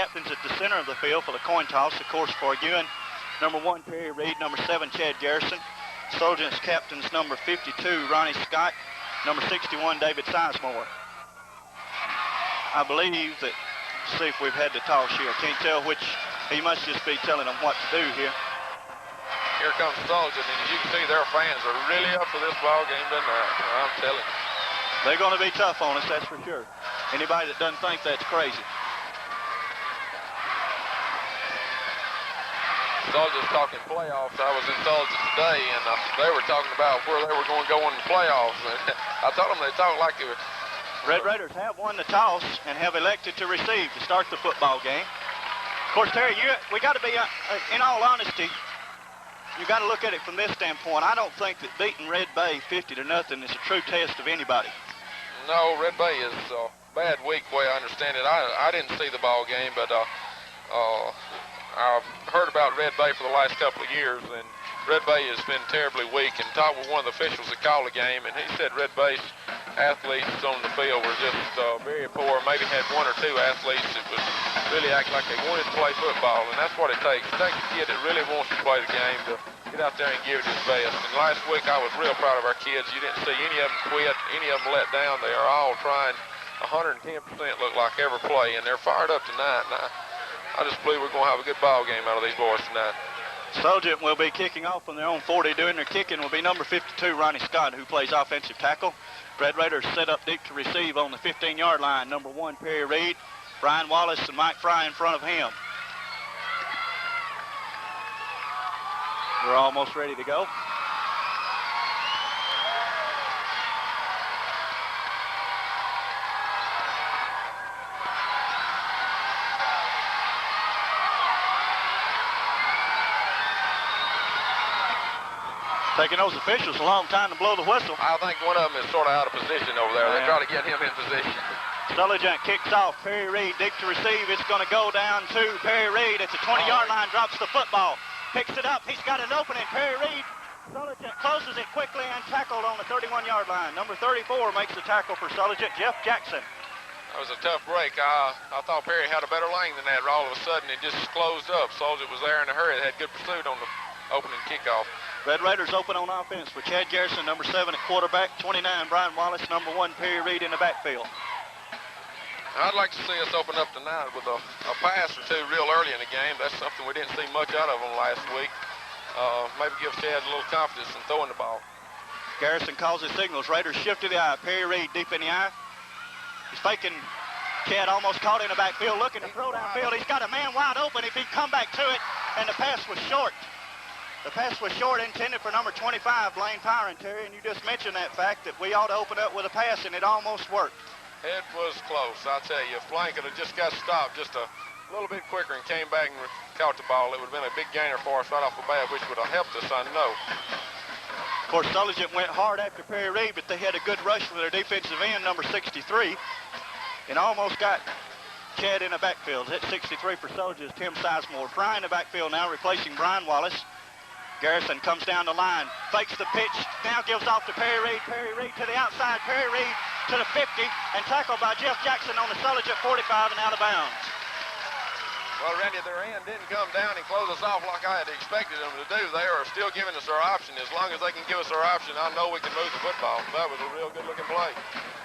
captains at the center of the field for the coin toss. Of course, for Ewan, number 1, Perry Reed, number 7, Chad Garrison. Sulligent's captains, number 52, Ronnie Scott, number 61, David Sizemore. I believe that, see if we've had the toss here. Can't tell which, he must just be telling them what to do here. Here comes Sulligent, and as you can see, their fans are really up for this ball game tonight. I'm telling you. They're going to be tough on us, that's for sure. Anybody that doesn't think that's crazy. Sulligent's talking playoffs. I was in Sulligent today, and they were talking about where they were going to go in the playoffs. And I told them they talked like it was. Red Raiders have won the toss and have elected to receive to start the football game. Of course, Terry, we got to be, in all honesty, you got to look at it from this standpoint. I don't think that beating Red Bay 50-0 is a true test of anybody. No, Red Bay is a bad week, the way I understand it. I didn't see the ball game, but I've heard about Red Bay for the last couple of years, and Red Bay has been terribly weak. And talked with one of the officials that called the game, and he said Red Bay's athletes on the field were just very poor. Maybe had 1 or 2 athletes that was really acting like they wanted to play football, and that's what it takes. It takes a kid that really wants to play the game to get out there and give it his best. And last week I was real proud of our kids. You didn't see any of them quit, any of them let down. They are all trying 110% look like every play, and they're fired up tonight. And I just believe we're going to have a good ball game out of these boys tonight. Sulligent will be kicking off on their own 40. Doing their kicking will be number 52, Ronnie Scott, who plays offensive tackle. Red Raiders set up deep to receive on the 15-yard line. Number 1, Perry Reed, Brian Wallace, and Mike Fry in front of him. We're almost ready to go. Taking those officials a long time to blow the whistle. I think one of them is sort of out of position over there. They try to get him in position. Sulligent kicks off. Perry Reed deep to receive. It's going to go down to Perry Reed at the 20-yard line, drops the football. Picks it up. He's got an opening. Perry Reed. Sulligent closes it quickly and tackled on the 31-yard line. Number 34 makes the tackle for Sulligent, Jeff Jackson. That was a tough break. I thought Perry had a better lane than that. All of a sudden, it just closed up. Sulligent was there in a hurry. They had good pursuit on the opening kickoff. Red Raiders open on offense with Chad Garrison, number 7 at quarterback, 29, Brian Wallace, number 1, Perry Reed in the backfield. I'd like to see us open up tonight with a pass or two real early in the game. That's something we didn't see much out of them last week. Maybe give Chad a little confidence in throwing the ball. Garrison calls his signals. Raiders shift to the eye. Perry Reed deep in the eye. He's faking. Chad almost caught in the backfield, looking to throw downfield. He's got a man wide open if he'd come back to it, and the pass was short. The pass was short, intended for number 25, Blaine Pyron, Terry, and you just mentioned that fact that we ought to open up with a pass, and it almost worked. It was close, I tell you. If Blaine could have just got stopped just a little bit quicker and came back and caught the ball, it would have been a big gainer for us right off the bat, which would have helped us, I know. Of course, Sulligent went hard after Perry Reed, but they had a good rush from their defensive end, number 63, and almost got Chad in the backfield. Hit 63 for Sulligent, Tim Sizemore. Fry in the backfield now, replacing Brian Wallace. Garrison comes down the line, fakes the pitch, now gives off to Perry Reed. Perry Reed to the outside, Perry Reed to the 50, and tackled by Jeff Jackson on the Sulligent 45 and out of bounds. Well, Randy, their end didn't come down and close us off like I had expected them to do. They are still giving us our option. As long as they can give us our option, I know we can move the football. That was a real good-looking play.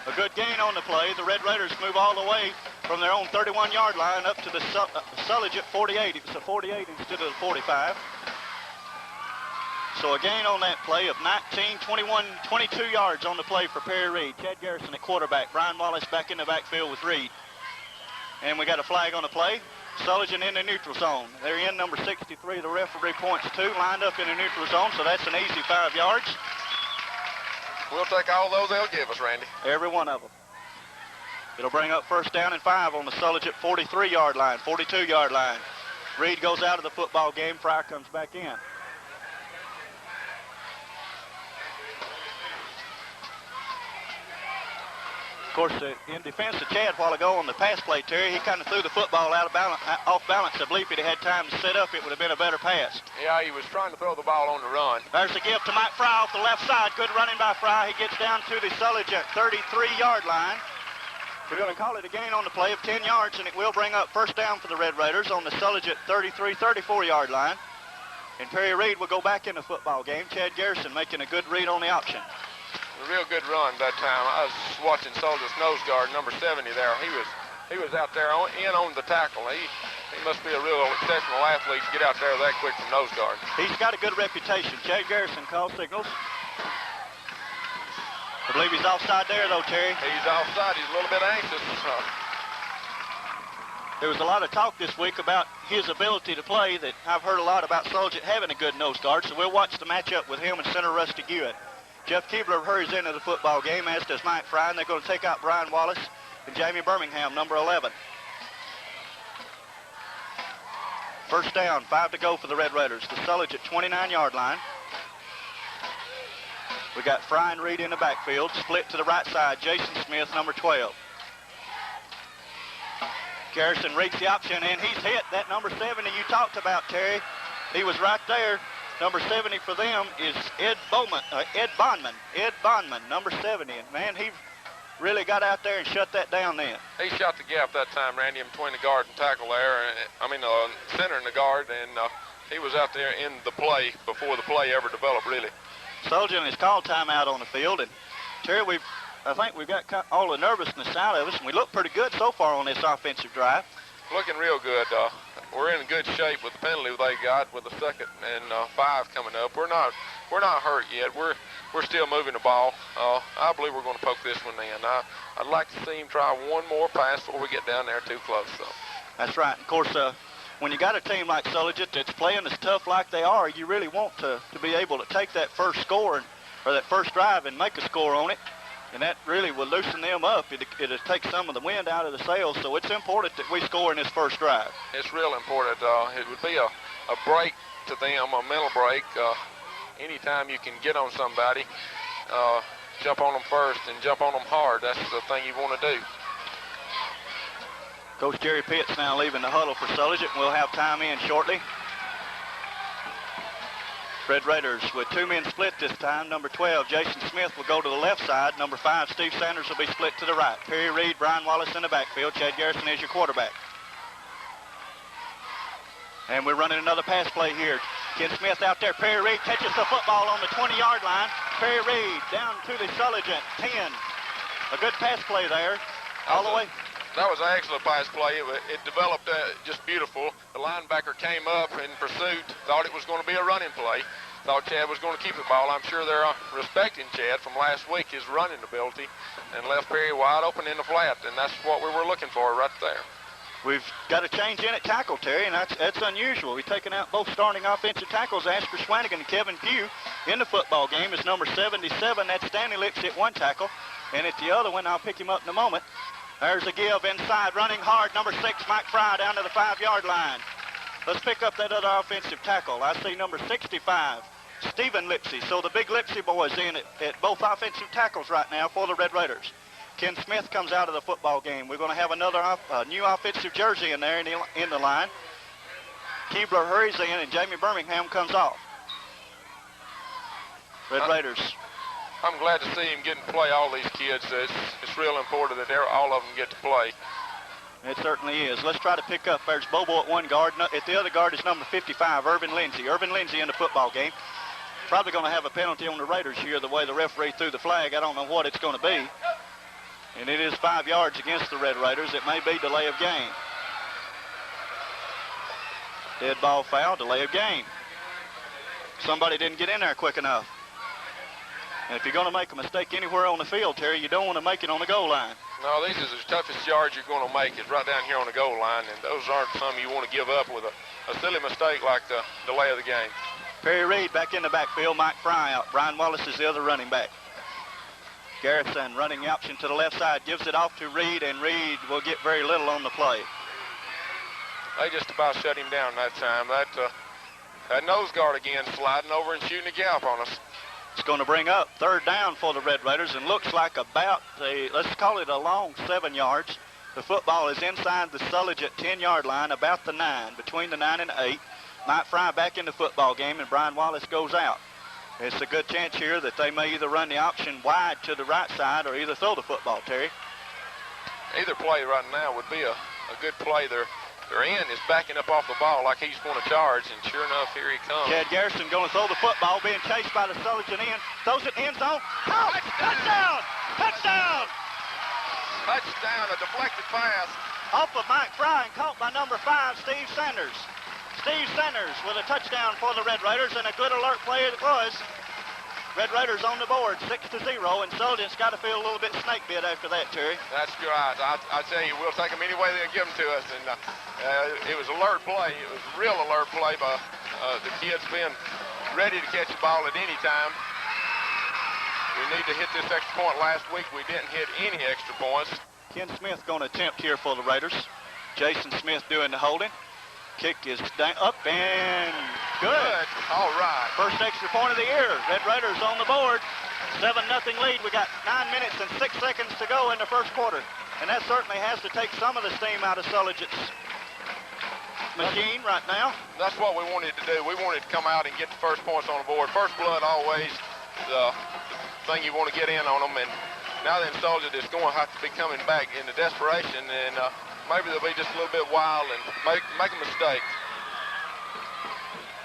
A good gain on the play. The Red Raiders move all the way from their own 31-yard line up to the Sulligent 48. It was a 48 instead of the 45. So a gain on that play of 19, 21, 22 yards on the play for Perry Reed. Chad Garrison at quarterback. Brian Wallace back in the backfield with Reed. And we got a flag on the play. Sulligent in the neutral zone. They're in number 63. The referee points to, lined up in the neutral zone, so that's an easy 5 yards. We'll take all those they'll give us, Randy. Every one of them. It'll bring up 1st down and 5 on the Sulligent 43-yard line, 42-yard line. Reed goes out of the football game. Fry comes back in. Of course, in defense of Chad a while ago on the pass play, Terry, he kind of threw the football out of balance, off balance. I believe if he'd had time to set up, it would have been a better pass. Yeah, he was trying to throw the ball on the run. There's the give to Mike Fry off the left side. Good running by Fry. He gets down to the Sulligent 33-yard line. We're going to call it a gain on the play of 10 yards, and it will bring up first down for the Red Raiders on the Sulligent 34 yard line. And Perry Reed will go back in the football game. Chad Garrison making a good read on the option. A real good run that time. I was watching Sulligent's nose guard, number 70 there. He was out there on the tackle. He must be a real exceptional athlete to get out there that quick from nose guard. He's got a good reputation. Chad Garrison calls signals. I believe he's offside there, though, Terry. He's offside. He's a little bit anxious. There was a lot of talk this week about his ability to play. That I've heard a lot about Sulligent having a good nose guard, so we'll watch the matchup with him and center Rusty Hewitt. Jeff Keebler hurries into the football game, as does Mike Fry, and they're going to take out Brian Wallace and Jamie Birmingham, number 11. First down, 5 to go for the Red Raiders. The Sulligent 29-yard line. We got Fry and Reed in the backfield. Split to the right side, Jason Smith, number 12. Garrison reads the option, and he's hit. That number 70 you talked about, Terry. He was right there. Number 70 for them is Ed Bondman, number 70. And, man, he really got out there and shut that down then. He shot the gap that time, Randy, in between the guard and tackle there. Center and the guard, and he was out there in the play before the play ever developed, really. Sulligent has called timeout on the field, and Terry, I think we've got all the nervousness out of us, and we look pretty good so far on this offensive drive. Looking real good. We're in good shape with the penalty they got with the 2nd and 5 coming up. We're not hurt yet. We're still moving the ball. I believe we're going to poke this one in. I'd like to see him try one more pass before we get down there too close. So. That's right. Of course, when you got a team like Sulligent that's playing as tough like they are, you really want to be able to take that first score or that first drive and make a score on it. And that really will loosen them up. It'll take some of the wind out of the sails, so it's important that we score in this first drive. It's real important. It would be a break to them, a mental break. Anytime you can get on somebody, jump on them first and jump on them hard. That's the thing you want to do. Coach Jerry Pitts now leaving the huddle for Sulligent. We'll have time in shortly. Red Raiders with 2 men split this time. Number 12, Jason Smith, will go to the left side. Number 5, Steve Sanders, will be split to the right. Perry Reed, Brian Wallace in the backfield. Chad Garrison is your quarterback. And we're running another pass play here. Ken Smith out there. Perry Reed catches the football on the 20-yard line. Perry Reed down to the Sulligent 10. A good pass play there. All the way. That was an excellent pass play. It developed just beautiful. The linebacker came up in pursuit, thought it was going to be a running play, thought Chad was going to keep the ball. I'm sure they're respecting Chad from last week, his running ability, and left Perry wide open in the flat, and that's what we were looking for right there. We've got a change in at tackle, Terry, and that's unusual. We've taken out both starting offensive tackles, Asper Swanigan and Kevin Pugh, in the football game. It's number 77, that's Stanley Lips at one tackle, and at the other one, I'll pick him up in a moment. There's a give inside, running hard, number 6, Mike Fry, down to the 5-yard line. Let's pick up that other offensive tackle. I see number 65, Stephen Lipsy. So the big Lipsy boys in at both offensive tackles right now for the Red Raiders. Ken Smith comes out of the football game. We're going to have another new offensive jersey in there in the line. Keebler hurries in, and Jamie Birmingham comes off. Red Raiders. I'm glad to see him getting to play, all these kids. It's real important that all of them get to play. It certainly is. Let's try to pick up. There's Bobo at one guard. At the other guard is number 55, Irvin Lindsay. Irvin Lindsay in the football game. Probably going to have a penalty on the Raiders here, the way the referee threw the flag. I don't know what it's going to be. And it is 5 yards against the Red Raiders. It may be delay of game. Dead ball foul, delay of game. Somebody didn't get in there quick enough. And if you're going to make a mistake anywhere on the field, Terry, you don't want to make it on the goal line. No, these is the toughest yards you're going to make is right down here on the goal line, and those aren't some you want to give up with a silly mistake like the delay of the game. Perry Reed back in the backfield, Mike Fry out. Brian Wallace is the other running back. Garrison running the option to the left side, gives it off to Reed, and Reed will get very little on the play. They just about shut him down that time. That nose guard again sliding over and shooting a gap on us. It's going to bring up third down for the Red Raiders, and looks like about let's call it a long 7 yards. The football is inside the Sulligent 10-yard line, about the 9, between the 9 and 8. Mike Fry back in the football game, and Brian Wallace goes out. It's a good chance here that they may either run the option wide to the right side or either throw the football, Terry. either play right now would be a good play. Their end is backing up off the ball like he's going to charge, and sure enough, here he comes. Chad Garrison going to throw the football, being chased by the Sulligent end. Throws it end zone. Oh, touchdown! Touchdown! Touchdown, a deflected pass. Off of Mike Fry and caught by number 5, Steve Sanders. Steve Sanders with a touchdown for the Red Raiders, and a good alert play it was. Red Raiders on the board, 6-0, and Sulligent's got to feel a little bit snake bit after that, Terry. That's right. I tell you, we'll take them any way they'll give them to us, and it was alert play. It was a real alert play by the kids being ready to catch the ball at any time. We need to hit this extra point. Last week we didn't hit any extra points. Ken Smith going to attempt here for the Raiders. Jason Smith doing the holding. Kick is up and good. All right. First extra point of the year. Red Raiders on the board. 7-0 lead. We got 9 minutes and 6 seconds to go in the first quarter. And that certainly has to take some of the steam out of Sulligent's machine right now. That's what we wanted to do. We wanted to come out and get the first points on the board. First blood always the thing you want to get in on them. And now then Sulligent is going to have to be coming back into desperation, and maybe they'll be just a little bit wild and make a mistake.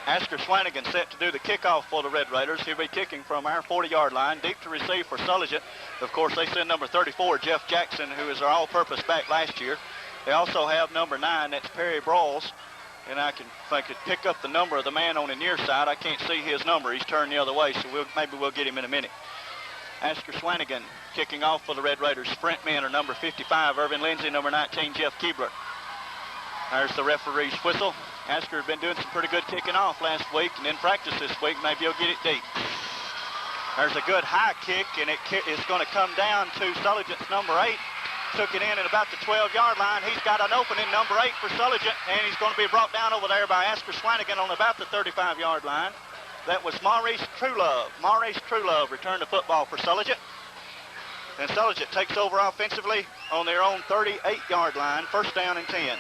Asker Swanigan set to do the kickoff for the Red Raiders. He'll be kicking from our 40-yard line. Deep to receive for Sulligent. Of course, they send number 34, Jeff Jackson, who is our all-purpose back last year. They also have number 9, that's Perry Broyles. And if I could pick up the number of the man on the near side, I can't see his number. He's turned the other way, so maybe we'll get him in a minute. Asker Swanigan kicking off for the Red Raiders. Sprint men are number 55, Irvin Lindsay, number 19, Jeff Keebler. There's the referee's whistle. Asker has been doing some pretty good kicking off last week, and in practice this week, maybe he'll get it deep. There's a good high kick, and it is going to come down to Sulligent's number 8. Took it in at about the 12-yard line. He's got an opening, number 8 for Sulligent, and he's going to be brought down over there by Asker Swanigan on about the 35-yard line. That was Maurice Truelove. Maurice Truelove returned the football for Sulligent. And Sulligent takes over offensively on their own 38-yard line, first down and 10.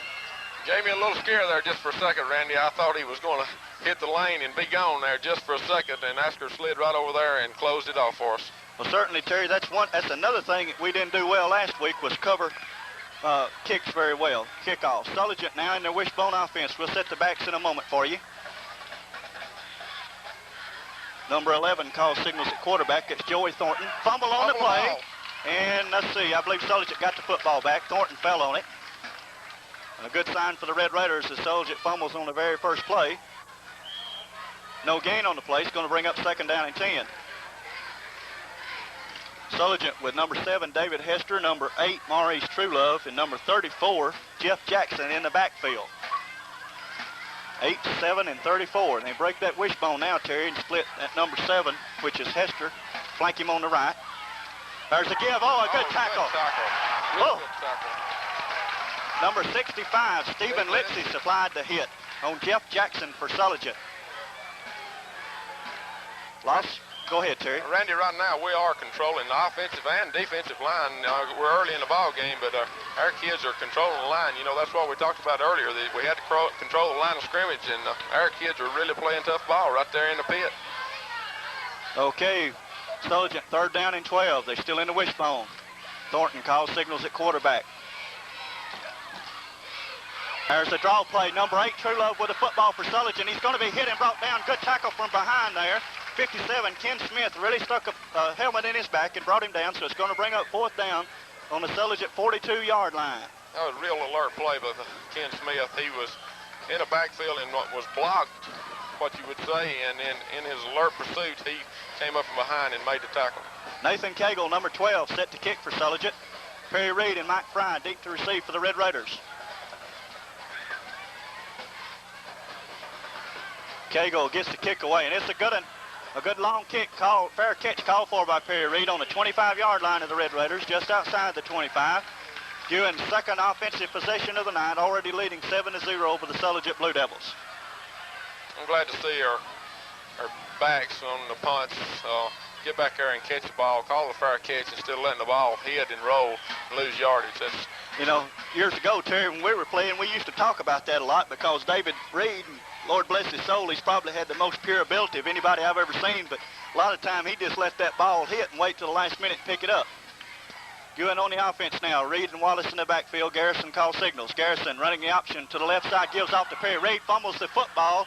Gave me a little scare there just for a second, Randy. I thought he was going to hit the lane and be gone there just for a second, and Asker slid right over there and closed it off for us. Well, certainly, Terry, that's another thing that we didn't do well last week was cover kicks very well. Kickoff. Sulligent now in their wishbone offense. We'll set the backs in a moment for you. Number 11 calls signals at quarterback. It's Joey Thornton. Fumble on the play. And let's see, I believe Sulligent got the football back. Thornton fell on it. A good sign for the Red Raiders as Sulligent fumbles on the very first play. No gain on the play. It's going to bring up second down and 10. Sulligent with number 7, David Hester, number 8, Maurice Truelove, and number 34, Jeff Jackson in the backfield. 8, 7, and 34. And they break that wishbone now, Terry, and split that number 7, which is Hester. Flank him on the right. There's a give. Oh, a good tackle. Good tackle. Real good tackle. Number 65, Stephen Litzy supplied the hit on Jeff Jackson for Sulligent. Loss. Go ahead, Terry. Randy, right now we are controlling the offensive and defensive line. We're early in the ball game, but our kids are controlling the line. You know, that's what we talked about earlier. That we had to control the line of scrimmage, and our kids are really playing tough ball right there in the pit. Okay, Sulligent, third down and 12. They're still in the wishbone. Thornton calls signals at quarterback. There's a draw play. Number 8, Truelove with the football for Sulligent. He's going to be hit and brought down. Good tackle from behind there. 57, Ken Smith really stuck a helmet in his back and brought him down, so it's going to bring up fourth down on the Sulligent 42-yard line. That was a real alert play by Ken Smith. He was in a backfield and was blocked, what you would say, and in his alert pursuit, he came up from behind and made the tackle. Nathan Cagle, number 12, set to kick for Sulligent. Perry Reed and Mike Fry deep to receive for the Red Raiders. Cagle gets the kick away, and it's a good one. A good long kick called, fair catch called for by Perry Reed on the 25-yard line of the Red Raiders, just outside the 25. Doing second offensive possession of the night, already leading 7-0 over the Sulligent Blue Devils. I'm glad to see our backs on the punts get back there and catch the ball, call the fair catch instead of letting the ball hit and roll and lose yardage. That's, you know, years ago, Terry, when we were playing, we used to talk about that a lot because David Reed, Lord bless his soul, he's probably had the most pure ability of anybody I've ever seen, but a lot of time he just let that ball hit and wait till the last minute to pick it up. Guin on the offense now. Reed and Wallace in the backfield. Garrison calls signals. Garrison running the option to the left side, gives off to Perry. Reed fumbles the football.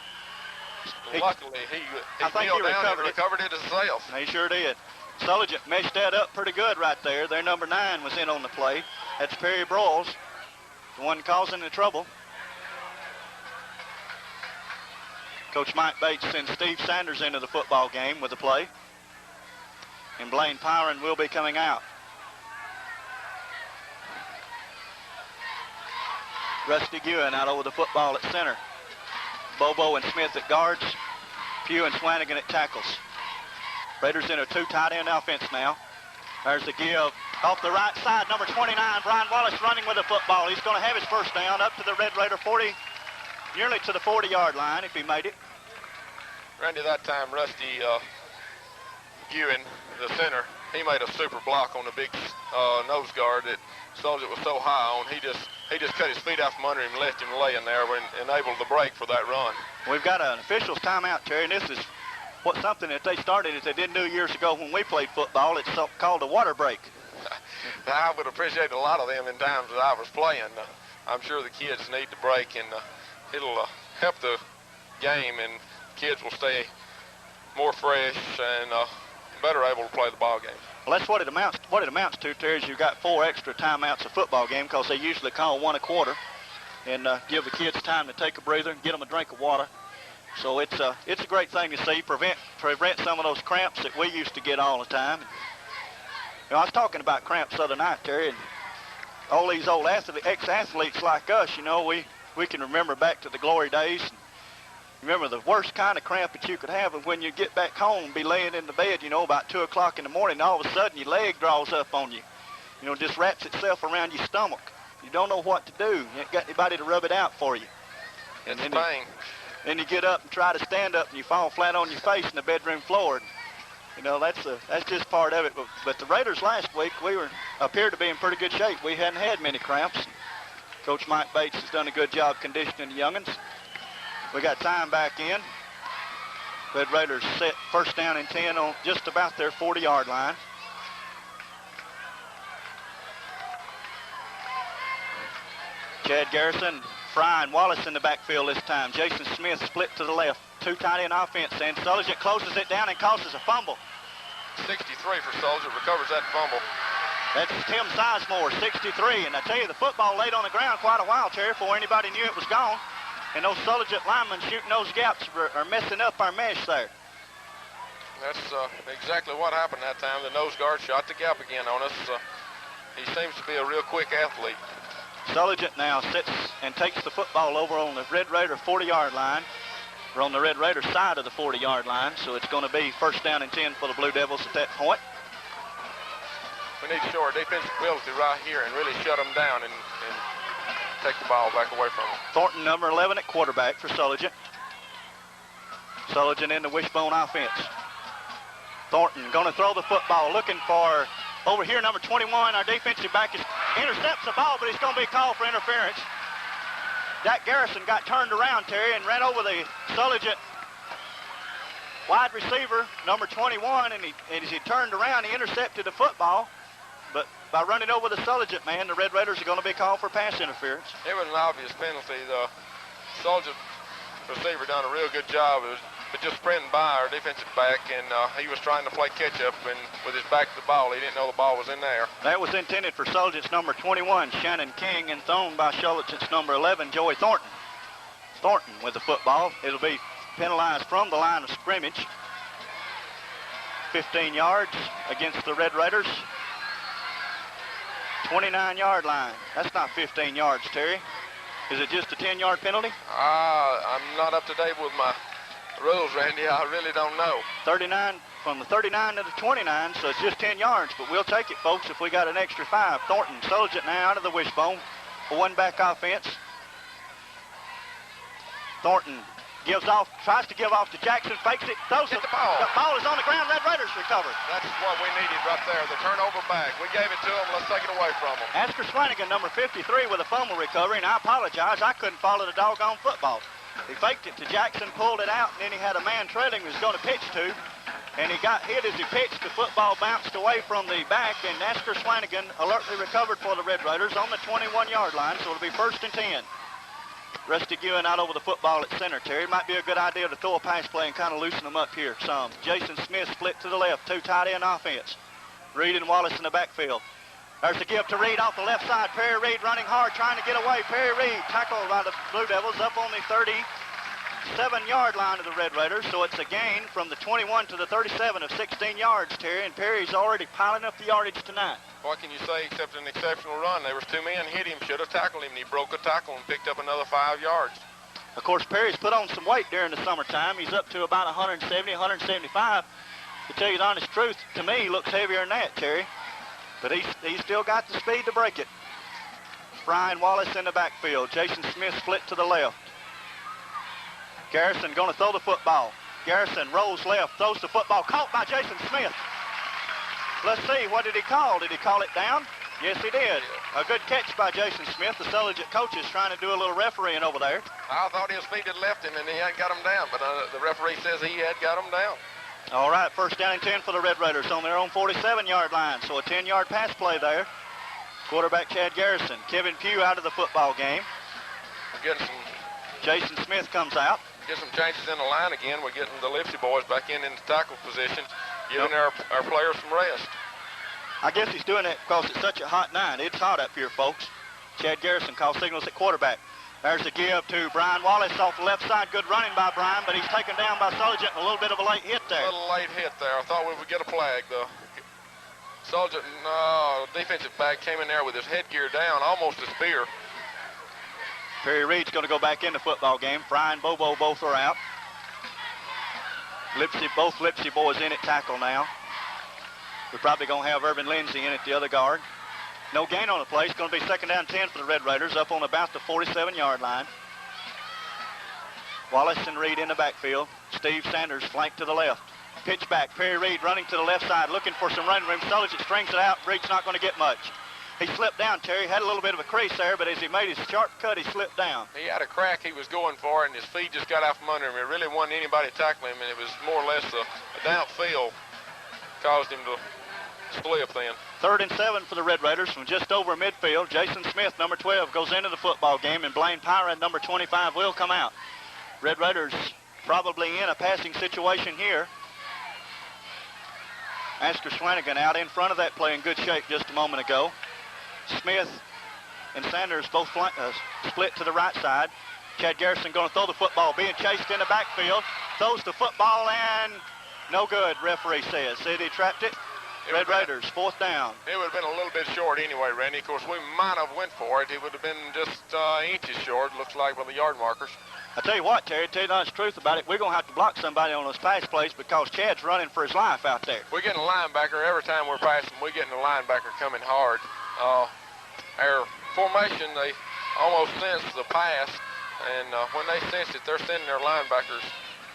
Luckily, he I think he recovered it himself. He sure did. Sulligent meshed that up pretty good right there. Their number 9 was in on the play. That's Perry Broyles, the one causing the trouble. Coach Mike Bates sends Steve Sanders into the football game with the play. And Blaine Pyron will be coming out. Rusty Guin out over the football at center. Bobo and Smith at guards. Pugh and Swanigan at tackles. Raiders in a 2 tight end offense now. There's the give off the right side. Number 29, Brian Wallace running with the football. He's going to have his first down up to the Red Raider 40, nearly to the 40-yard line if he made it. Randy, that time Rusty Guin, the center, he made a super block on the big nose guard that Sulligent was so high on. He just cut his feet out from under him and left him laying there and enabled the break for that run. We've got an official's timeout, Terry, and this is something that they started that they didn't do years ago when we played football. It's called a water break. I would appreciate a lot of them in times that I was playing. I'm sure the kids need the break, and it'll help the game, and kids will stay more fresh and better able to play the ball game. Well, that's what it amounts to, Terry, is you've got 4 extra timeouts a football game because they usually call 1 a quarter and give the kids time to take a breather and get them a drink of water. So it's a great thing to see, prevent some of those cramps that we used to get all the time. You know, I was talking about cramps the other night, Terry, and all these old ex-athletes like us, you know, we can remember back to the glory days. Remember the worst kind of cramp that you could have is when you get back home and be laying in the bed, you know, about 2 o'clock in the morning, and all of a sudden your leg draws up on you. You know, just wraps itself around your stomach. You don't know what to do. You ain't got anybody to rub it out for you. It's pain. Then you get up and try to stand up and you fall flat on your face in the bedroom floor. You know, that's just part of it. But the Raiders last week, appeared to be in pretty good shape. We hadn't had many cramps. Coach Mike Bates has done a good job conditioning the young'uns. We got time back in. Red Raiders set first down and 10 on just about their 40-yard line. Chad Garrison, Fry and Wallace in the backfield this time. Jason Smith split to the left. 2 tight end offense, and Sulligent closes it down and causes a fumble. 63 for Sulligent, recovers that fumble. That's Tim Sizemore, 63. And I tell you, the football laid on the ground quite a while, Terry, before anybody knew it was gone. And those Sulligent linemen shooting those gaps are messing up our mesh there. That's exactly what happened that time. The nose guard shot the gap again on us. He seems to be a real quick athlete. Sulligent now sits and takes the football over on the Red Raider 40-yard line. We're on the Red Raider side of the 40-yard line, so it's going to be first down and 10 for the Blue Devils at that point. We need to show our defensive ability right here and really shut them down and take the ball back away from them. Thornton, number 11 at quarterback for Sulligent. Sulligent in the wishbone offense. Thornton going to throw the football, looking for, over here, number 21, our defensive back intercepts the ball, but it's going to be called for interference. Dak Garrison got turned around, Terry, and ran over the Sulligent wide receiver, number 21, and as he turned around, he intercepted the football. But by running over the Sulligent man, the Red Raiders are going to be called for pass interference. It was an obvious penalty. The Sulligent receiver done a real good job. It was just sprinting by our defensive back, and he was trying to play catch-up, and with his back to the ball, he didn't know the ball was in there. That was intended for Sulligent's number 21, Shannon King, and thrown by Sulligent's number 11, Joey Thornton. Thornton with the football. It'll be penalized from the line of scrimmage. 15 yards against the Red Raiders. 29-yard line. That's not 15 yards, Terry. Is it just a 10-yard penalty? I'm not up to date with my rules, Randy. I really don't know. 39, from the 39 to the 29, so it's just 10 yards, but we'll take it, folks, if we got an extra 5. Thornton, Sulligent now out of the wishbone. A one-back offense. Thornton tries to give off to Jackson, fakes it, throws it. The ball. The ball is on the ground. Red Raiders recovered. That's what we needed right there, the turnover back. We gave it to them. Let's take it away from them. Asker Swanigan, number 53, with a fumble recovery, and I apologize. I couldn't follow the doggone football. He faked it to Jackson, pulled it out, and then he had a man trailing he was going to pitch to. and he got hit as he pitched. The football bounced away from the back, and Astor Swanigan alertly recovered for the Red Raiders on the 21-yard line, so it'll be 1st and 10. Rusty Guin out over the football at center, Terry. Might be a good idea to throw a pass play and kind of loosen them up here some. Jason Smith split to the left, 2 tight end offense. Reed and Wallace in the backfield. There's a give to Reed off the left side. Perry Reed running hard, trying to get away. Perry Reed tackled by the Blue Devils up on the 37-yard line of the Red Raiders. So it's a gain from the 21 to the 37 of 16 yards, Terry. And Perry's already piling up the yardage tonight. What can you say except an exceptional run? There was 2 men hit him, should have tackled him, and he broke a tackle and picked up another 5 yards. Of course, Perry's put on some weight during the summertime. He's up to about 170, 175. To tell you the honest truth, to me, he looks heavier than that, Terry. But he's still got the speed to break it. Brian Wallace in the backfield. Jason Smith split to the left. Garrison going to throw the football. Garrison rolls left, throws the football. Caught by Jason Smith. Let's see, what did he call? Did he call it down? Yes, he did. A good catch by Jason Smith. The Sulligent coach is trying to do a little refereeing over there. I thought his feet had left him and he hadn't got him down, but the referee says he had got him down. All right, 1st down and 10 for the Red Raiders on their own 47-yard line. So a 10-yard pass play there. Quarterback Chad Garrison. Kevin Pugh out of the football game. We're getting some... Jason Smith comes out. Get some changes in the line again. We're getting the Lipsy boys back into tackle position, giving our players some rest. I guess he's doing it because it's such a hot night. It's hot up here, folks. Chad Garrison calls signals at quarterback. There's a give to Brian Wallace off the left side. Good running by Brian, but he's taken down by Sulligent. A little bit of a late hit there. A little late hit there. I thought we would get a flag. The Sulligent defensive back came in there with his headgear down, almost a spear. Perry Reed's going to go back in the football game. Brian Bobo both are out. Both Lipsy boys in at tackle now. We're probably going to have Urban Lindsay in at the other guard. No gain on the play. It's going to be 2nd down 10 for the Red Raiders up on about the 47-yard line. Wallace and Reed in the backfield. Steve Sanders flanked to the left. Pitch back. Perry Reed running to the left side, looking for some running room. Sulligent strings it out. Reed's not going to get much. He slipped down, Terry. Had a little bit of a crease there, but as he made his sharp cut, he slipped down. He had a crack he was going for, and his feet just got out from under him. It really wasn't anybody tackling him, and it was more or less a downfield caused him to split then. 3rd and 7 for the Red Raiders from just over midfield. Jason Smith, number 12, goes into the football game, and Blaine Pyra, number 25, will come out. Red Raiders probably in a passing situation here. Astor Swanigan out in front of that play in good shape just a moment ago. Smith and Sanders both split to the right side. Chad Garrison going to throw the football, being chased in the backfield. Throws the football and no good, referee says. Said he trapped it. Red Raiders, 4th down. It would have been a little bit short anyway, Randy. Of course, we might have went for it. It would have been just inches short, looks like, by the yard markers. I tell you what, Terry, to tell you the honest truth about it, we're going to have to block somebody on those pass plays because Chad's running for his life out there. We're getting a linebacker every time we're passing. We're getting a linebacker coming hard. Our formation, they almost sense the pass, and when they sense it, they're sending their linebackers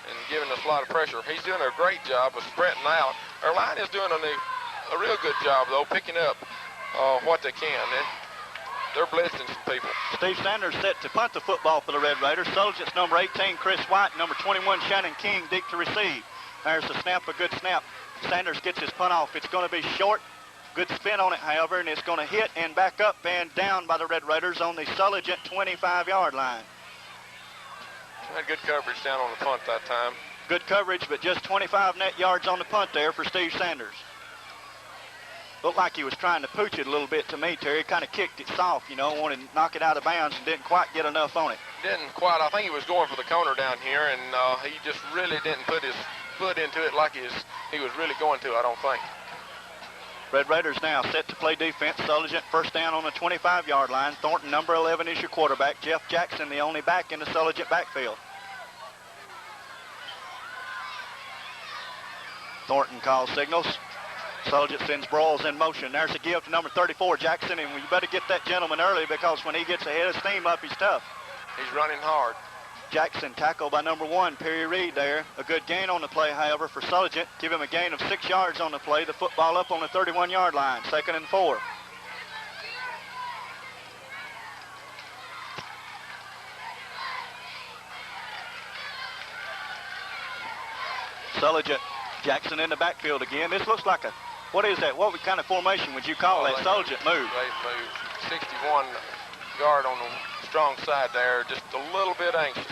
and giving us a lot of pressure. He's doing a great job of spreading out. Our line is doing a real good job, though, picking up what they can. And they're blitzing some people. Steve Sanders set to punt the football for the Red Raiders. Sulligent's number 18, Chris White, number 21, Shannon King, deep to receive. There's the snap, a good snap. Sanders gets his punt off. It's going to be short. Good spin on it, however, and it's going to hit and back up and down by the Red Raiders on the Sulligent 25-yard line. Had good coverage down on the punt that time. Good coverage, but just 25 net yards on the punt there for Steve Sanders. Looked like he was trying to pooch it a little bit to me, Terry. Kind of kicked it soft, you know, wanted to knock it out of bounds and didn't quite get enough on it. Didn't quite. I think he was going for the corner down here, and he just really didn't put his foot into it like he was really going to, I don't think. Red Raiders now set to play defense. Sulligent 1st down on the 25-yard line. Thornton, number 11, is your quarterback. Jeff Jackson, the only back in the Sulligent backfield. Thornton calls signals. Sulligent sends Broyles in motion. There's a give to number 34, Jackson, and you better get that gentleman early because when he gets ahead of steam up, he's tough. He's running hard. Jackson tackled by number 1, Perry Reed there. A good gain on the play, however, for Sulligent. Give him a gain of 6 yards on the play. The football up on the 31-yard line. 2nd and 4. Sulligent Jackson in the backfield again. This looks like a, what is that? What kind of formation would you call that? Sulligent move. They moved 61 guard on the strong side there, just a little bit anxious.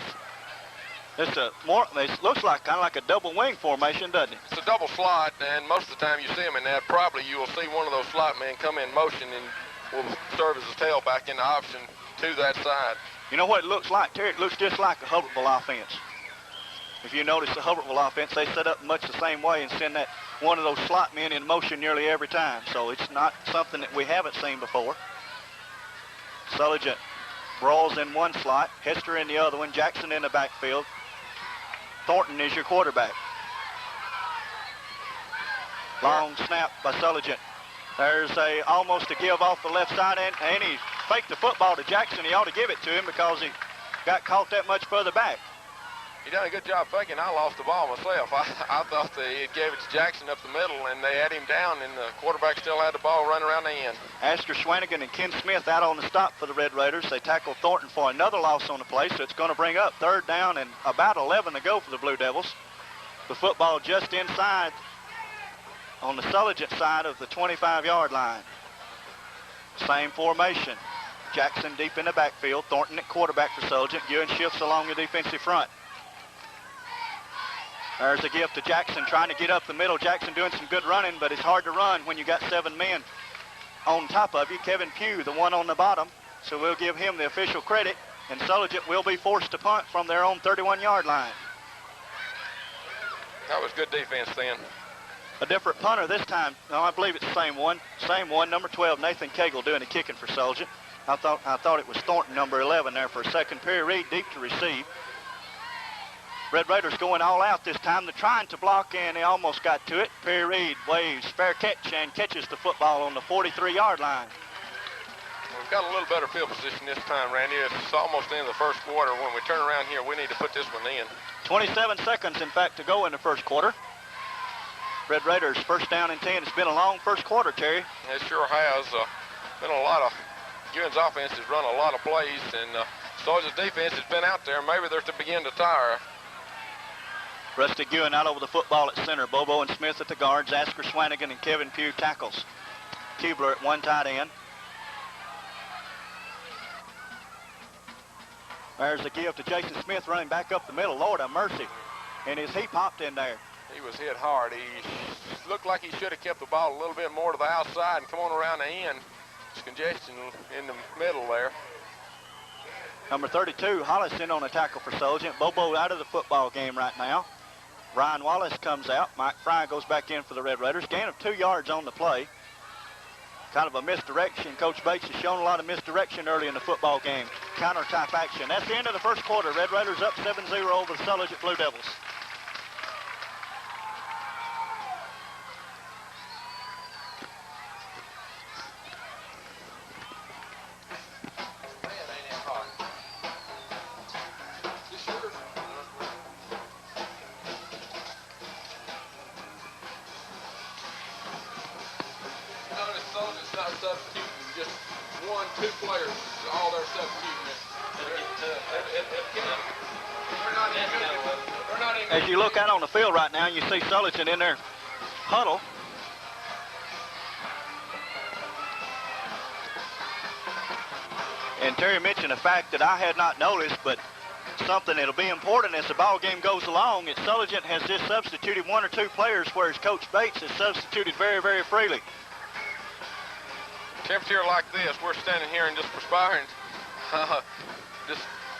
It's it looks like kind of like a double wing formation, doesn't it? It's a double slot, and most of the time you see them in that, probably you will see one of those slot men come in motion and will serve as a tailback in the option to that side. You know what it looks like, Terry? It looks just like a Hubbardsville offense. If you notice the Hubbardsville offense, they set up much the same way and send that one of those slot men in motion nearly every time. So it's not something that we haven't seen before. Sulligent rolls in one slot, Hester in the other one, Jackson in the backfield. Thornton is your quarterback. Long snap by Sulligent. There's almost a give off the left side, and he faked the football to Jackson. He ought to give it to him because he got caught that much further back. He done a good job faking. I lost the ball myself. I thought they gave it to Jackson up the middle, and they had him down, and the quarterback still had the ball running around the end. Asker Schwanigan and Ken Smith out on the stop for the Red Raiders. They tackled Thornton for another loss on the play, so it's going to bring up 3rd down and about 11 to go for the Blue Devils. The football just inside on the Sulligent side of the 25-yard line. Same formation. Jackson deep in the backfield. Thornton at quarterback for Sulligent. Ewan shifts along the defensive front. There's a give to Jackson trying to get up the middle. Jackson doing some good running, but it's hard to run when you got 7 men on top of you. Kevin Pugh, the one on the bottom, so we'll give him the official credit, and Sulligent will be forced to punt from their own 31-yard line. That was good defense then. A different punter this time. No, I believe it's the same one. Same one, number 12, Nathan Cagle doing the kicking for Sulligent. I thought it was Thornton, number 11 there for a second. Perry Reed deep to receive. Red Raiders going all out this time. They're trying to block, and they almost got to it. Perry Reed waves, fair catch, and catches the football on the 43-yard line. We've got a little better field position this time, Randy. It's almost the end of the first quarter. When we turn around here, we need to put this one in. 27 seconds, in fact, to go in the first quarter. Red Raiders 1st down and 10. It's been a long first quarter, Terry. It sure has. Been a lot of, Ewan's offense has run a lot of plays, and Sulligent's defense has been out there. Maybe they're to begin to tire. Rusty Ewan out over the football at center. Bobo and Smith at the guards. Asker Schwanigan and Kevin Pugh tackles. Keebler at one tight end. There's a give to Jason Smith running back up the middle. Lord have mercy. And he popped in there. He was hit hard. He looked like he should have kept the ball a little bit more to the outside and come on around the end. There's congestion in the middle there. Number 32, Hollis in on a tackle for Sulligent. Bobo out of the football game right now. Ryan Wallace comes out. Mike Fry goes back in for the Red Raiders. Gain of 2 yards on the play. Kind of a misdirection. Coach Bates has shown a lot of misdirection early in the football game. Counter-type action. That's the end of the first quarter. Red Raiders up 7-0 over the Sulligent Blue Devils. As you look out on the field right now, you see Sulligent in their huddle. And Terry mentioned a fact that I had not noticed, but something that'll be important as the ball game goes along. Is Sulligent has just substituted 1 or 2 players, whereas Coach Bates has substituted very, very freely. Temperature like this, we're standing here and just perspiring.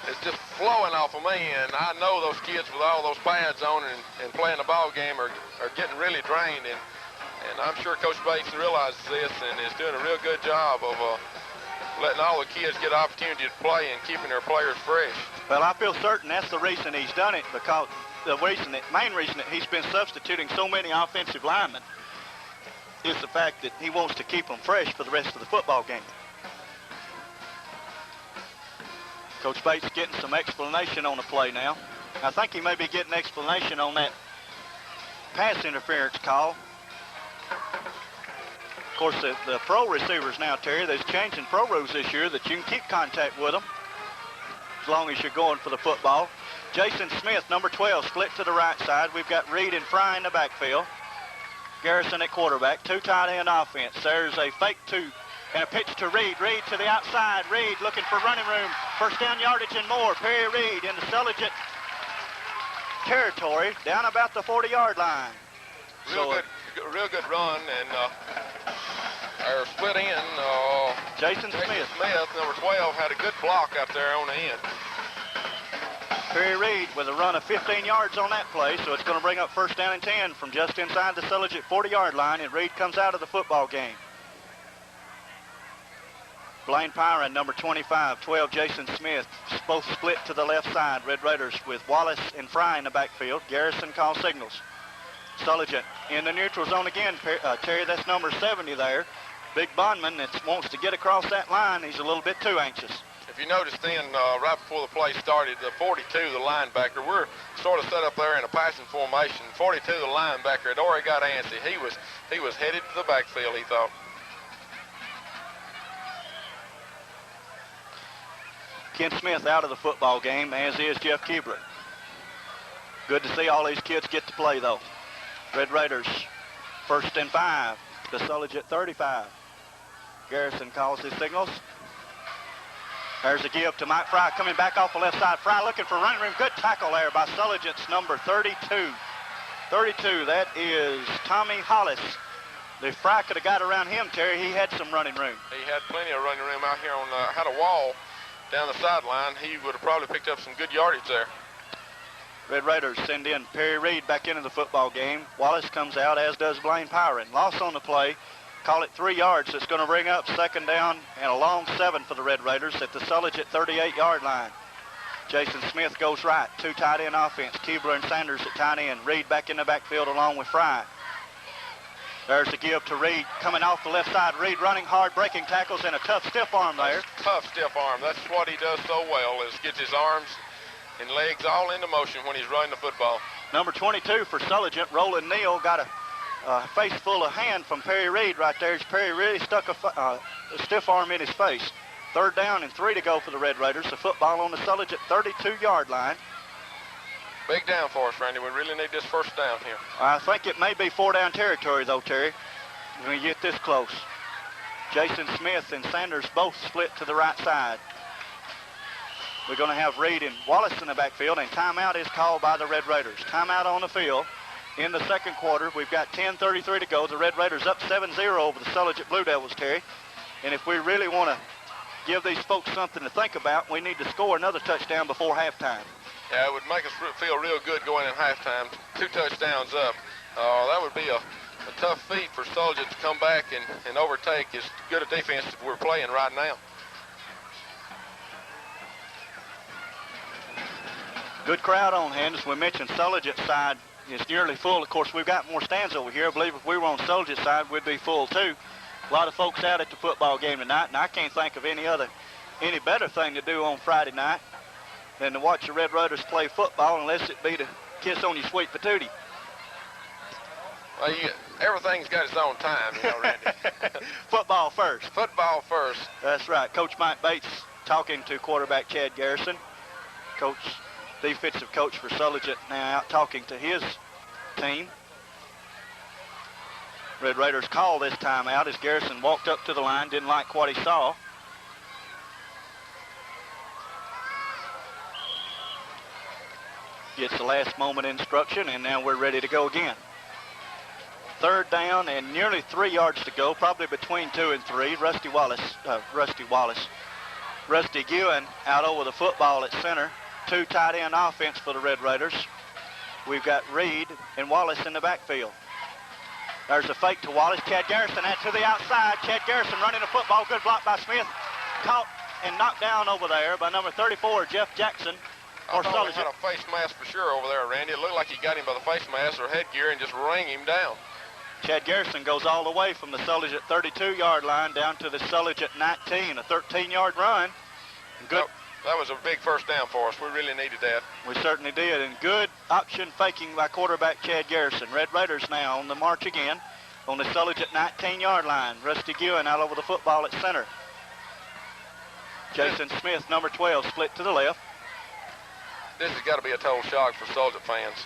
It's just flowing off of me, and I know those kids with all those pads on and playing the ball game are getting really drained, and I'm sure Coach Bates realizes this and is doing a real good job of letting all the kids get opportunity to play and keeping their players fresh. Well, I feel certain that's the reason he's done it, because the main reason that he's been substituting so many offensive linemen is the fact that he wants to keep them fresh for the rest of the football game. Coach Bates getting some explanation on the play now. I think he may be getting explanation on that pass interference call. Of course, the pro receivers now, Terry, they're changing pro rules this year that you can keep contact with them as long as you're going for the football. Jason Smith, number 12, split to the right side. We've got Reed and Fry in the backfield. Garrison at quarterback, 2 tight end offense. There's a fake and a pitch to Reed. Reed to the outside. Reed looking for running room. First down yardage and more. Perry Reed in the Sulligent territory, down about the 40-yard line. Real good run, and our split end. Jason Smith, number 12, had a good block out there on the end. Perry Reed with a run of 15 yards on that play, so it's going to bring up first down and 10 from just inside the Sulligent 40-yard line, and Reed comes out of the football game. Blaine Pyron, number 25, 12, Jason Smith, both split to the left side. Red Raiders with Wallace and Fry in the backfield. Garrison calls signals. Sulligent in the neutral zone again. Terry, that's number 70 there. Big Bondman that wants to get across that line. He's a little bit too anxious. If you notice then, right before the play started, the 42, the linebacker, we're sort of set up there in a passing formation. 42, the linebacker, had already got antsy. He was headed to the backfield, he thought. Ken Smith out of the football game, as is Jeff Keebler. Good to see all these kids get to play, though. Red Raiders, 1st and 5, the Sulligent 35. Garrison calls his signals. There's a give to Mike Fry coming back off the left side. Fry looking for running room. Good tackle there by Sulligent's number 32. 32, that is Tommy Hollis. If Fry could have got around him, Terry, he had some running room. He had plenty of running room out here on, had a wall down the sideline. He would have probably picked up some good yardage there. Red Raiders send in Perry Reed back into the football game. Wallace comes out, as does Blaine Pyron. Loss on the play. Call it 3 yards. It's going to bring up second down and a long 7 for the Red Raiders at the Sulligent 38-yard line. Jason Smith goes right. 2 tight end offense. Keebler and Sanders at tight end. Reed back in the backfield along with Fry. There's the give to Reed coming off the left side. Reed running hard, breaking tackles, and a tough stiff arm there. Tough stiff arm. That's what he does so well, is gets his arms and legs all into motion when he's running the football. Number 22 for Sulligent, Roland Neal, got a face full of hand from Perry Reed right there. Perry really stuck a stiff arm in his face. 3rd down and 3 to go for the Red Raiders. The football on the Sulligent 32-yard line. Big down for us, Randy. We really need this first down here. I think it may be 4-down territory, though, Terry, when you get this close. Jason Smith and Sanders both split to the right side. We're going to have Reed and Wallace in the backfield, and timeout is called by the Red Raiders. Timeout on the field. In the second quarter, we've got 10:33 to go. The Red Raiders up 7-0 over the Sulligent Blue Devils, Terry. And if we really want to give these folks something to think about, we need to score another touchdown before halftime. Yeah, it would make us feel real good going in halftime. 2 touchdowns up. That would be a tough feat for Sulligent to come back and overtake as good a defense as we're playing right now. Good crowd on hand. As we mentioned, Sulligent side is nearly full. Of course, we've got more stands over here. I believe if we were on Sulligent side, we'd be full too. A lot of folks out at the football game tonight, and I can't think of any better thing to do on Friday night than to watch the Red Raiders play football, unless it be to kiss on your sweet patootie. Well, everything's got its own time, you know, Randy. Football first. Football first. That's right. Coach Mike Bates talking to quarterback Chad Garrison. Defensive coach for Sulligent now out talking to his team. Red Raiders called this timeout as Garrison walked up to the line, didn't like what he saw. Gets the last moment instruction, and now we're ready to go again. 3rd down and nearly 3 yards to go, probably between 2 and 3. Rusty Guin out over the football at center. 2 tight end offense for the Red Raiders. We've got Reed and Wallace in the backfield. There's a fake to Wallace. Chad Garrison out to the outside. Chad Garrison running the football. Good block by Smith. Caught and knocked down over there by number 34, Jeff Jackson. I thought he had a face mask for sure over there, Randy. It looked like he got him by the face mask or headgear and just rang him down. Chad Garrison goes all the way from the Sulligent 32-yard line down to the Sulligent 19, a 13-yard run. Good. That was a big first down for us. We really needed that. We certainly did, and good option faking by quarterback Chad Garrison. Red Raiders now on the march again on the Sulligent 19-yard line. Rusty Guin out over the football at center. Jason Smith, number 12, split to the left. this has got to be a total shock for Sulligent fans.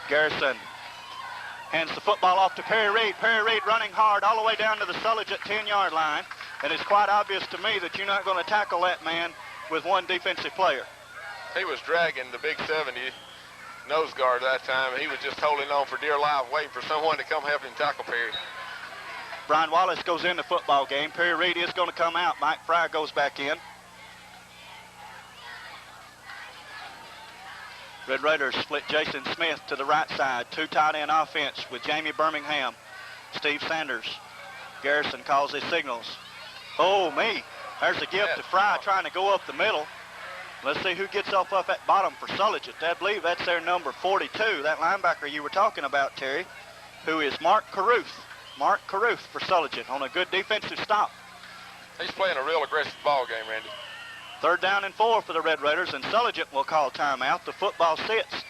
Garrison hands the football off to Perry Reed. Perry Reed running hard all the way down to the Sulligent 10-yard line. And it's quite obvious to me that you're not going to tackle that man with one defensive player. He was dragging the big 70 nose guard that time. He was just holding on for dear life, waiting for someone to come help him tackle Perry. Brian Wallace goes in the football game. Perry Reed is going to come out. Mike Fry goes back in. Red Raiders split Jason Smith to the right side. Two tight end offense with Jamie Birmingham, Steve Sanders. Garrison calls his signals. Oh, me. There's a gift to Fry trying to go up the middle. Let's see who gets off at bottom for Sulligent. I believe that's their number 42, that linebacker you were talking about, Terry, who is Mark Caruth. Mark Caruth for Sulligent on a good defensive stop. He's playing a real aggressive ball game, Randy. 3rd down and 4 for the Red Raiders, and Sulligent will call timeout. The football sits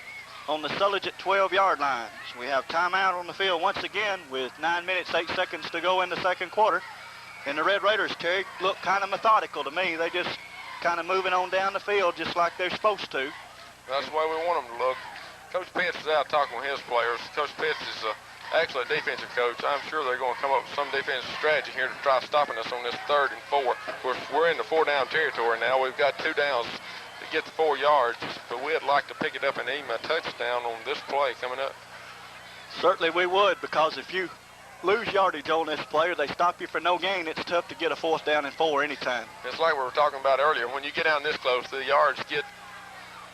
on the Sulligent 12-yard line. So we have timeout on the field once again with 9 minutes, 8 seconds to go in the second quarter. And the Red Raiders, Terry, look kind of methodical to me. They just kind of moving on down the field just like they're supposed to. That's the way we want them to look. Coach Pitts is out talking with his players. Coach Pitts is an excellent defensive coach. I'm sure they're going to come up with some defensive strategy here to try stopping us on this 3rd and 4. Of course, we're in the 4-down territory now. We've got 2 downs to get the 4 yards, but we'd like to pick it up and aim a touchdown on this play coming up. Certainly we would, because if you lose yardage on this play or they stop you for no gain, it's tough to get a 4th down and 4 anytime. It's like we were talking about earlier. When you get down this close, the yards get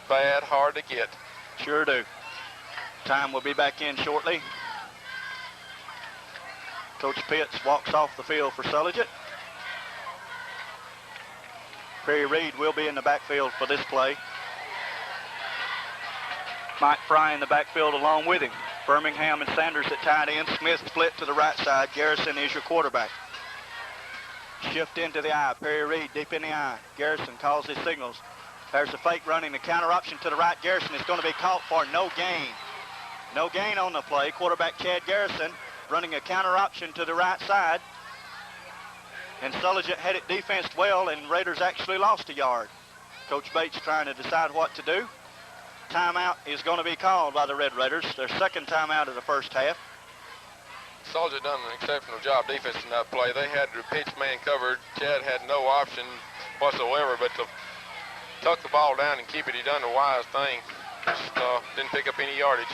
bad, hard to get. Sure do. Time will be back in shortly. Coach Pitts walks off the field for Sulligent. Perry Reed will be in the backfield for this play. Mike Fry in the backfield along with him. Birmingham and Sanders at tight end. Smith split to the right side. Garrison is your quarterback. Shift into the eye. Perry Reed deep in the eye. Garrison calls his signals. There's a fake running the counter option to the right. Garrison is going to be caught for no gain. No gain on the play. Quarterback Chad Garrison running a counter option to the right side. And Sulligent had it defensed well, and Raiders actually lost a yard. Coach Bates trying to decide what to do. Timeout is going to be called by the Red Raiders. Their 2nd timeout of the first half. Sulligent done an exceptional job defense in that play. They had the pitch man covered. Chad had no option whatsoever but to tuck the ball down and keep it. He done the wise thing. Just didn't pick up any yardage.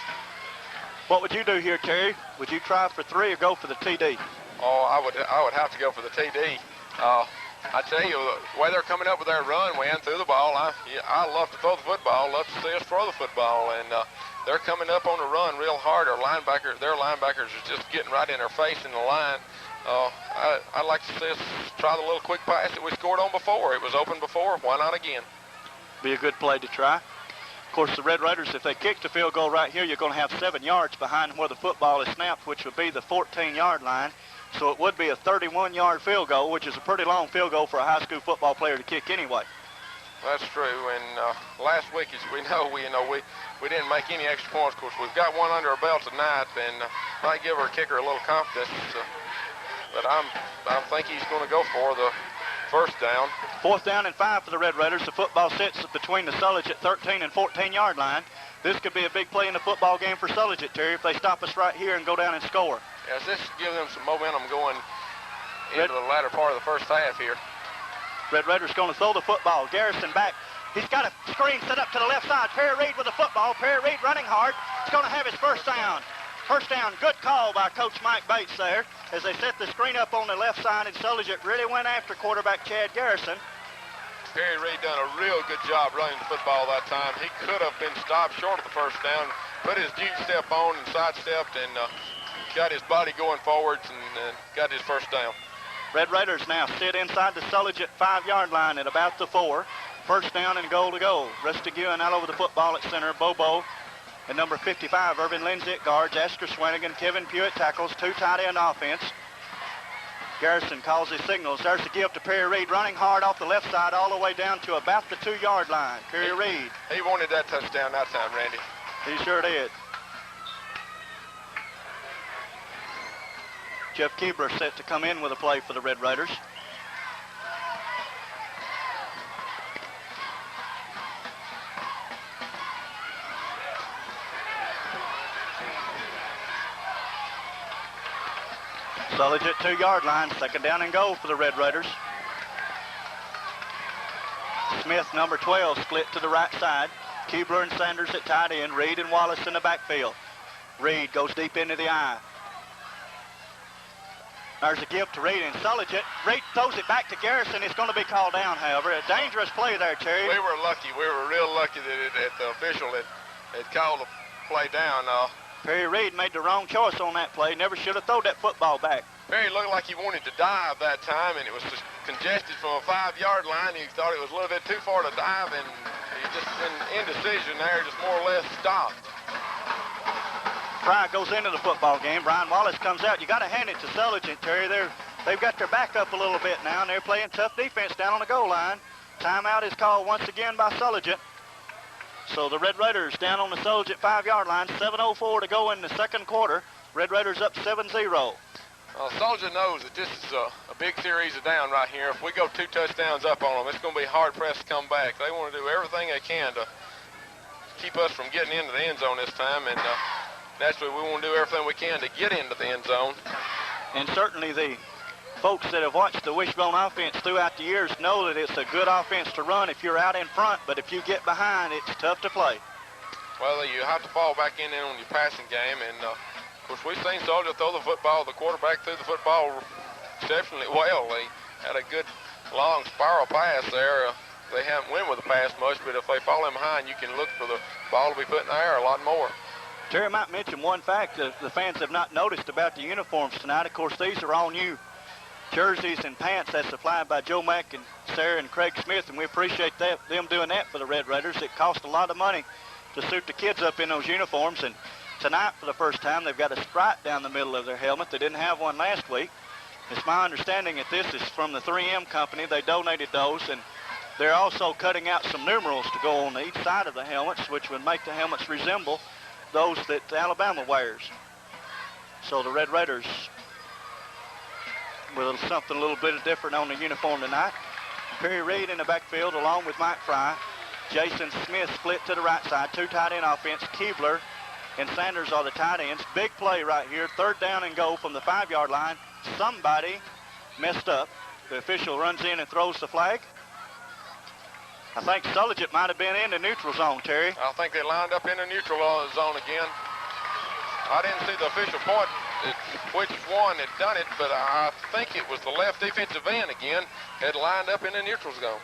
What would you do here, Terry? Would you try for 3 or go for the TD? Oh, I would have to go for the TD. I tell you, the way they're coming up with their run, we threw the ball. I love to throw the football, love to see us throw the football, and they're coming up on the run real hard. Their linebackers are just getting right in their face in the line. I'd like to see us try the little quick pass that we scored on before. It was open before. Why not again? Be a good play to try. Of course, the Red Raiders, if they kick the field goal right here, you're going to have 7 yards behind where the football is snapped, which would be the 14-yard line. So it would be a 31-yard field goal, which is a pretty long field goal for a high school football player to kick anyway. That's true. And last week, as we didn't make any extra points. Of course, we've got one under our belt tonight, and might give our kicker a little confidence. But I think he's going to go for the 1st down. 4th down and 5 for the Red Raiders. The football sits between the Sulligent 13 and 14-yard line. This could be a big play in the football game for Sulligent, Terry, if they stop us right here and go down and score. Yes, this gives them some momentum going into the latter part of the first half here. Red Raiders going to throw the football. Garrison back. He's got a screen set up to the left side. Perry Reed with the football. Perry Reed running hard. He's going to have his 1st down. 1st down, good call by Coach Mike Bates there as they set the screen up on the left side, and Sulligent really went after quarterback Chad Garrison. Perry Reed done a real good job running the football that time. He could have been stopped short of the 1st down, put his deep step on and sidestepped and got his body going forwards and got his 1st down. Red Raiders now sit inside the Sulligent 5-yard line at about the 4. 1st down and goal to go. Rusty Ewan out over the football at center. Bobo and number 55, Irvin Lindsay at guards. Asker Swanigan, Kevin Pewitt tackles. 2 tight end offense. Garrison calls his signals. There's the give to Perry Reed, running hard off the left side all the way down to about the 2-yard line. Perry Reed. He wanted that touchdown that time, Randy. He sure did. Jeff Keebler set to come in with a play for the Red Raiders. Sulligent 2-yard line, second down and goal for the Red Raiders. Smith, number 12, split to the right side. Keebler and Sanders at tight end. Reed and Wallace in the backfield. Reed goes deep into the eye. There's a give to Reed and Sulligent. Reed throws it back to Garrison. It's going to be called down, however. A dangerous play there, Terry. We were lucky. We were real lucky that the official had called the play down. Perry Reed made the wrong choice on that play. Never should have thrown that football back. Perry looked like he wanted to dive that time, and it was just congested from a 5-yard line. He thought it was a little bit too far to dive, and he just, in indecision there, just more or less stopped. Fry goes into the football game. Brian Wallace comes out. You got to hand it to Sulligent, Terry. They've got their back up a little bit now, and they're playing tough defense down on the goal line. Timeout is called once again by Sulligent. So the Red Raiders down on the Sulligent 5-yard line. 7:04 to go in the second quarter. Red Raiders up 7-0. Sulligent knows that this is a big series of down right here. If we go 2 touchdowns up on them, it's going to be hard-pressed to come back. They want to do everything they can to keep us from getting into the end zone this time, and naturally we want to do everything we can to get into the end zone. And certainly the folks that have watched the Wishbone offense throughout the years know that it's a good offense to run if you're out in front, but if you get behind, it's tough to play. Well, you have to fall back in on your passing game, and of course we've seen Sulligent throw the football, the quarterback threw the football exceptionally well. They had a good long spiral pass there. They haven't went with the pass much, but if they fall in behind, you can look for the ball to be put in the air a lot more. Terry might mention one fact that the fans have not noticed about the uniforms tonight. Of course, these are all new jerseys and pants that's supplied by Joe Mack and Sarah and Craig Smith, and we appreciate them doing that for the Red Raiders. It cost a lot of money to suit the kids up in those uniforms, and tonight for the first time they've got a stripe down the middle of their helmet. They didn't have one last week. It's my understanding that this is from the 3M company. They donated those, and they're also cutting out some numerals to go on each side of the helmets, which would make the helmets resemble those that Alabama wears. So the Red Raiders with something a little bit different on the uniform tonight. Perry Reed in the backfield along with Mike Fry. Jason Smith split to the right side. 2 tight end offense. Keebler and Sanders are the tight ends. Big play right here. 3rd down and goal from the 5-yard line. Somebody messed up. The official runs in and throws the flag. I think Sulligent might have been in the neutral zone, Terry. I think they lined up in the neutral zone again. I didn't see the official point which one had done it, but I think it was the left defensive end again had lined up in the neutral zone.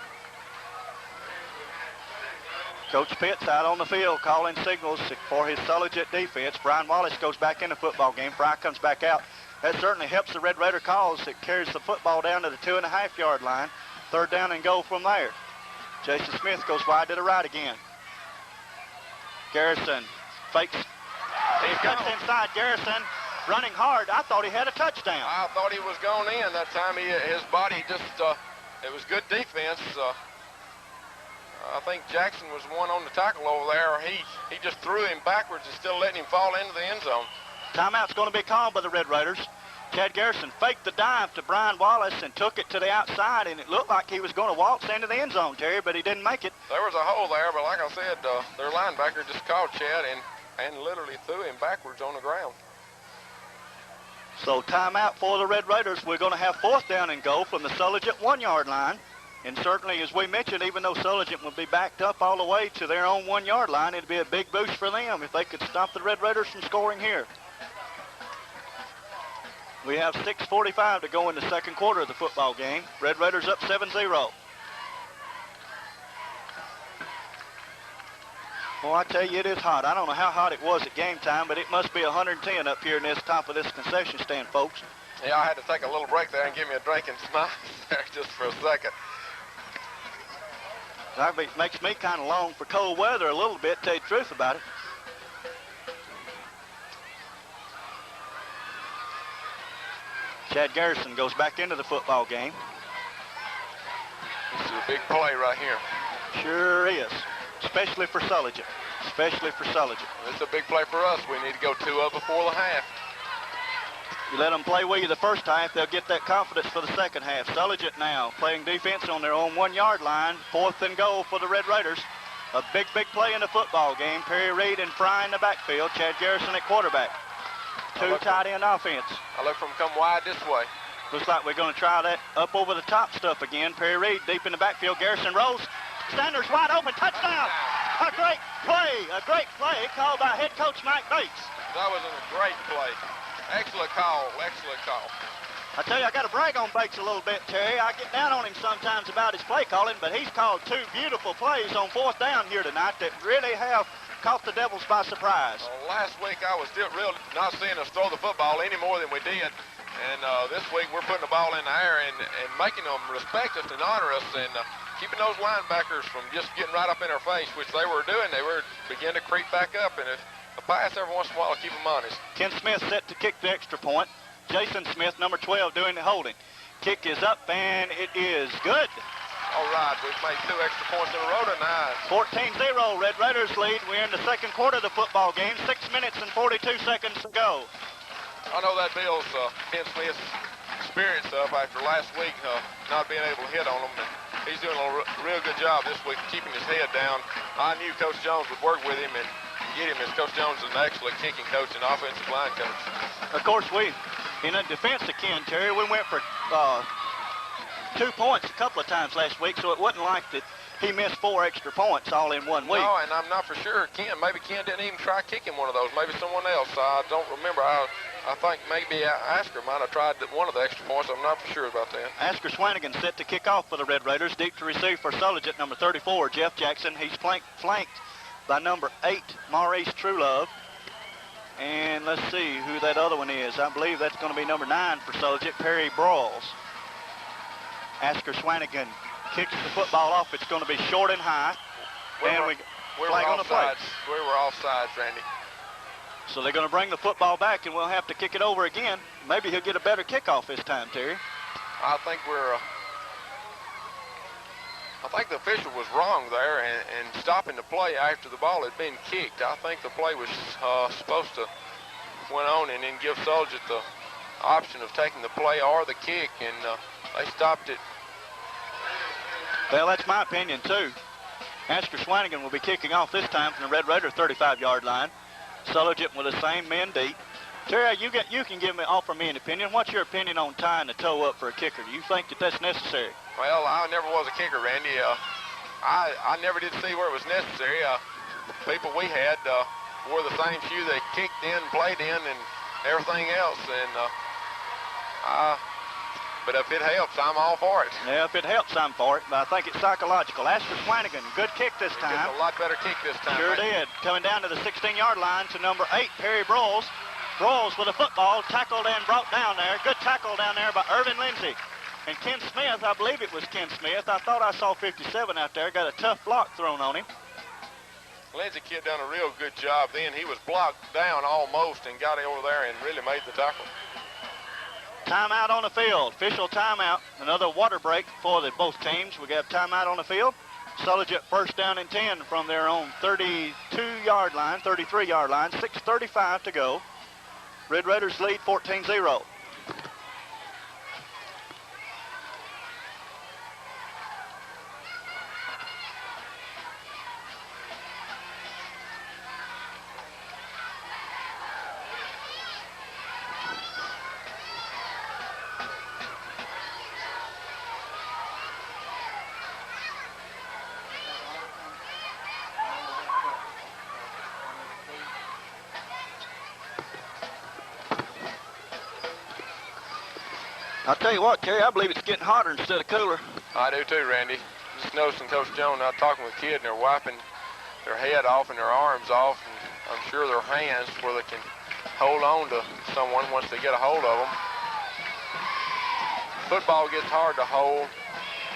Coach Pitt's out on the field calling signals for his Sulligent defense. Brian Wallace goes back in the football game. Fry comes back out. That certainly helps the Red Raider cause. It carries the football down to the 2.5-yard line. 3rd down and goal from there. Jason Smith goes wide to the right again. Garrison fakes. He cuts inside. Garrison running hard. I thought he had a touchdown. I thought he was going in that time. His body just, it was good defense. I think Jackson was the one on the tackle over there. He just threw him backwards and still letting him fall into the end zone. Timeout's going to be called by the Red Raiders. Chad Garrison faked the dive to Brian Wallace and took it to the outside, and it looked like he was going to waltz into the end zone, Terry, but he didn't make it. There was a hole there, but like I said, their linebacker just caught Chad and literally threw him backwards on the ground. So timeout for the Red Raiders. We're going to have 4th down and goal from the Sulligent 1-yard line. And certainly, as we mentioned, even though Sulligent would be backed up all the way to their own 1-yard line, it'd be a big boost for them if they could stop the Red Raiders from scoring here. We have 6:45 to go in the second quarter of the football game. Red Raiders up 7-0. Well, I tell you, it is hot. I don't know how hot it was at game time, but it must be 110 up here in this top of this concession stand, folks. Yeah, I had to take a little break there and give me a drink and smile there just for a second. That makes me kind of long for cold weather a little bit, tell you the truth about it. Chad Garrison goes back into the football game. This is a big play right here. Sure is, especially for Sulligent. Especially for Sulligent. It's a big play for us. We need to go 2 up before the half. You let them play with you the first half, they'll get that confidence for the second half. Sulligent now playing defense on their own 1-yard line. 4th and goal for the Red Raiders. A big play in the football game. Perry Reed and Fry in the backfield. Chad Garrison at quarterback. Two tight end offense. I look for him to come wide this way. Looks like we're going to try that up over the top stuff again. Perry Reed deep in the backfield. Garrison rolls. Sanders wide open. Touchdown. A great play called by head coach Mike Bates. That was a great play. Excellent call. I tell you, I got to brag on Bates a little bit, Terry. I get down on him sometimes about his play calling, but he's called two beautiful plays on fourth down here tonight that really have caught the Devils by surprise. Last week I was still real not seeing us throw the football any more than we did. And this week we're putting the ball in the air and making them respect us and honor us and keeping those linebackers from just getting right up in our face, which they were doing. They were beginning to creep back up, and if a pass every once in a while to keep them honest. Ken Smith set to kick the extra point. Jason Smith, number 12, doing the holding. Kick is up, and it is good. All right, we've made 2 extra points in a row tonight. 14-0, Red Raiders lead. We're in the second quarter of the football game. 6 minutes and 42 seconds to go. I know that builds Ken Smith's experience up after last week not being able to hit on them. And he's doing a real good job this week keeping his head down. I knew Coach Jones would work with him and get him, as Coach Jones is an excellent kicking coach and offensive line coach. Of course, in a defense of Ken, Terry, we went for 2 points a couple of times last week, so it wasn't like that he missed 4 extra points all in 1 week. No, and I'm not for sure Maybe Ken didn't even try kicking one of those. Maybe someone else. I don't remember. I think maybe Asker might have tried one of the extra points. I'm not for sure about that. Asker Swanigan set to kick off for the Red Raiders. Deep to receive for Sulligent, number 34, Jeff Jackson. He's flanked by number 8, Maurice Truelove. And let's see who that other one is. I believe that's going to be number 9 for Sulligent, Perry Broyles. Asker Swanigan kicks the football off. It's going to be short and high. We were offsides, Randy. So they're going to bring the football back, and we'll have to kick it over again. Maybe he'll get a better kickoff this time, Terry. I think the official was wrong there and stopping the play after the ball had been kicked. I think the play was supposed to went on and then give Sulligent the option of taking the play or the kick, and they stopped it. Well, that's my opinion, too. Asker Swanigan will be kicking off this time from the Red Raider 35-yard line. Sulligent with the same men deep. Terry, you can offer me an opinion. What's your opinion on tying the toe up for a kicker? Do you think that that's necessary? Well, I never was a kicker, Randy. I never did see where it was necessary. People we had wore the same shoe they kicked in, played in, and everything else. And but if it helps, I'm all for it. Yeah, if it helps, I'm for it. But I think it's psychological. Asker Swanigan, good kick this time. Gets a lot better kick this time. Sure did. Coming down to the 16-yard line to number 8, Perry Broyles. Broyles with a football, tackled and brought down there. Good tackle down there by Irvin Lindsay. And Ken Smith, I believe it was Ken Smith. I thought I saw 57 out there. Got a tough block thrown on him. Lindsay kid done a real good job then. He was blocked down almost and got over there and really made the tackle. Timeout on the field. Official timeout. Another water break for both teams. We got timeout on the field. Sulligent first down and 10 from their own 32-yard line, 33-yard line. 6:35 to go. Red Raiders lead 14-0. I'll tell you what, Terry, I believe it's getting hotter instead of cooler. I do too, Randy. Just noticing Coach Jones out talking with the kid, and they're wiping their head off and their arms off, and I'm sure their hands where they can hold on to someone once they get a hold of them. Football gets hard to hold.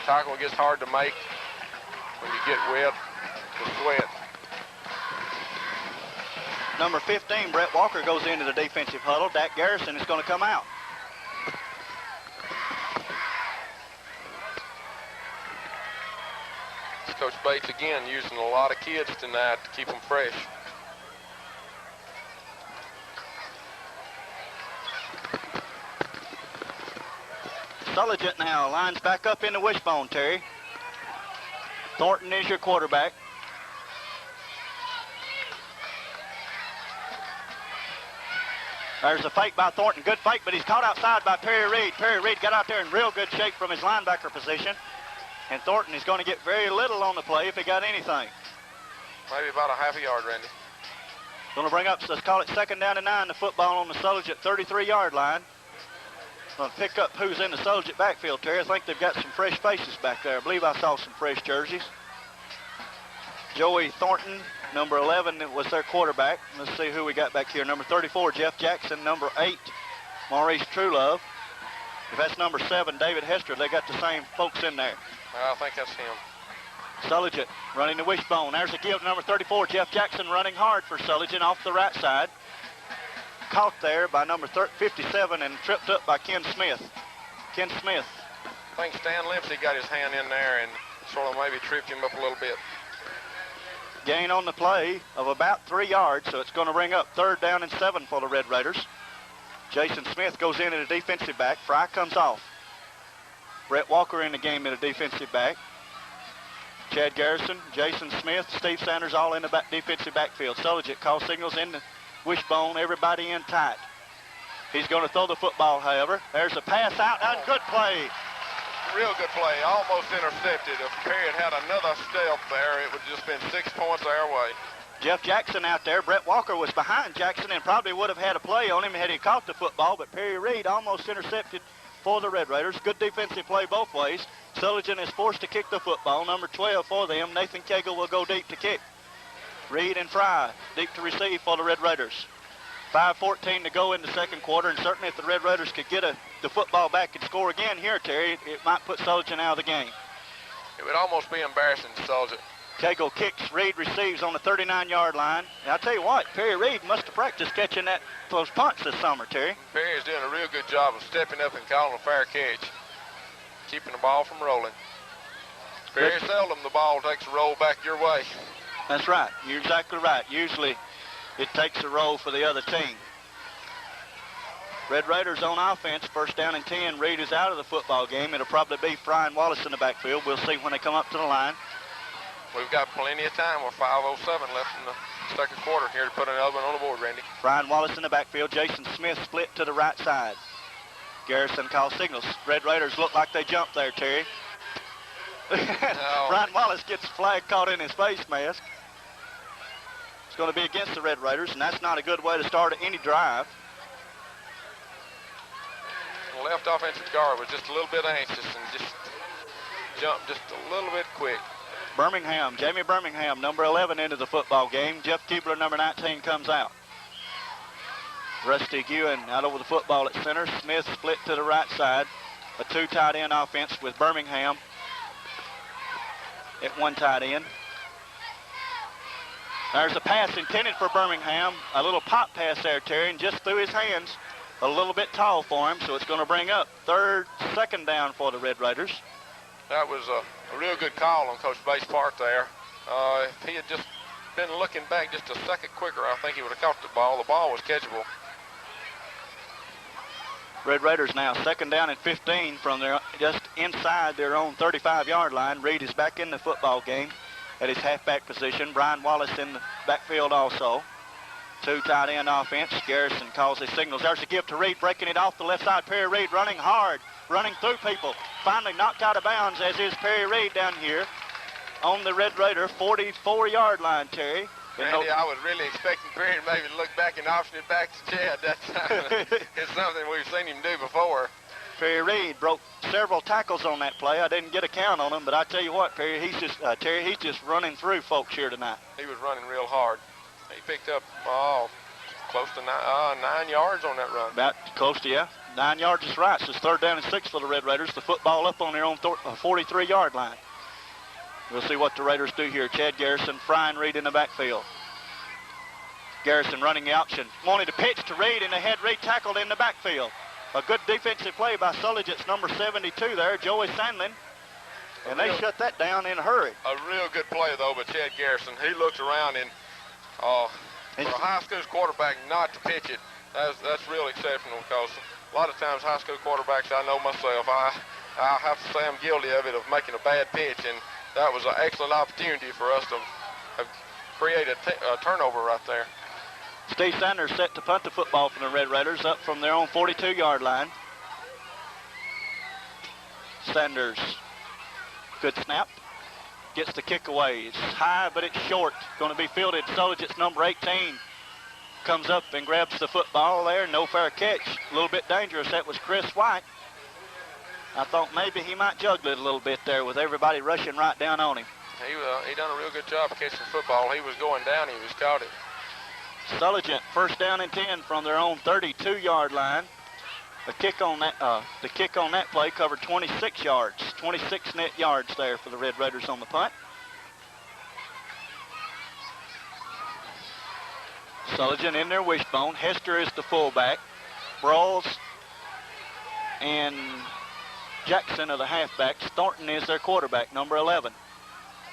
Tackle gets hard to make when you get wet with sweat. Number 15, Brett Walker, goes into the defensive huddle. Dak Garrison is going to come out. Coach Bates again using a lot of kids tonight to keep them fresh. Sulligent now lines back up in the wishbone, Terry. Thornton is your quarterback. There's a fake by Thornton. Good fake, but he's caught outside by Perry Reed. Perry Reed got out there in real good shape from his linebacker position. And Thornton is going to get very little on the play if he got anything. Maybe about a half a yard, Randy. Going to bring up, let's call it 2nd down and 9, the football on the Sulligent 33-yard line. Going to pick up who's in the Sulligent backfield, Terry. I think they've got some fresh faces back there. I believe I saw some fresh jerseys. Joey Thornton, number 11, was their quarterback. Let's see who we got back here. Number 34, Jeff Jackson. Number 8, Maurice Truelove. If that's number 7, David Hester, they got the same folks in there. I think that's him. Sulligent running the wishbone. There's a give to number 34, Jeff Jackson, running hard for Sulligent off the right side. Caught there by number 57 and tripped up by Ken Smith. Ken Smith. I think Stan Limpsey got his hand in there and sort of maybe tripped him up a little bit. Gain on the play of about 3 yards, so it's going to bring up 3rd down and 7 for the Red Raiders. Jason Smith goes in at a defensive back. Fry comes off. Brett Walker in the game at a defensive back. Chad Garrison, Jason Smith, Steve Sanders all in the defensive backfield. Sulligent call signals in the wishbone, everybody in tight. He's going to throw the football, however. There's a pass out, and good play. Real good play, almost intercepted. If Perry had another step there, it would have just been 6 points their way. Jeff Jackson out there. Brett Walker was behind Jackson and probably would have had a play on him had he caught the football, but Perry Reed almost intercepted for the Red Raiders. Good defensive play both ways. Sulligent is forced to kick the football. Number 12 for them. Nathan Cagle will go deep to kick. Reed and Fry deep to receive for the Red Raiders. 5:14 to go in the 2nd quarter, and certainly if the Red Raiders could get the football back and score again here, Terry, it might put Sulligent out of the game. It would almost be embarrassing to Sulligent. Cagle kicks, Reed receives on the 39-yard line. And I'll tell you what, Perry Reed must have practiced catching those punts this summer, Terry. Perry is doing a real good job of stepping up and calling a fair catch, keeping the ball from rolling. Very seldom the ball takes a roll back your way. That's right. You're exactly right. Usually it takes a roll for the other team. Red Raiders on offense, 1st down and 10. Reed is out of the football game. It'll probably be Fry and Wallace in the backfield. We'll see when they come up to the line. We've got plenty of time with 5:07 left in the 2nd quarter here to put another one on the board, Randy. Brian Wallace in the backfield. Jason Smith split to the right side. Garrison calls signals. Red Raiders look like they jumped there, Terry. Brian Wallace gets the flag caught in his face mask. It's going to be against the Red Raiders, and that's not a good way to start any drive. The left offensive guard was just a little bit anxious and just jumped just a little bit quick. Birmingham, Jamie Birmingham, number 11 into the football game. Jeff Keebler, number 19, comes out. Rusty Ewan out over the football at center. Smith split to the right side. A 2 tight end offense with Birmingham at 1 tight end. There's a pass intended for Birmingham. A little pop pass there, Terry, and just through his hands. A little bit tall for him, so it's going to bring up 2nd down for the Red Raiders. That was a real good call on Coach Bates' part there. If he had just been looking back just a second quicker, I think he would have caught the ball. The ball was catchable. Red Raiders now 2nd down and 15 from just inside their own 35-yard line. Reed is back in the football game at his halfback position. Brian Wallace in the backfield also. 2 tight end offense. Garrison calls his signals. There's a give to Reed, breaking it off the left side. Perry Reed running hard, running through people. Finally knocked out of bounds, as is Perry Reed down here on the Red Raider 44-yard line, Terry. Randy, I was really expecting Perry to maybe look back and option it back to Chad that time. It's something we've seen him do before. Perry Reed broke several tackles on that play. I didn't get a count on him, but I tell you what, Perry, Terry, he's just running through folks here tonight. He was running real hard. He picked up close to 9 yards on that run. About close to, yeah. 9 yards is right. So it's 3rd down and 6 for the Red Raiders. The football up on their own 43-yard line. We'll see what the Raiders do here. Chad Garrison, Fry and Reed in the backfield. Garrison running the option. Wanted to pitch to Reed, and they had Reed tackled in the backfield. A good defensive play by Sulligent's number 72 there, Joey Sandlin. And they shut that down in a hurry. A real good play, though, by Chad Garrison. He looks around and for a high school quarterback not to pitch it, that's real exceptional, because a lot of times high school quarterbacks, I know myself, I have to say I'm guilty of it, of making a bad pitch, and that was an excellent opportunity for us to have created a turnover right there. Steve Sanders set to punt the football from the Red Raiders up from their own 42-yard line. Sanders, good snap. Gets the kick away. It's high, but it's short. Going to be fielded. Sulligent's number 18 comes up and grabs the football there. No fair catch. A little bit dangerous. That was Chris White. I thought maybe he might juggle it a little bit there with everybody rushing right down on him. He done a real good job of catching the football. He was going down. He was caught it. Sulligent, first down and 10 from their own 32-yard line. The kick on that play covered 26 yards, 26 net yards there for the Red Raiders on the punt. Sulligent in their wishbone. Hester is the fullback. Brawls and Jackson are the halfbacks. Thornton is their quarterback, number 11.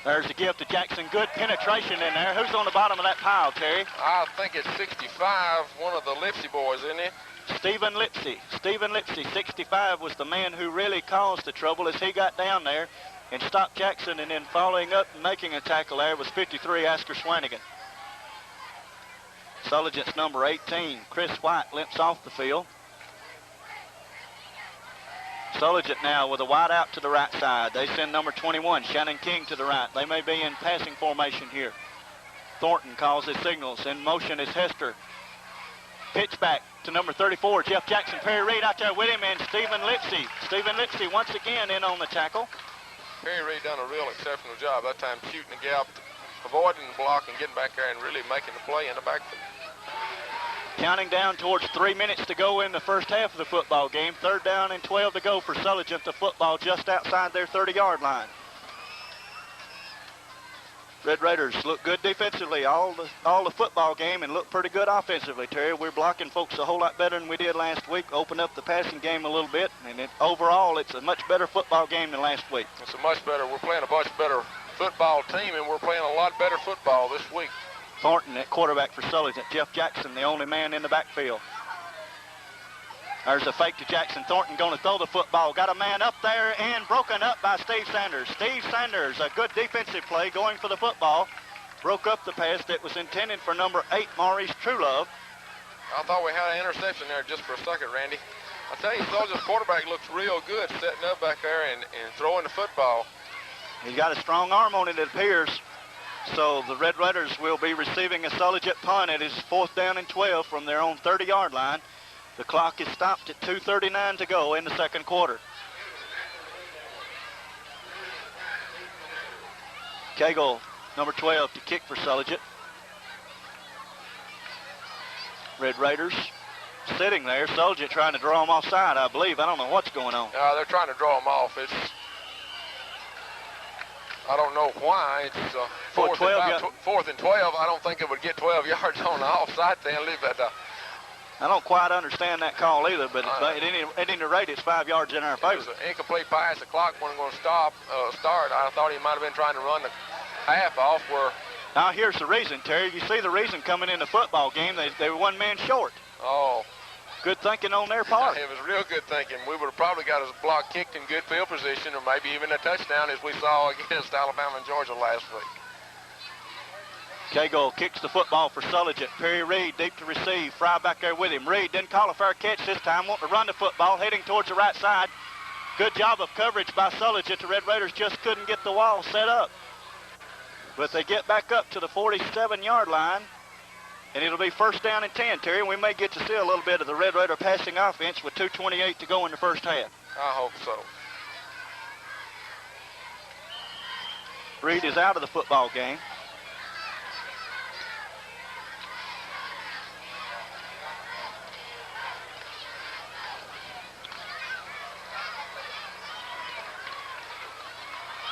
There's the give to Jackson. Good penetration in there. Who's on the bottom of that pile, Terry? I think it's 65, one of the Lipsy boys, isn't it? Stephen Lipsy. Stephen Lipsy, 65, was the man who really caused the trouble as he got down there and stopped Jackson, and then following up and making a tackle there was 53, Asker Swanigan. Sulligent's number 18, Chris White, limps off the field. Sulligent now with a wide out to the right side. They send number 21, Shannon King, to the right. They may be in passing formation here. Thornton calls his signals. In motion is Hester. Pitch back to number 34, Jeff Jackson. Perry Reed out there with him, and Stephen Lipsy. Stephen Lipsy once again in on the tackle. Perry Reed done a real exceptional job that time, shooting the gap, avoiding the block, and getting back there and really making the play in the backfield. Counting down towards 3 minutes to go in the first half of the football game. 3rd down and 12 to go for Sulligent. The football just outside their 30-yard line. Red Raiders look good defensively all the football game and look pretty good offensively, Terry. We're blocking folks a whole lot better than we did last week. Opened up the passing game a little bit, and overall it's a much better football game than last week. It's a much better. We're playing a much better football team, and we're playing a lot better football this week. Thornton at quarterback for Sulligent. Jeff Jackson, the only man in the backfield. There's a fake to Jackson. Thornton going to throw the football. Got a man up there and broken up by Steve Sanders. Steve Sanders, a good defensive play going for the football. Broke up the pass that was intended for number 8, Maurice Truelove. I thought we had an interception there just for a second, Randy. I tell you, Soldier's quarterback looks real good setting up back there and throwing the football. He's got a strong arm on it, it appears. So the Red Raiders will be receiving a Sulligent punt. It is 4th down and 12 from their own 30-yard line. The clock is stopped at 2:39 to go in the second quarter. Cagle, number 12, to kick for Sulligent. Red Raiders sitting there. Sulligent trying to draw them offside, I believe. I don't know what's going on. They're trying to draw them off. I don't know why. It's 4th and 12. I don't think it would get 12 yards on the offside then. Leave that. I don't quite understand that call either, but at any rate, it's 5 yards in our favor. It was an incomplete pass. The clock wasn't going to start. I thought he might have been trying to run the half off where. Now, here's the reason, Terry. You see the reason coming in the football game. They were 1 man short. Oh. Good thinking on their part. It was real good thinking. We would have probably got his block kicked in good field position or maybe even a touchdown as we saw against Alabama and Georgia last week. Cagle kicks the football for Sulligent. Perry Reed deep to receive. Fry back there with him. Reed didn't call a fair catch this time. Want to run the football, heading towards the right side. Good job of coverage by Sulligent. The Red Raiders just couldn't get the wall set up. But they get back up to the 47-yard line, and it'll be 1st down and 10, Terry. We may get to see a little bit of the Red Raider passing offense with 2:28 to go in the first half. I hope so. Reed is out of the football game.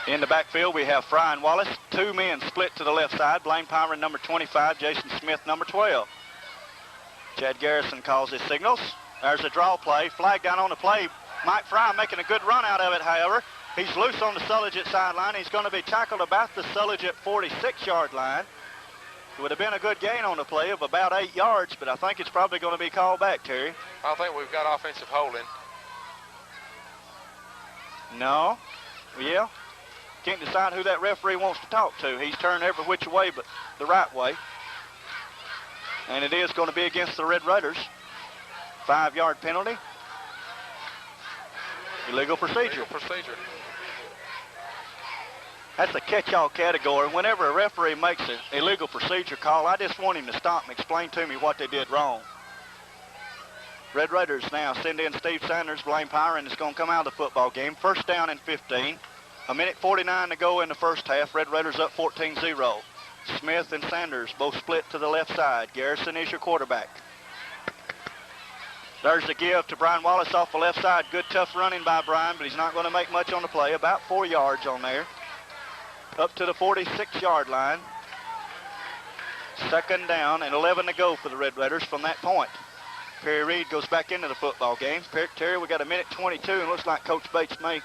In the backfield, we have Fry and Wallace. 2 men split to the left side. Blaine Pyron, number 25. Jason Smith, number 12. Chad Garrison calls his signals. There's a draw play. Flag down on the play. Mike Fry making a good run out of it, however. He's loose on the Sulligent sideline. He's going to be tackled about the Sulligent 46-yard line. It would have been a good gain on the play of about 8 yards, but I think it's probably going to be called back, Terry. I think we've got offensive holding. No. Yeah. Can't decide who that referee wants to talk to. He's turned every which way but the right way. And it is going to be against the Red Raiders. 5-yard penalty. Illegal procedure. Illegal procedure. That's a catch-all category. Whenever a referee makes an illegal procedure call, I just want him to stop and explain to me what they did wrong. Red Raiders now send in Steve Sanders. Blaine Pyron is going to come out of the football game. First down and 15. 1:49 to go in the first half. Red Raiders up 14-0. Smith and Sanders both split to the left side. Garrison is your quarterback. There's the give to Brian Wallace off the left side. Good tough running by Brian, but he's not going to make much on the play. About 4 yards on there. Up to the 46-yard line. Second down and 11 to go for the Red Raiders from that point. Perry Reed goes back into the football game. Terry, we got 1:22, and looks like Coach Bates may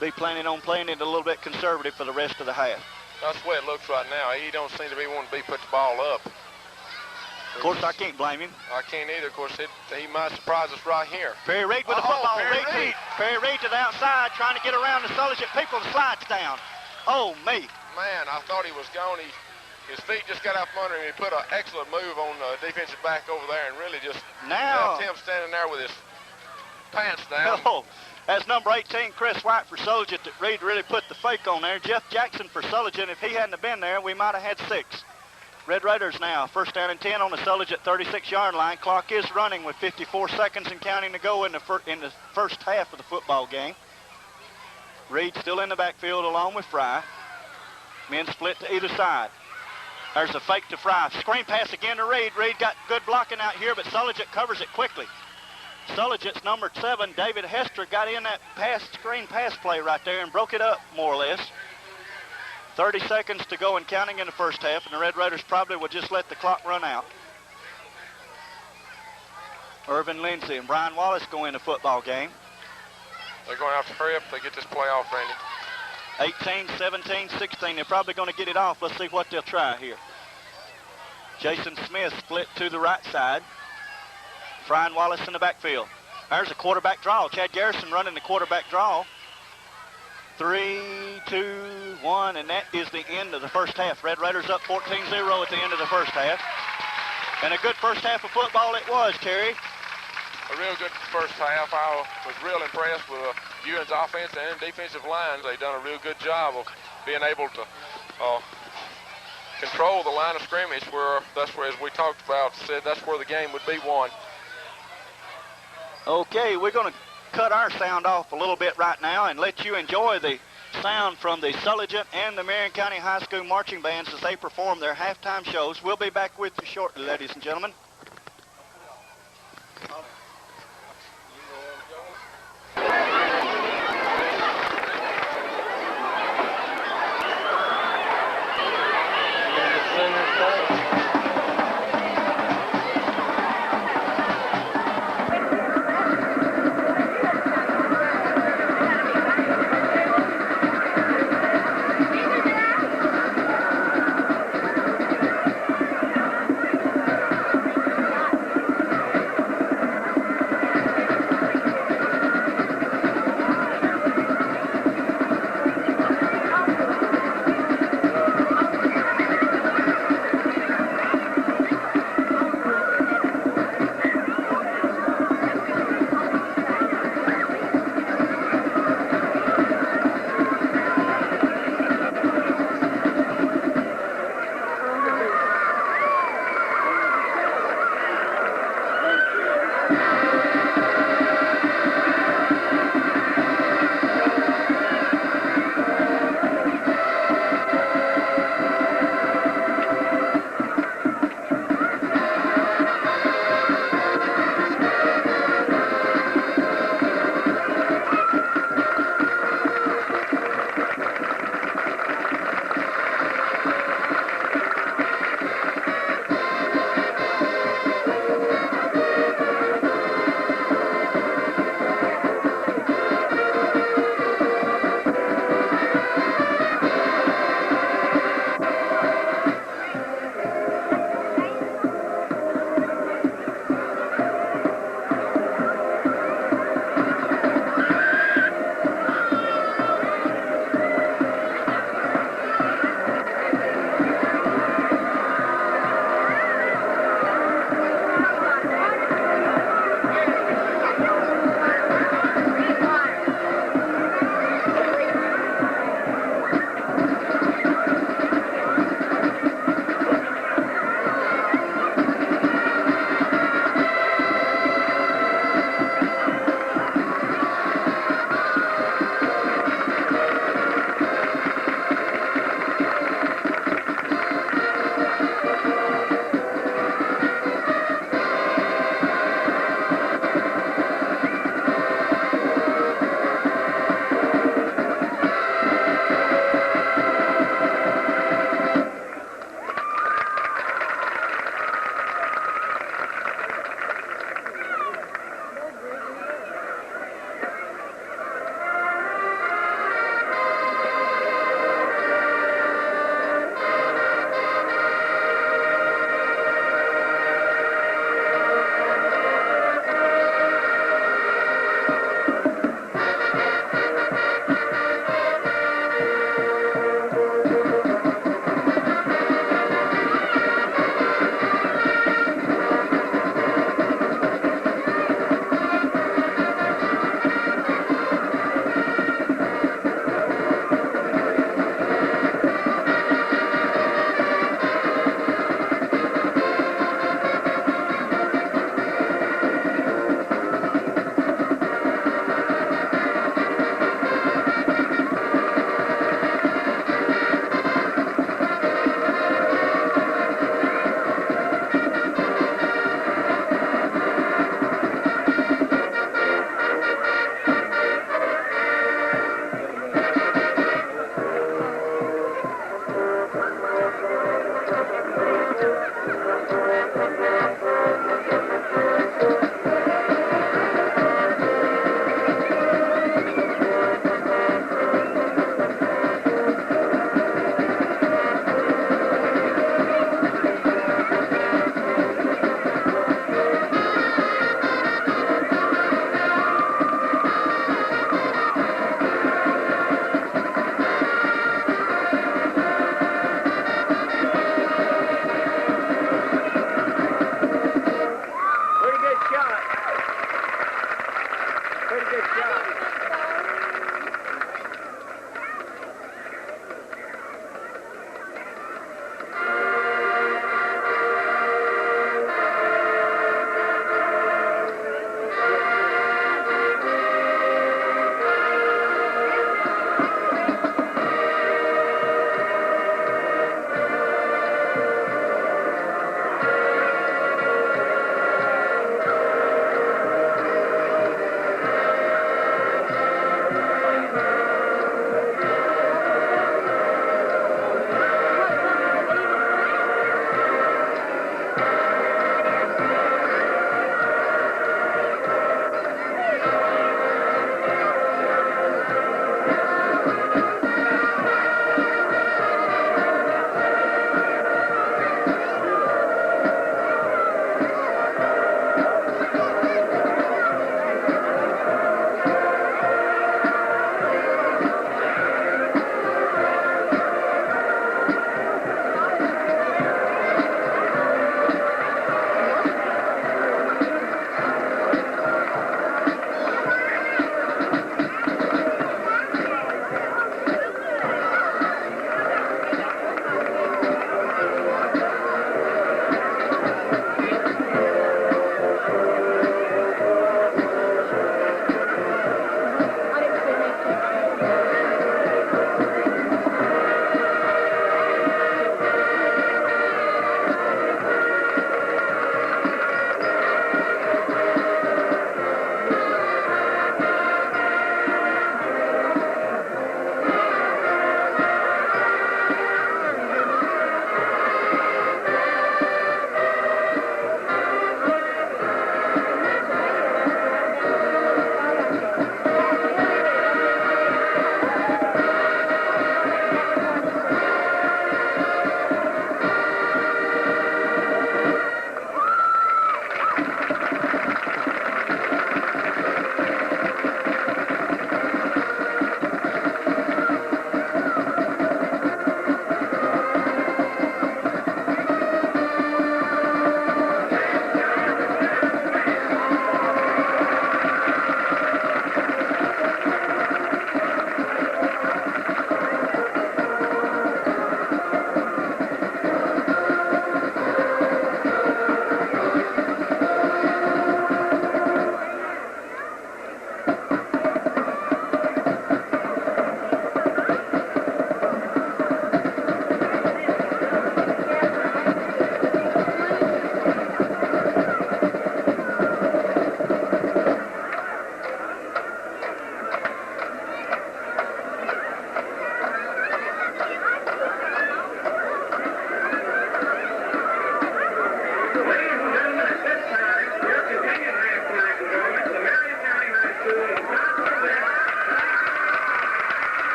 be planning on playing it a little bit conservative for the rest of the half. That's the way it looks right now. He don't seem to be wanting to put the ball up. Of course, I can't blame him. I can't either. Of course, he might surprise us right here. Perry Reed with the football. Perry Reed to the outside, trying to get around the Sulligent people. The slides down. Oh, me. Man, I thought he was gone. His feet just got out from under him. He put an excellent move on the defensive back over there and really just left him standing there with his pants down. Oh, that's number 18, Chris White for Sulligent, that Reed really put the fake on there. Jeff Jackson for Sulligent. If he hadn't have been there, we might have had 6. Red Raiders now, first down and 10 on the Sulligent 36-yard line. Clock is running with 54 seconds and counting to go in the first half of the football game. Reed still in the backfield along with Fry. Men split to either side. There's a fake to Fry. Screen pass again to Reed. Reed got good blocking out here, but Sulligent covers it quickly. Sulligent's number 7, David Hester, got in that screen pass play right there and broke it up more or less. 30 seconds to go and counting in the first half, and the Red Raiders probably will just let the clock run out. Irvin Lindsay and Brian Wallace go in the football game. They're going to have to hurry up if they get this play off, Randy. 18, 17, 16. They're probably going to get it off. Let's see what they'll try here. Jason Smith split to the right side. Brian Wallace in the backfield. There's a quarterback draw. Chad Garrison running the quarterback draw. 3, 2, 1, and that is the end of the first half. Red Raiders up 14-0 at the end of the first half. And a good first half of football it was, Terry. A real good first half. I was real impressed with Ewan's offense and defensive lines. They've done a real good job of being able to control the line of scrimmage, that's where, as we talked about, said that's where the game would be won. Okay, we're going to cut our sound off a little bit right now and let you enjoy the sound from the Sulligent and the Marion County High School marching bands as they perform their halftime shows. We'll be back with you shortly, ladies and gentlemen.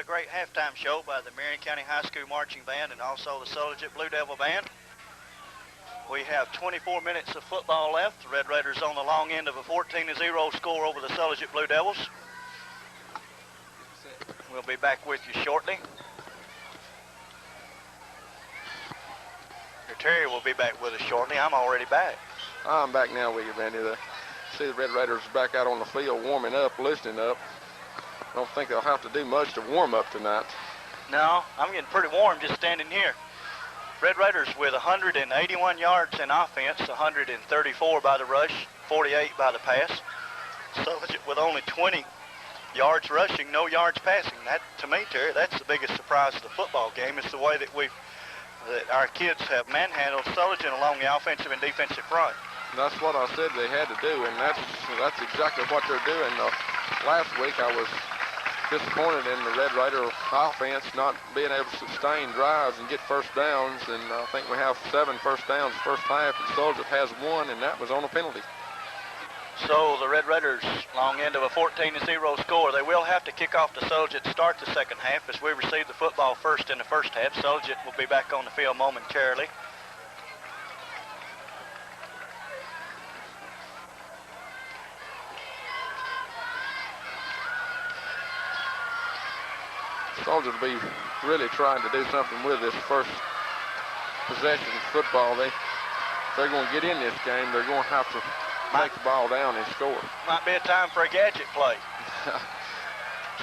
another great halftime show by the Marion County High School Marching Band and also the Sulligent Blue Devil Band. We have 24 minutes of football left. The Red Raiders on the long end of a 14-0 score over the Sulligent Blue Devils. We'll be back with you shortly. Terry will be back with us shortly. I'm already back. I'm back now with you, Randy. See the Red Raiders back out on the field warming up, loosening up. I don't think they'll have to do much to warm up tonight. No, I'm getting pretty warm just standing here. Red Raiders with 181 yards in offense, 134 by the rush, 48 by the pass. Sulligent with only 20 yards rushing, no yards passing. That, to me, Terry, that's the biggest surprise of the football game. It's the way that our kids have manhandled Sulligent along the offensive and defensive front. That's what I said they had to do, and that's exactly what they're doing. Last week I was disappointed in the Red Raider offense not being able to sustain drives and get first downs, and I think we have 7 first downs first half, and Sulligent has 1, and that was on a penalty. So the Red Raiders, long end of a 14-0 score. They will have to kick off the Sulligent to start the second half as we receive the football first in the first half. Sulligent will be back on the field momentarily. Sulligent will be really trying to do something with this first possession football. They're going to get in this game. They're going to have to take the ball down and score. Might be a time for a gadget play.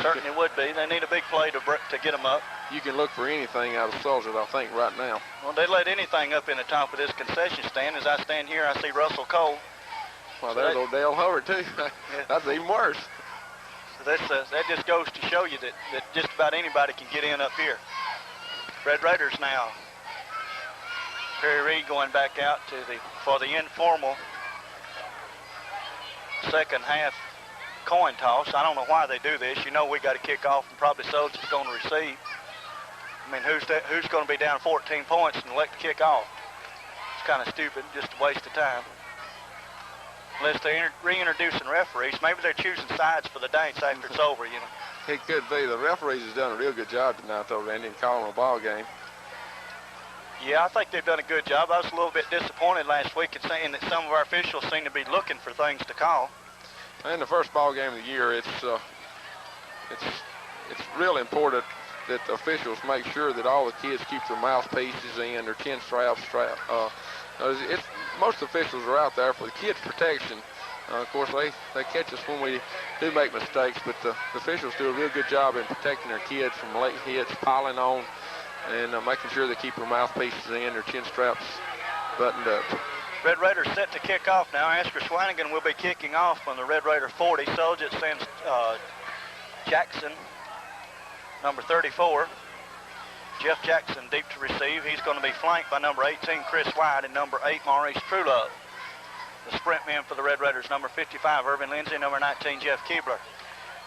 Certainly would be. They need a big play to get them up. You can look for anything out of Sulligent, I think, right now. Well, they let anything up in the top of this concession stand. As I stand here, I see Russell Cole. Well, there's Odell Howard, too. That's even worse. That just goes to show you that just about anybody can get in up here. Red Raiders now. Perry Reed going back out for the informal second half coin toss. I don't know why they do this. You know we got to kick off and probably Sulligent's going to receive. I mean, who's going to be down 14 points and elect to kick off? It's kind of stupid, just a waste of time. Unless they're reintroducing referees. Maybe they're choosing sides for the dance after it's over, you know. It could be. The referees has done a real good job tonight, though, Randy, in calling a ball game. Yeah, I think they've done a good job. I was a little bit disappointed last week in saying that some of our officials seem to be looking for things to call. In the first ball game of the year, it's real important that the officials make sure that all the kids keep their mouthpieces in, their chin straps strapped. Most officials are out there for the kids' protection. Of course, they catch us when we do make mistakes, but the officials do a real good job in protecting their kids from late hits, piling on, and making sure they keep their mouthpieces in, their chin straps buttoned up. Red Raiders set to kick off now. Asher Swanigan will be kicking off from the Red Raider 40. Sulligent sends Jackson, number 34. Jeff Jackson deep to receive. He's going to be flanked by number 18, Chris White, and number 8, Maurice Truelove. The sprint men for the Red Raiders, number 55, Irvin Lindsay, number 19, Jeff Keebler.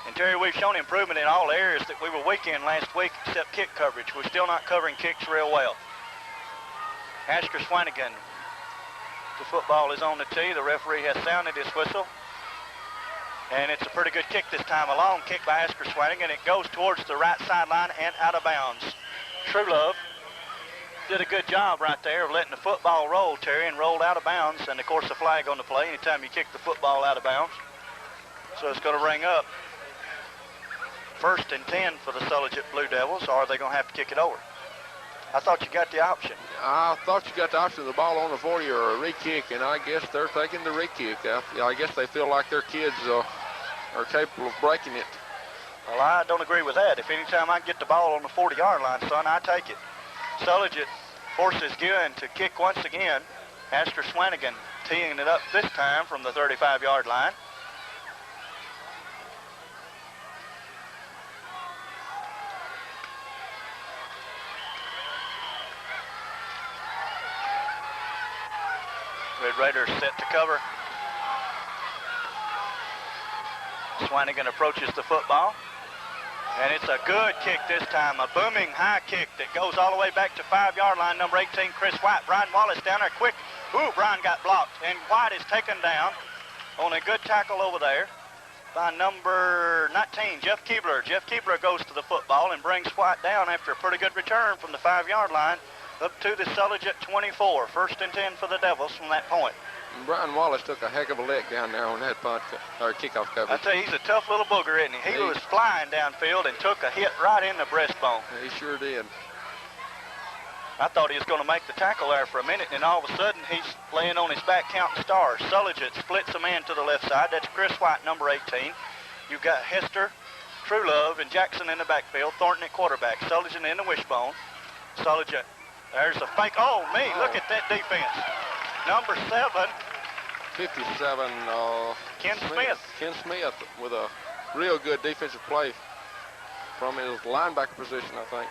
And Terry, we've shown improvement in all areas that we were weak in last week except kick coverage. We're still not covering kicks real well. Asher Swanigan. The football is on the tee. The referee has sounded his whistle. And it's a pretty good kick this time. A long kick by Asher Swanigan. It goes towards the right sideline and out of bounds. Truelove did a good job right there of letting the football roll, Terry, and rolled out of bounds. And, of course, the flag on the play anytime you kick the football out of bounds. So it's going to ring up 1st and 10 for the Sulligent Blue Devils, or are they going to have to kick it over? I thought you got the option. I thought you got the option of the ball on the 40 or a re-kick, and I guess they're taking the re-kick. I guess they feel like their kids are capable of breaking it. Well, I don't agree with that. If anytime I can get the ball on the 40-yard line, son, I take it. Sulligent forces Guin to kick once again. Asher Swanigan teeing it up this time from the 35-yard line. Red Raiders set to cover. Swanigan approaches the football. And it's a good kick this time, a booming high kick that goes all the way back to 5-yard line, number 18, Chris White. Brian Wallace down there quick. Ooh, Brian got blocked, and White is taken down on a good tackle over there. by number 19, Jeff Keebler. Jeff Keebler goes to the football and brings White down after a pretty good return from the 5-yard line up to the Sulligent 24. 1st and 10 for the Devils from that point. And Brian Wallace took a heck of a lick down there on that punt or kickoff coverage. I tell you, he's a tough little booger, isn't he? He was flying downfield and took a hit right in the breastbone. He sure did. I thought he was going to make the tackle there for a minute, and all of a sudden he's laying on his back counting stars. Sulligent splits a man to the left side. That's Chris White, number 18. You've got Hester, Truelove, and Jackson in the backfield. Thornton at quarterback. Sulligent in the wishbone. Sulligent. There's a fake. Oh, me. Look at that defense. Number 7. 57. Ken Smith. Ken Smith with a real good defensive play from his linebacker position, I think.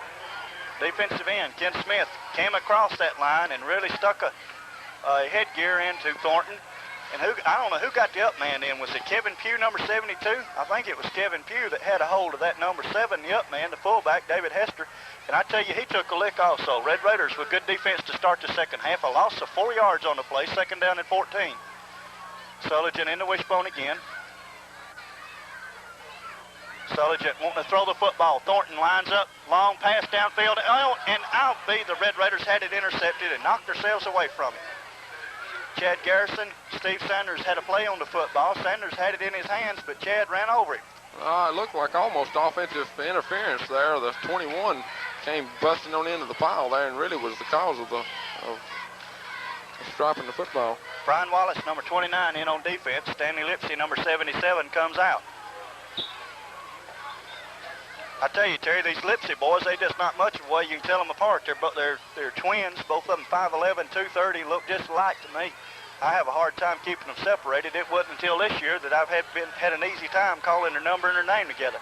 Defensive end, Ken Smith, came across that line and really stuck a headgear into Thornton. And I don't know who got the up man in. Was it Kevin Pugh, number 72? I think it was Kevin Pugh that had a hold of that number 7, the up man, the fullback, David Hester. And I tell you, he took a lick also. Red Raiders with good defense to start the second half. A loss of 4 yards on the play, 2nd down and 14. Sulligent in the wishbone again. Sulligent wanting to throw the football. Thornton lines up, long pass downfield. Oh, and I'll be the Red Raiders had it intercepted and knocked themselves away from it. Chad Garrison, Steve Sanders had a play on the football. Sanders had it in his hands, but Chad ran over it. It looked like almost offensive interference there. The 21 came busting on into the pile there and really was the cause of dropping the football. Brian Wallace, number 29, in on defense. Stanley Lipsy, number 77, comes out. I tell you, Terry, these Lipsy boys, they just not much of a way you can tell them apart. They're twins, both of them 5'11", 230, look just alike to me. I have a hard time keeping them separated. It wasn't until this year that I've had an easy time calling their number and their name together.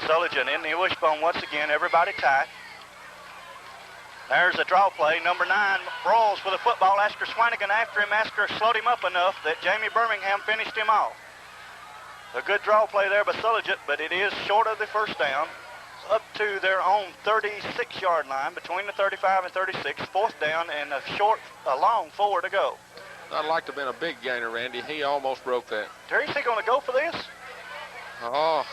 Sulligent in the wishbone once again, everybody tight. There's a draw play. Number 9, Broyles with a football. Asker Swanigan after him. Asker slowed him up enough that Jamie Birmingham finished him off. A good draw play there by Sulligent, but it is short of the 1st down. Up to their own 36-yard line, between the 35 and 36. 4th down and a long 4 to go. I'd like to have been a big gainer, Randy. He almost broke that. Terry, is he going to go for this? Oh.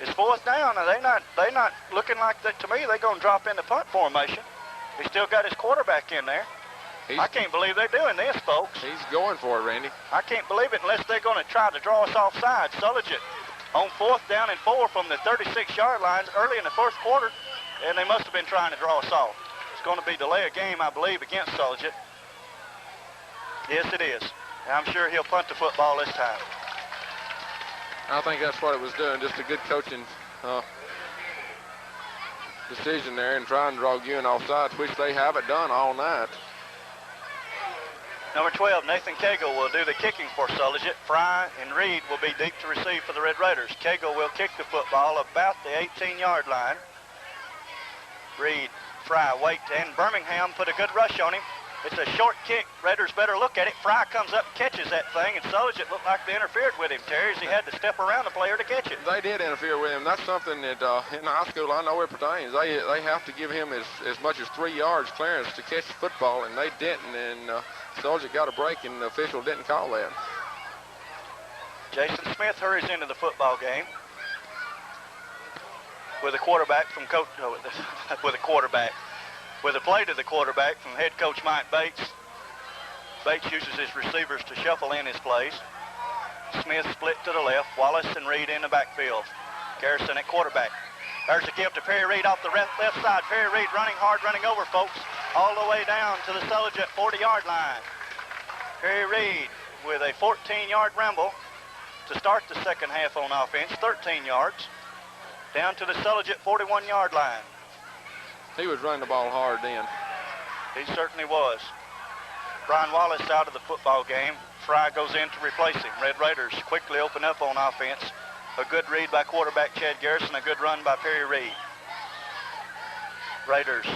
It's 4th down, and they're not looking like that to me. They're going to drop in the punt formation. He still got his quarterback in there. I can't believe they're doing this, folks. He's going for it, Randy. I can't believe it unless they're going to try to draw us offside. Sulligent on 4th down and 4 from the 36-yard lines early in the 1st quarter, and they must have been trying to draw us off. It's going to be delay of game, I believe, against Sulligent. Yes, it is. And I'm sure he'll punt the football this time. I think that's what it was doing, just a good coaching decision there and trying to draw Ewan offside, which they haven't done all night. Number 12, Nathan Cagle will do the kicking for Sulligent. Fry and Reed will be deep to receive for the Red Raiders. Cagle will kick the football about the 18-yard line. Reed, Fry, wait, and Birmingham put a good rush on him. It's a short kick. Raiders better look at it. Fry comes up and catches that thing, and Sulligent looked like they interfered with him, Terry, as he had to step around the player to catch it. They did interfere with him. That's something that in high school I know it pertains. They have to give him as much as 3 yards clearance to catch the football, and they didn't, and Sulligent got a break, and the official didn't call that. Jason Smith hurries into the football game with a quarterback from coach. No, with a quarterback. With a play to the quarterback from head coach Mike Bates. Bates uses his receivers to shuffle in his plays. Smith split to the left. Wallace and Reed in the backfield. Garrison at quarterback. There's a give to Perry Reed off the left side. Perry Reed running hard, running over, folks, all the way down to the Sulligent 40-yard line. Perry Reed with a 14-yard ramble to start the second half on offense, 13 yards, down to the Sulligent 41-yard line. He was running the ball hard then. He certainly was. Brian Wallace out of the football game. Fry goes in to replace him. Red Raiders quickly open up on offense. A good read by quarterback Chad Garrison, a good run by Perry Reed. Raiders,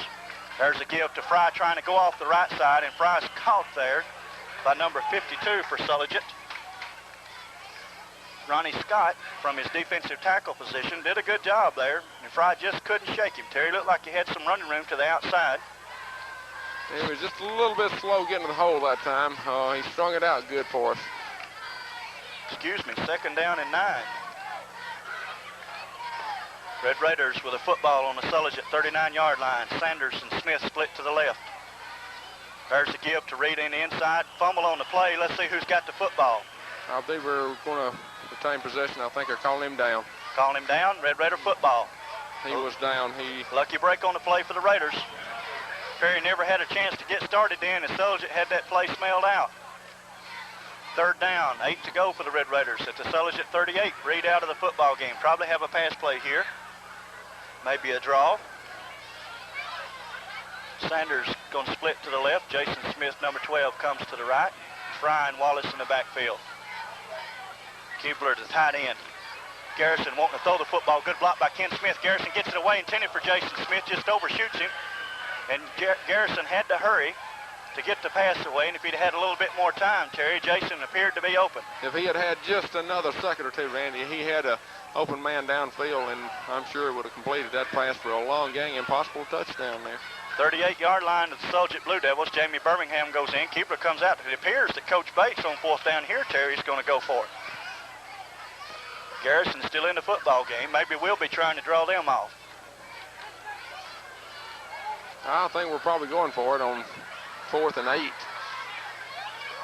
there's a give to Fry trying to go off the right side, and Fry's caught there by number 52 for Sulligent. Ronnie Scott, from his defensive tackle position, did a good job there, and Fry just couldn't shake him. Terry looked like he had some running room to the outside. He was just a little bit slow getting to the hole that time. He strung it out good for us. Excuse me, 2nd down and 9. Red Raiders with a football on the Sulligent 39-yard line. Sanders and Smith split to the left. There's a give to Reed in the inside. Fumble on the play. Let's see who's got the football. I believe we're going to retain possession. I think they're calling him down. Calling him down. Red Raider football. He was down. Lucky break on the play for the Raiders. Perry never had a chance to get started then as Sulligent had that play smelled out. 3rd down, 8 to go for the Red Raiders at the Sulligent 38. Reed out of the football game. Probably have a pass play here. Maybe a draw. Sanders going to split to the left. Jason Smith, number 12, comes to the right. Fry and Wallace in the backfield. Keebler to tight end. Garrison wanting to throw the football. Good block by Ken Smith. Garrison gets it away, intended for Jason Smith, just overshoots him. And Garrison had to hurry to get the pass away, and if he'd had a little bit more time, Terry, Jason appeared to be open. If he had had just another second or two, Randy, he had an open man downfield, and I'm sure would have completed that pass for a long gang, impossible touchdown there. 38-yard line of the Sulligent Blue Devils. Jamie Birmingham goes in. Keeper comes out. It appears that Coach Bates on 4th down here, Terry, is going to go for it. Garrison's still in the football game. Maybe we'll be trying to draw them off. I think we're probably going for it on 4th and 8.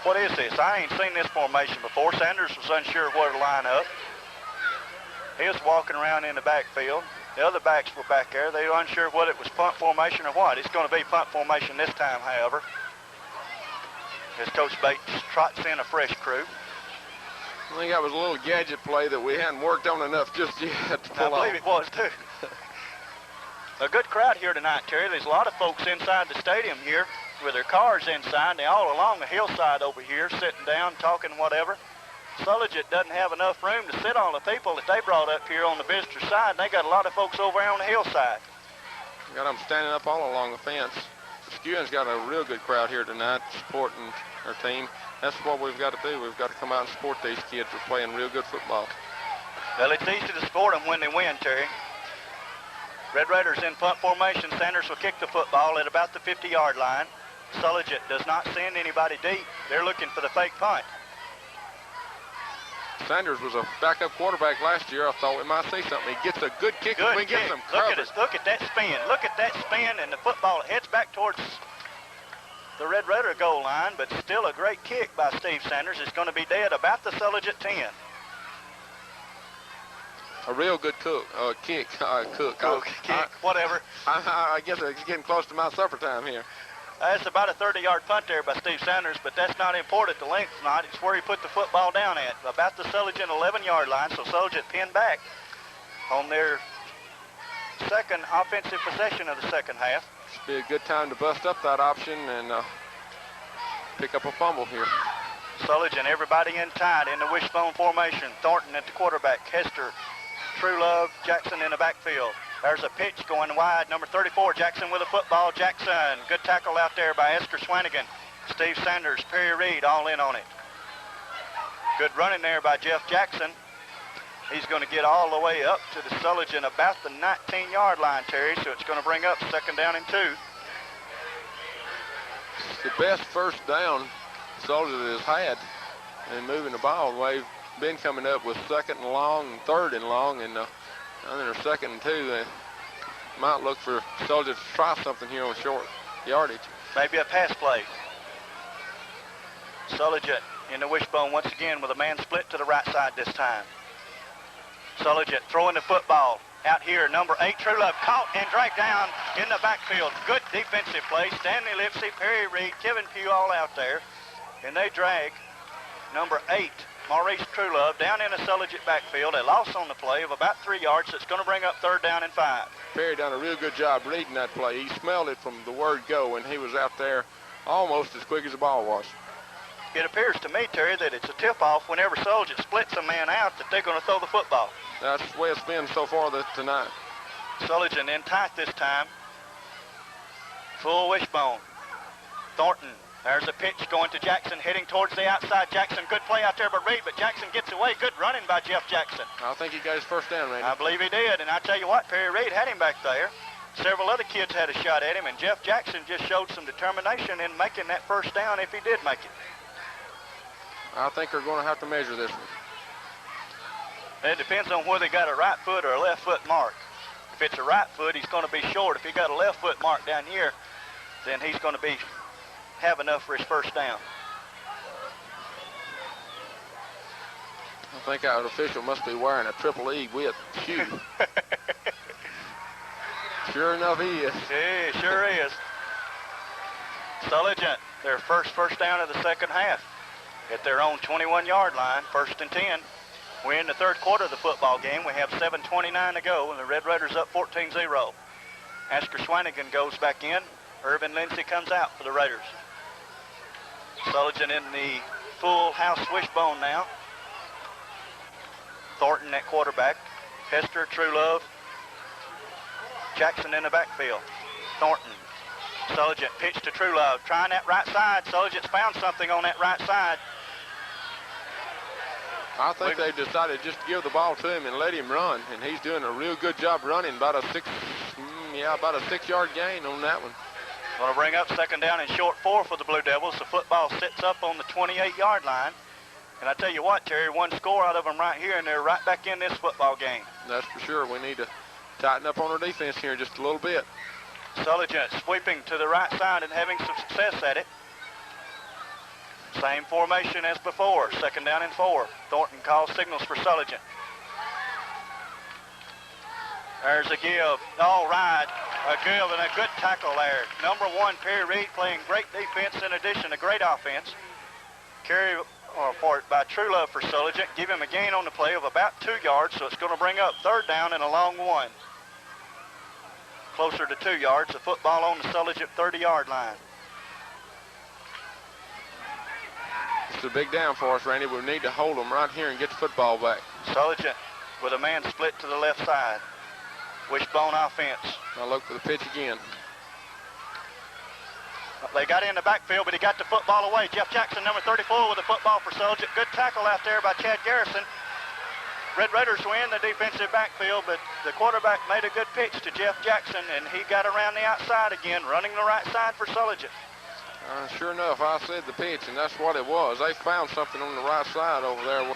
What is this? I ain't seen this formation before. Sanders was unsure where to line up. He was walking around in the backfield. The other backs were back there. They were unsure whether it was punt formation or what. It's going to be punt formation this time, however, as Coach Bates trots in a fresh crew. I think that was a little gadget play that we hadn't worked on enough just yet to pull off. I believe it was, too. A good crowd here tonight, Terry. There's a lot of folks inside the stadium here with their cars inside. They're all along the hillside over here, sitting down, talking, whatever. Sulligent doesn't have enough room to sit on the people that they brought up here on the visitor side. And they got a lot of folks over there on the hillside. Got them standing up all along the fence. Skewing's got a real good crowd here tonight supporting our team. That's what we've got to do. We've got to come out and support these kids. We're playing real good football. Well, it's easy to support them when they win, Terry. Red Raiders in punt formation. Sanders will kick the football at about the 50-yard line. Sulligent does not send anybody deep. They're looking for the fake punt. Sanders was a backup quarterback last year. I thought we might see something. He gets a good kick. Good we kick. get some coverage. Look at that spin. Look at that spin, and the football heads back towards the Red Raider goal line, but still a great kick by Steve Sanders. It's going to be dead about the Sulligent 10. A real good kick. Whatever. I guess it's getting close to my supper time here. That's about a 30-yard punt there by Steve Sanders, but that's not important. The length's not. It's where he put the football down at, about the Sulligent 11-yard line. So Sulligent pinned back on their second offensive possession of the second half. Should be a good time to bust up that option and pick up a fumble here. Sulligent, everybody in tight in the wishbone formation. Thornton at the quarterback. Hester, Truelove, Jackson in the backfield. There's a pitch going wide. Number 34, Jackson with a football. Jackson, good tackle out there by Esther Swanigan. Steve Sanders, Perry Reed, all in on it. Good running there by Jeff Jackson. He's going to get all the way up to the Sulligent about the 19-yard line, Terry, so it's going to bring up 2nd down and 2. It's the best first down Sulligent has had in moving the ball. They've been coming up with 2nd and long and 3rd and long, and they're 2nd and 2. They might look for Sulligent to try something here on short yardage. Maybe a pass play. Sulligent in the wishbone once again with a man split to the right side this time. Sulligent throwing the football out here. Number 8, Truelove, caught and dragged down in the backfield. Good defensive play. Stanley Lipsy, Perry Reed, Kevin Pugh all out there. And they drag number 8, Maurice Truelove, down in the Sulligent backfield. A loss on the play of about 3 yards. That's going to bring up 3rd down and 5. Perry done a real good job reading that play. He smelled it from the word go, and he was out there almost as quick as the ball was. It appears to me, Terry, that it's a tip-off whenever Sulligent splits a man out that they're going to throw the football. That's the way it's been so far tonight. Sulligent in tight this time. Full wishbone. Thornton. There's a pitch going to Jackson, heading towards the outside. Jackson, good play out there by Reed, but Jackson gets away. Good running by Jeff Jackson. I think he got his first down, Randy. I believe he did, and I tell you what, Perry Reed had him back there. Several other kids had a shot at him, and Jeff Jackson just showed some determination in making that first down if he did make it. I think they're going to have to measure this one. It depends on whether he got a right foot or a left foot mark. If it's a right foot, he's going to be short. If he got a left foot mark down here, then he's going to have enough for his first down. I think our official must be wearing a triple E width shoe. Sure enough, he is. Yeah, he sure is. Sulligent, their first down of the second half at their own 21-yard line, 1st and 10. We're in the third quarter of the football game. We have 7:29 to go, and the Red Raiders up 14-0. Asker Swanigan goes back in. Irvin Lindsay comes out for the Raiders. Sulligent in the full house wishbone now. Thornton at quarterback. Hester, Truelove, Jackson in the backfield. Thornton. Sulligent pitch to Truelove, trying that right side. Sulligent's found something on that right side. I think they've decided just to give the ball to him and let him run, and he's doing a real good job running. About a 6-yard gain on that one. Going to bring up 2nd down and short 4 for the Blue Devils. The football sits up on the 28-yard line. And I tell you what, Terry, one score out of them right here, and they're right back in this football game. That's for sure. We need to tighten up on our defense here just a little bit. Sulligent sweeping to the right side and having some success at it. Same formation as before, 2nd down and 4. Thornton calls signals for Sulligent. There's a give. All right, a give and a good tackle there. Number 1, Perry Reed, playing great defense in addition to great offense. Carry for it by Truelove for Sulligent. Give him a gain on the play of about 2 yards, so it's going to bring up 3rd down and a long 1. Closer to 2 yards, the football on the Sulligent 30-yard line. It's a big down for us, Randy. We need to hold them right here and get the football back. Sulligent with a man split to the left side. Wishbone offense. I'll look for the pitch again. They got in the backfield, but he got the football away. Jeff Jackson, number 34, with the football for Sulligent. Good tackle out there by Chad Garrison. Red Raiders win the defensive backfield, but the quarterback made a good pitch to Jeff Jackson, and he got around the outside again, running the right side for Sulligent. Sure enough, I said the pitch, and that's what it was. They found something on the right side over there.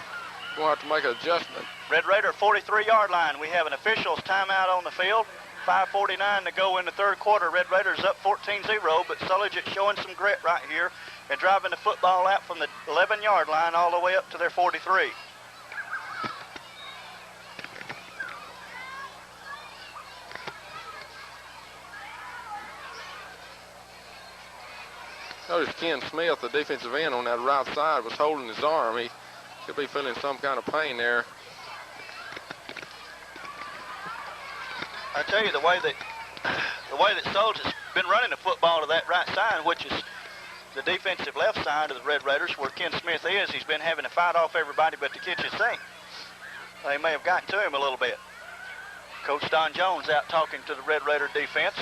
We'll have to make an adjustment. Red Raider 43-yard line. We have an official's timeout on the field. 5:49 to go in the third quarter. Red Raiders up 14-0, but Sulligent showing some grit right here and driving the football out from the 11-yard line all the way up to their 43. Notice Ken Smith, the defensive end on that right side, was holding his arm. He could be feeling some kind of pain there. I tell you, the way that Sulligent's been running the football to that right side, which is the defensive left side of the Red Raiders, where Ken Smith is, he's been having to fight off everybody but the kitchen sink. They may have gotten to him a little bit. Coach Don Jones out talking to the Red Raider defense.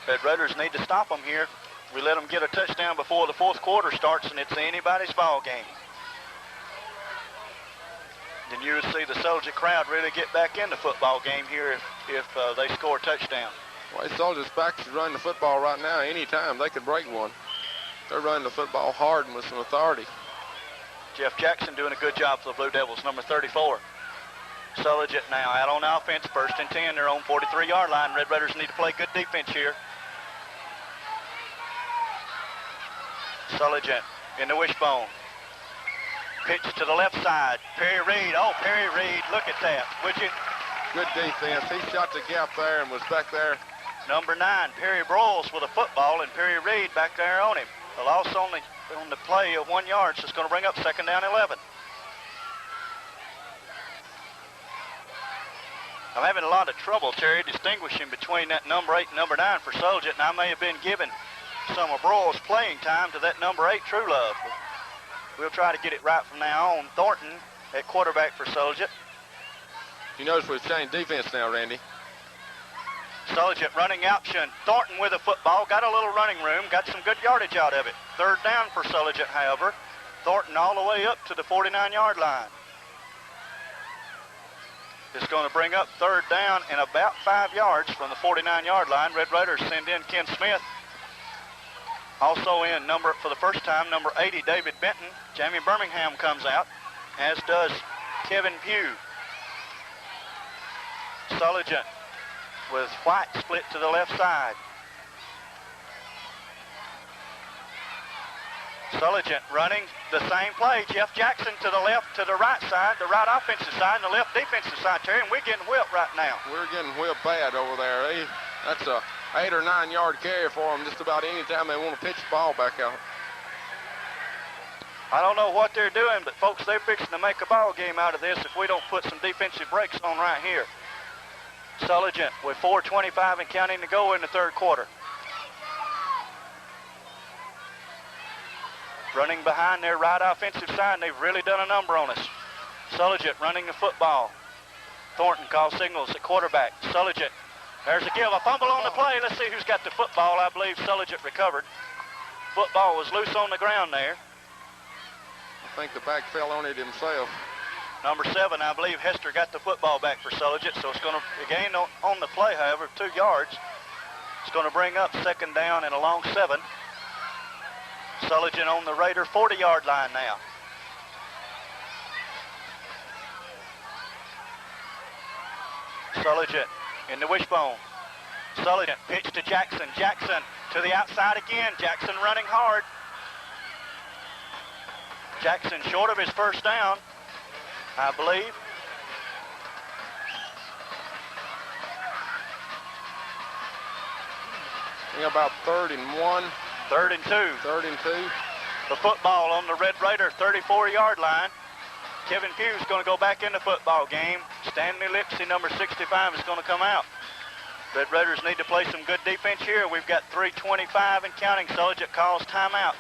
Red Raiders need to stop them here. We let them get a touchdown before the fourth quarter starts, and it's anybody's ball game. Then you will see the Sulligent crowd really get back in the football game here if they score a touchdown. Well, Sulligent's backs is running the football right now. Anytime they could break one. They're running the football hard and with some authority. Jeff Jackson doing a good job for the Blue Devils, number 34. Sulligent now out on offense, 1st and 10. They're on 43-yard line. Red Raiders need to play good defense here. Sulligent in the wishbone. Pitch to the left side. Perry Reed. Oh, Perry Reed. Look at that, would you? Good defense. He shot the gap there and was back there. Number 9, Perry Broyles with a football, and Perry Reed back there on him. A loss on the play of 1 yard, so it's going to bring up 2nd down 11. I'm having a lot of trouble, Terry, distinguishing between that number 8 and number 9 for Sulligent, and I may have been given some of Broyles' playing time to that number 8, Truelove. We'll try to get it right from now on. Thornton at quarterback for Sulligent. You notice we've changed defense now, Randy. Sulligent running option. Thornton with a football. Got a little running room. Got some good yardage out of it. 3rd down for Sulligent, however. Thornton all the way up to the 49-yard line. It's going to bring up 3rd down and about 5 yards from the 49-yard line. Red Raiders send in Ken Smith. Also in for the first time, number 80, David Benton. Jamie Birmingham comes out, as does Kevin Pugh. Sulligent with White split to the left side. Sulligent running the same play. Jeff Jackson to the left, to the right side, the right offensive side, and the left defensive side, Terry, and we're getting whipped right now. We're getting whipped bad over there. That's a 8 or 9 yard carry for them just about any time they want to pitch the ball back out. I don't know what they're doing, but folks, they're fixing to make a ball game out of this if we don't put some defensive breaks on right here. Sulligent with 4:25 and counting to go in the third quarter. Running behind their right offensive side, and they've really done a number on us. Sulligent running the football. Thornton calls signals at quarterback. Sulligent, there's a give, a fumble on the play. Let's see who's got the football. I believe Sulligent recovered. Football was loose on the ground there. I think the back fell on it himself. Number 7, I believe Hester got the football back for Sulligent, so it's going to gain on the play, however, 2 yards. It's going to bring up second down and a long 7. Sulligent on the Raider 40-yard line now. Sulligent in the wishbone. Sulligent pitch to Jackson. Jackson to the outside again. Jackson running hard. Jackson short of his first down, I believe. About 3rd and 1. 3rd and 2. 3rd and 2. The football on the Red Raider 34-yard line. Kevin Pugh's going to go back in the football game. Stanley Lipsy, number 65, is going to come out. Red Raiders need to play some good defense here. We've got 3:25 and counting. Sulligent calls timeout.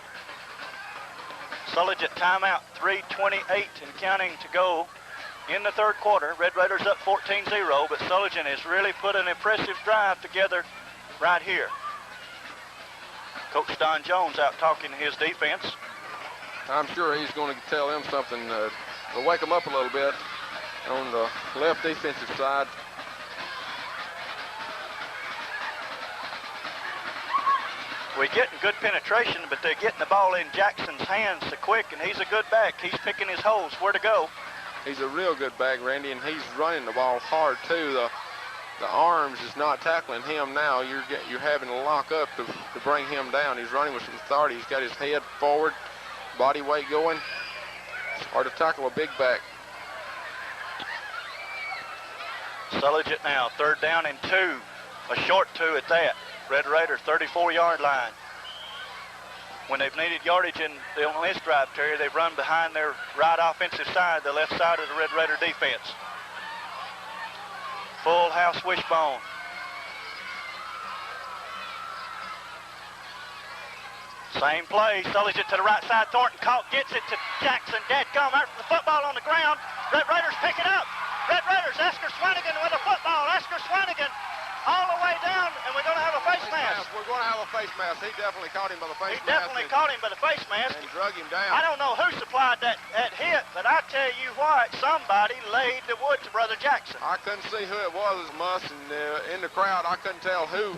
Sulligent timeout, 3:28 and counting to go in the third quarter. Red Raiders up 14-0, but Sulligent has really put an impressive drive together right here. Coach Don Jones out talking to his defense. I'm sure he's going to tell them something to wake them up a little bit on the left defensive side. We're getting good penetration, but they're getting the ball in Jackson's hands so quick, and he's a good back. He's picking his holes where to go. He's a real good back, Randy, and he's running the ball hard, too. The arms is not tackling him now. You're having to lock up to bring him down. He's running with some authority. He's got his head forward, body weight going. It's hard to tackle a big back. Sulligent now, 3rd down and 2. A short 2 at that. Red Raider 34-yard line. When they've needed yardage on this drive, Terry, they've run behind their right offensive side, the left side of the Red Raider defense. Full house wishbone. Same play. Sulligent to the right side. Thornton gets it to Jackson. Dadgum out for the football on the ground. Red Raiders pick it up. Red Raiders, Esker Swanigan with a football. Esker Swanigan all the way down, and we're going to have a face mask. We're going to have a face mask. He definitely caught him by the face mask. He definitely caught him by the face mask. And drug him down. I don't know who supplied that hit, but I tell you what, somebody laid the wood to Brother Jackson. I couldn't see who it was as much, and in the crowd, I couldn't tell who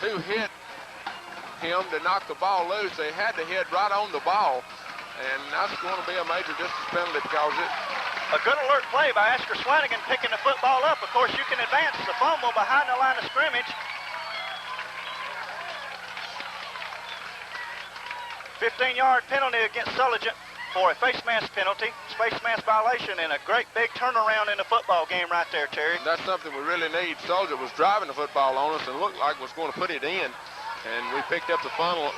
hit him to knock the ball loose. They had to hit right on the ball, and that's going to be a major distance penalty because a good alert play by Esker Swanigan picking the football up. Of course, you can advance the fumble behind the line of scrimmage. 15-yard penalty against Sulligent for a face mask penalty, face mask violation, and a great big turnaround in the football game right there, Terry. That's something we really need. Sulligent was driving the football on us and looked like was going to put it in. And we picked up the fumble,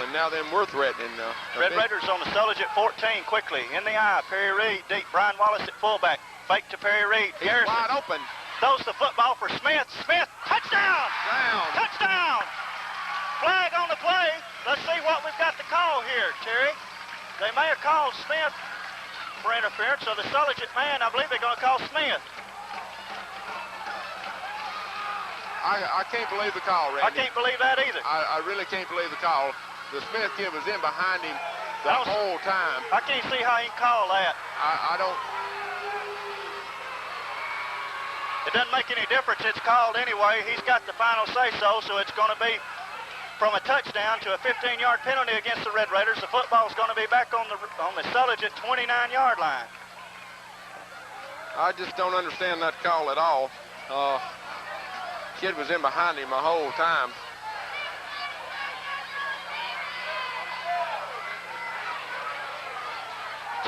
and now then we're threatening. Red Raiders on the Sulligent 14 quickly. In the eye, Perry Reed deep. Brian Wallace at fullback. Fake to Perry Reed. He's wide open. Throws the football for Smith. Smith, touchdown! Down. Touchdown! Flag on the play. Let's see what we've got to call here, Terry. They may have called Smith for interference, so the Sulligent man, I believe they're going to call Smith. I can't believe the call, Randy. I can't believe that either. I really can't believe the call. The Smith kid was in behind him the whole time. I can't see how he can call that. I don't. It doesn't make any difference. It's called anyway. He's got the final say-so, so it's going to be from a touchdown to a 15-yard penalty against the Red Raiders. The football's going to be back on the Sulligent 29-yard line. I just don't understand that call at all. Kid was in behind him the whole time.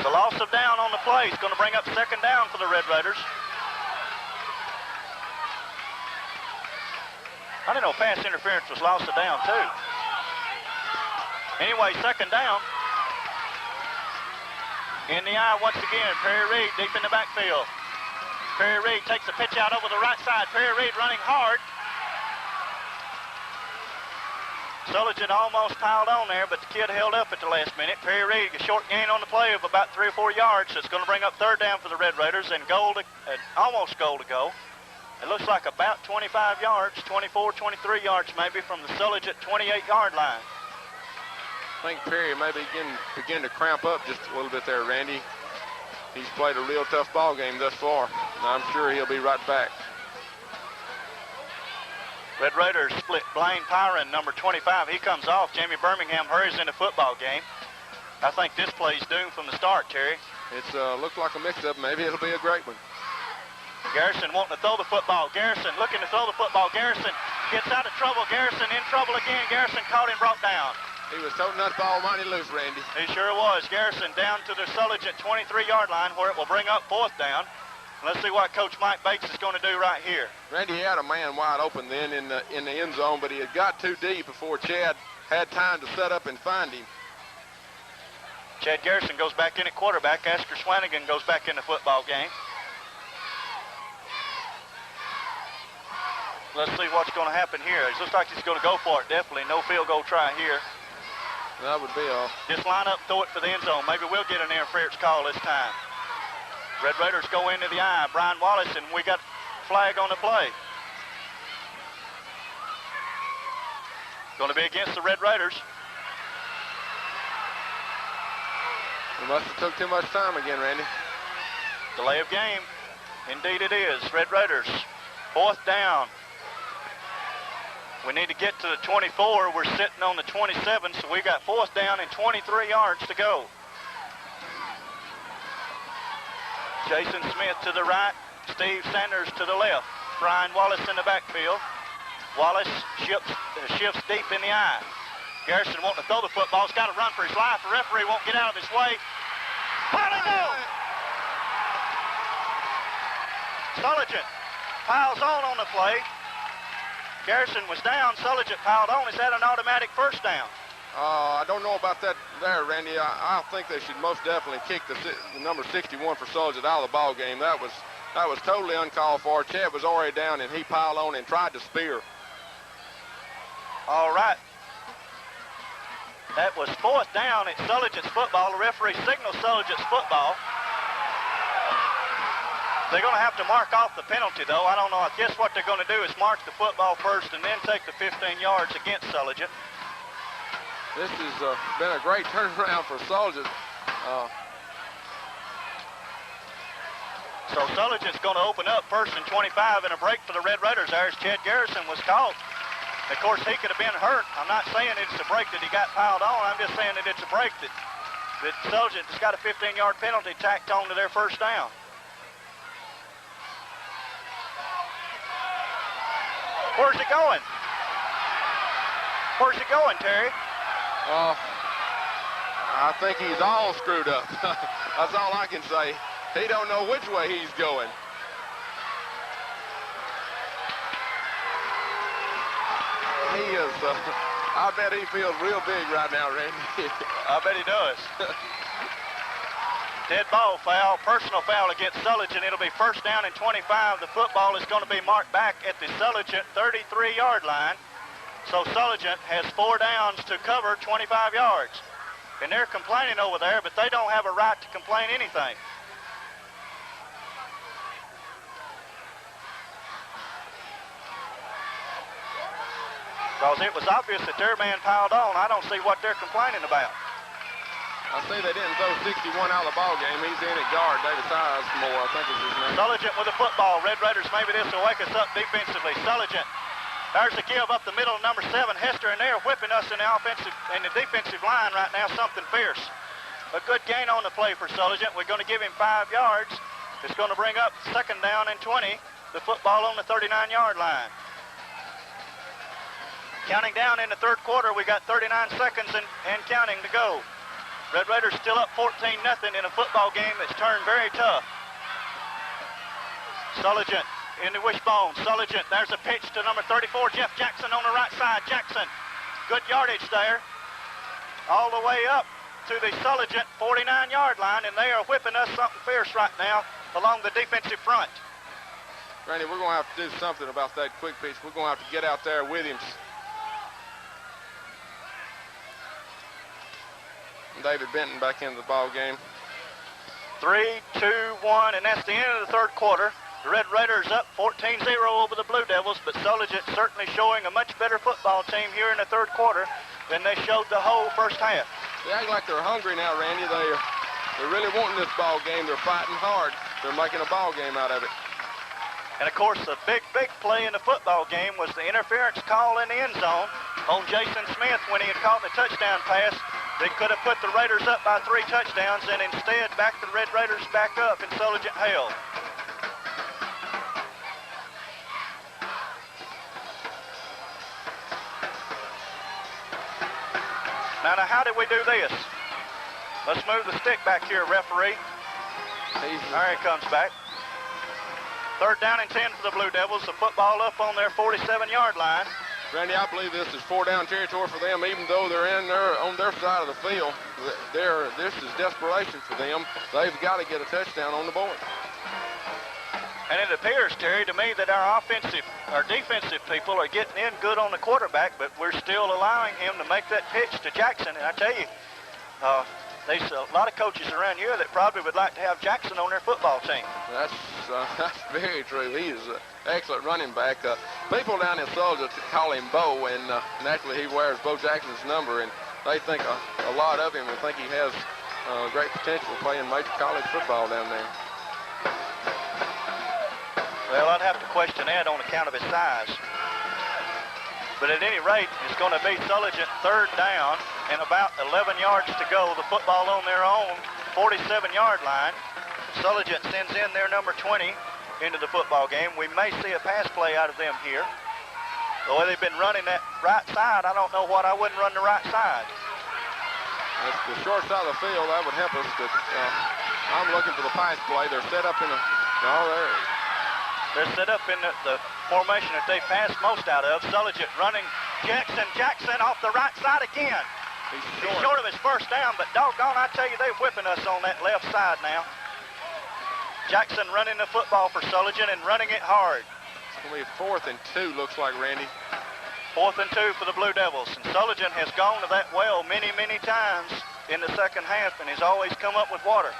The loss of down on the play is going to bring up second down for the Red Raiders. I didn't know pass interference was loss of down too. Anyway, second down. In the eye once again, Perry Reed deep in the backfield. Perry Reed takes the pitch out over the right side. Perry Reed running hard. Sulligent almost piled on there, but the kid held up at the last minute. Perry Reed, a short gain on the play of about 3 or 4 yards. So it's going to bring up third down for the Red Raiders and almost goal to go. It looks like about 25 yards, 24, 23 yards maybe from the Sulligent 28-yard line. I think Perry may begin to cramp up just a little bit there, Randy. He's played a real tough ball game thus far, and I'm sure he'll be right back. Red Raiders split Blaine Pyron, number 25. He comes off. Jamie Birmingham hurries in the football game. I think this play's doomed from the start, Terry. It's looked like a mix-up. Maybe it'll be a great one. Garrison wanting to throw the football. Garrison looking to throw the football. Garrison gets out of trouble. Garrison in trouble again. Garrison caught and brought down. He was toting that ball mighty loose, Randy. He sure was. Garrison down to the Sulligent 23-yard line where it will bring up fourth down. Let's see what Coach Mike Bates is going to do right here. Randy had a man wide open then in the end zone, but he had got too deep before Chad had time to set up and find him. Chad Garrison goes back in at quarterback. Asker Swanigan goes back in the football game. Let's see what's going to happen here. It looks like he's going to go for it, definitely. No field goal try here. That would be all. Just line up and throw it for the end zone. Maybe we'll get an interference call this time. Red Raiders go into the eye. Brian Wallace, and we got flag on the play. Going to be against the Red Raiders. We must have took too much time again, Randy. Delay of game. Indeed it is. Red Raiders, fourth down. We need to get to the 24. We're sitting on the 27, so we got fourth down and 23 yards to go. Jason Smith to the right, Steve Sanders to the left. Brian Wallace in the backfield. Wallace shifts deep in the eye. Garrison wanting to throw the football. He's got to run for his life. The referee won't get out of his way. Piling on! Sulligent piles on the play. Garrison was down. Sulligent piled on. Is that an automatic first down? I don't know about that there, Randy. I think they should most definitely kick the number 61 for Sulligent out of the ball game. That was totally uncalled for. Chad was already down, and he piled on and tried to spear. All right. That was fourth down at Sulligent's football. The referee signals Sulligent's football. They're going to have to mark off the penalty, though. I don't know. I guess what they're going to do is mark the football first and then take the 15 yards against Sulligent. This has been a great turnaround for Sulligent. So Sulligent's going to open up first and 25 and a break for the Red Raiders. There's Chad Garrison was caught. Of course, he could have been hurt. I'm not saying it's a break that he got piled on. I'm just saying that it's a break that Sulligent has got a 15-yard penalty tacked on to their first down. Where's he going? Where's he going, Terry? I think he's all screwed up. That's all I can say. He don't know which way he's going. He is, I bet he feels real big right now, Randy. I bet he does. Dead ball foul, personal foul against Sulligent. It'll be first down and 25. The football is going to be marked back at the Sulligent 33-yard line. So Sulligent has 4 downs to cover 25 yards. And they're complaining over there, but they don't have a right to complain anything. Because it was obvious that their man piled on. I don't see what they're complaining about. I see they didn't throw 61 out of the ball game. He's in at guard. David Sizemore, I think is his name. Sulligent with the football. Red Raiders, maybe this will wake us up defensively. Sulligent There's a give up the middle of number 7, Hester, and they're whipping us in the defensive line right now, something fierce. A good gain on the play for Sulligent. We're going to give him 5 yards. It's going to bring up 2nd down and 20, the football on the 39-yard line. Counting down in the 3rd quarter, we got 39 seconds and counting to go. Red Raiders still up 14-0 in a football game that's turned very tough. Sulligent in the wishbone. Sulligent, there's a pitch to number 34, Jeff Jackson on the right side. Jackson, good yardage there. All the way up to the Sulligent 49-yard line, and they are whipping us something fierce right now along the defensive front. Randy, we're going to have to do something about that quick pitch. We're going to have to get out there with him. David Benton back into the ball game. 3, 2, 1, and that's the end of the 3rd quarter. The Red Raiders up 14-0 over the Blue Devils, but Sulligent certainly showing a much better football team here in the 3rd quarter than they showed the whole first half. They act like they're hungry now, Randy. They're really wanting this ball game. They're fighting hard. They're making a ball game out of it. And of course, the big play in the football game was the interference call in the end zone on Jason Smith when he had caught the touchdown pass. They could have put the Raiders up by 3 touchdowns and instead backed the Red Raiders back up, and Sulligent held. Now, how did we do this? Let's move the stick back here, referee. There he comes back. 3rd down and 10 for the Blue Devils. The football up on their 47-yard line. Randy, I believe this is 4-down territory for them, even though they're on their side of the field. This is desperation for them. They've got to get a touchdown on the board. And it appears, Terry, to me that our defensive people are getting in good on the quarterback, but we're still allowing him to make that pitch to Jackson. And I tell you, there's a lot of coaches around here that probably would like to have Jackson on their football team. That's very true. He is an excellent running back. People down in Sulligent call him Bo, and naturally he wears Bo Jackson's number, and they think a lot of him and think he has great potential playing major college football down there. Well, I'd have to question that on account of his size. But at any rate, it's going to be Sulligent 3rd down and about 11 yards to go. The football on their own 47-yard line. Sulligent sends in their number 20 into the football game. We may see a pass play out of them here. The way they've been running that right side, I don't know what I wouldn't run the right side. That's the short side of the field. That would help us. But I'm looking for the pass play. They're set up in a... They're set up in the formation that they passed most out of. Sulligent running. Jackson off the right side again. He's short of his 1st down, but doggone, I tell you, they're whipping us on that left side now. Jackson running the football for Sulligent and running it hard. It's going to be 4th and 2, looks like, Randy. 4th and 2 for the Blue Devils. And Sulligent has gone to that well many, many times in the 2nd half and has always come up with water.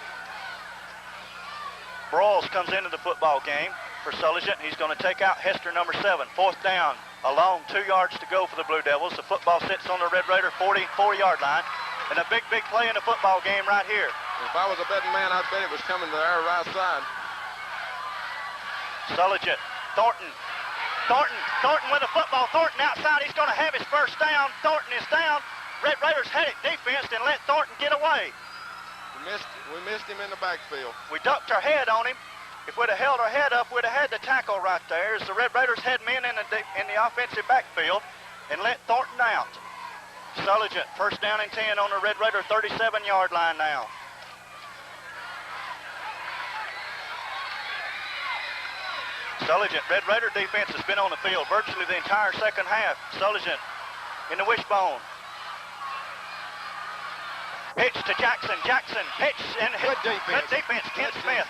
Broyles comes into the football game for Sulligent. He's going to take out Hester, number 7. 4th down, a long 2 yards to go for the Blue Devils. The football sits on the Red Raider 44-yard line. And a big play in the football game right here. If I was a betting man, I'd bet it was coming to our right side. Sulligent, Thornton with the football. Thornton outside. He's going to have his 1st down. Thornton is down. Red Raiders had it defense and let Thornton get away. We missed him in the backfield. We ducked our head on him. If we'd have held our head up, we'd have had the tackle right there as the Red Raiders had men in the offensive backfield and let Thornton out. Sulligent, 1st down and 10 on the Red Raider 37-yard line now. Sulligent, Red Raider defense has been on the field virtually the entire 2nd half. Sulligent in the wishbone. Pitch to Jackson. Pitch and good defense. Good defense. Ken Smith.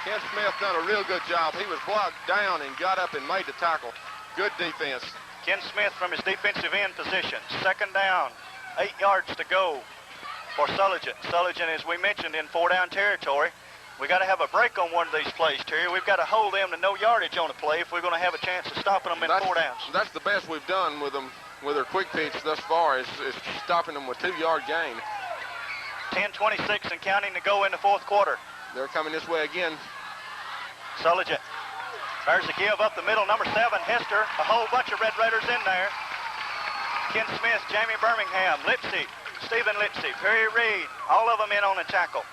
Ken Smith done a real good job. He was blocked down and got up and made the tackle. Good defense. Ken Smith from his defensive end position. 2nd down, 8 yards to go for Sulligent. Sulligent, as we mentioned, in 4-down territory. We got to have a break on one of these plays, Terry. We've got to hold them to no yardage on a play if we're going to have a chance of stopping them in 4 downs. That's the best we've done with them, with their quick pitch thus far, is stopping them with 2-yard gain. 10:26 and counting to go in the 4th quarter. They're coming this way again. Sulligent There's a give up the middle, number 7, Hester. A whole bunch of Red Raiders in there. Ken Smith, Jamie Birmingham, Lipsy, Stephen Lipsy, Perry Reed, all of them in on the tackle.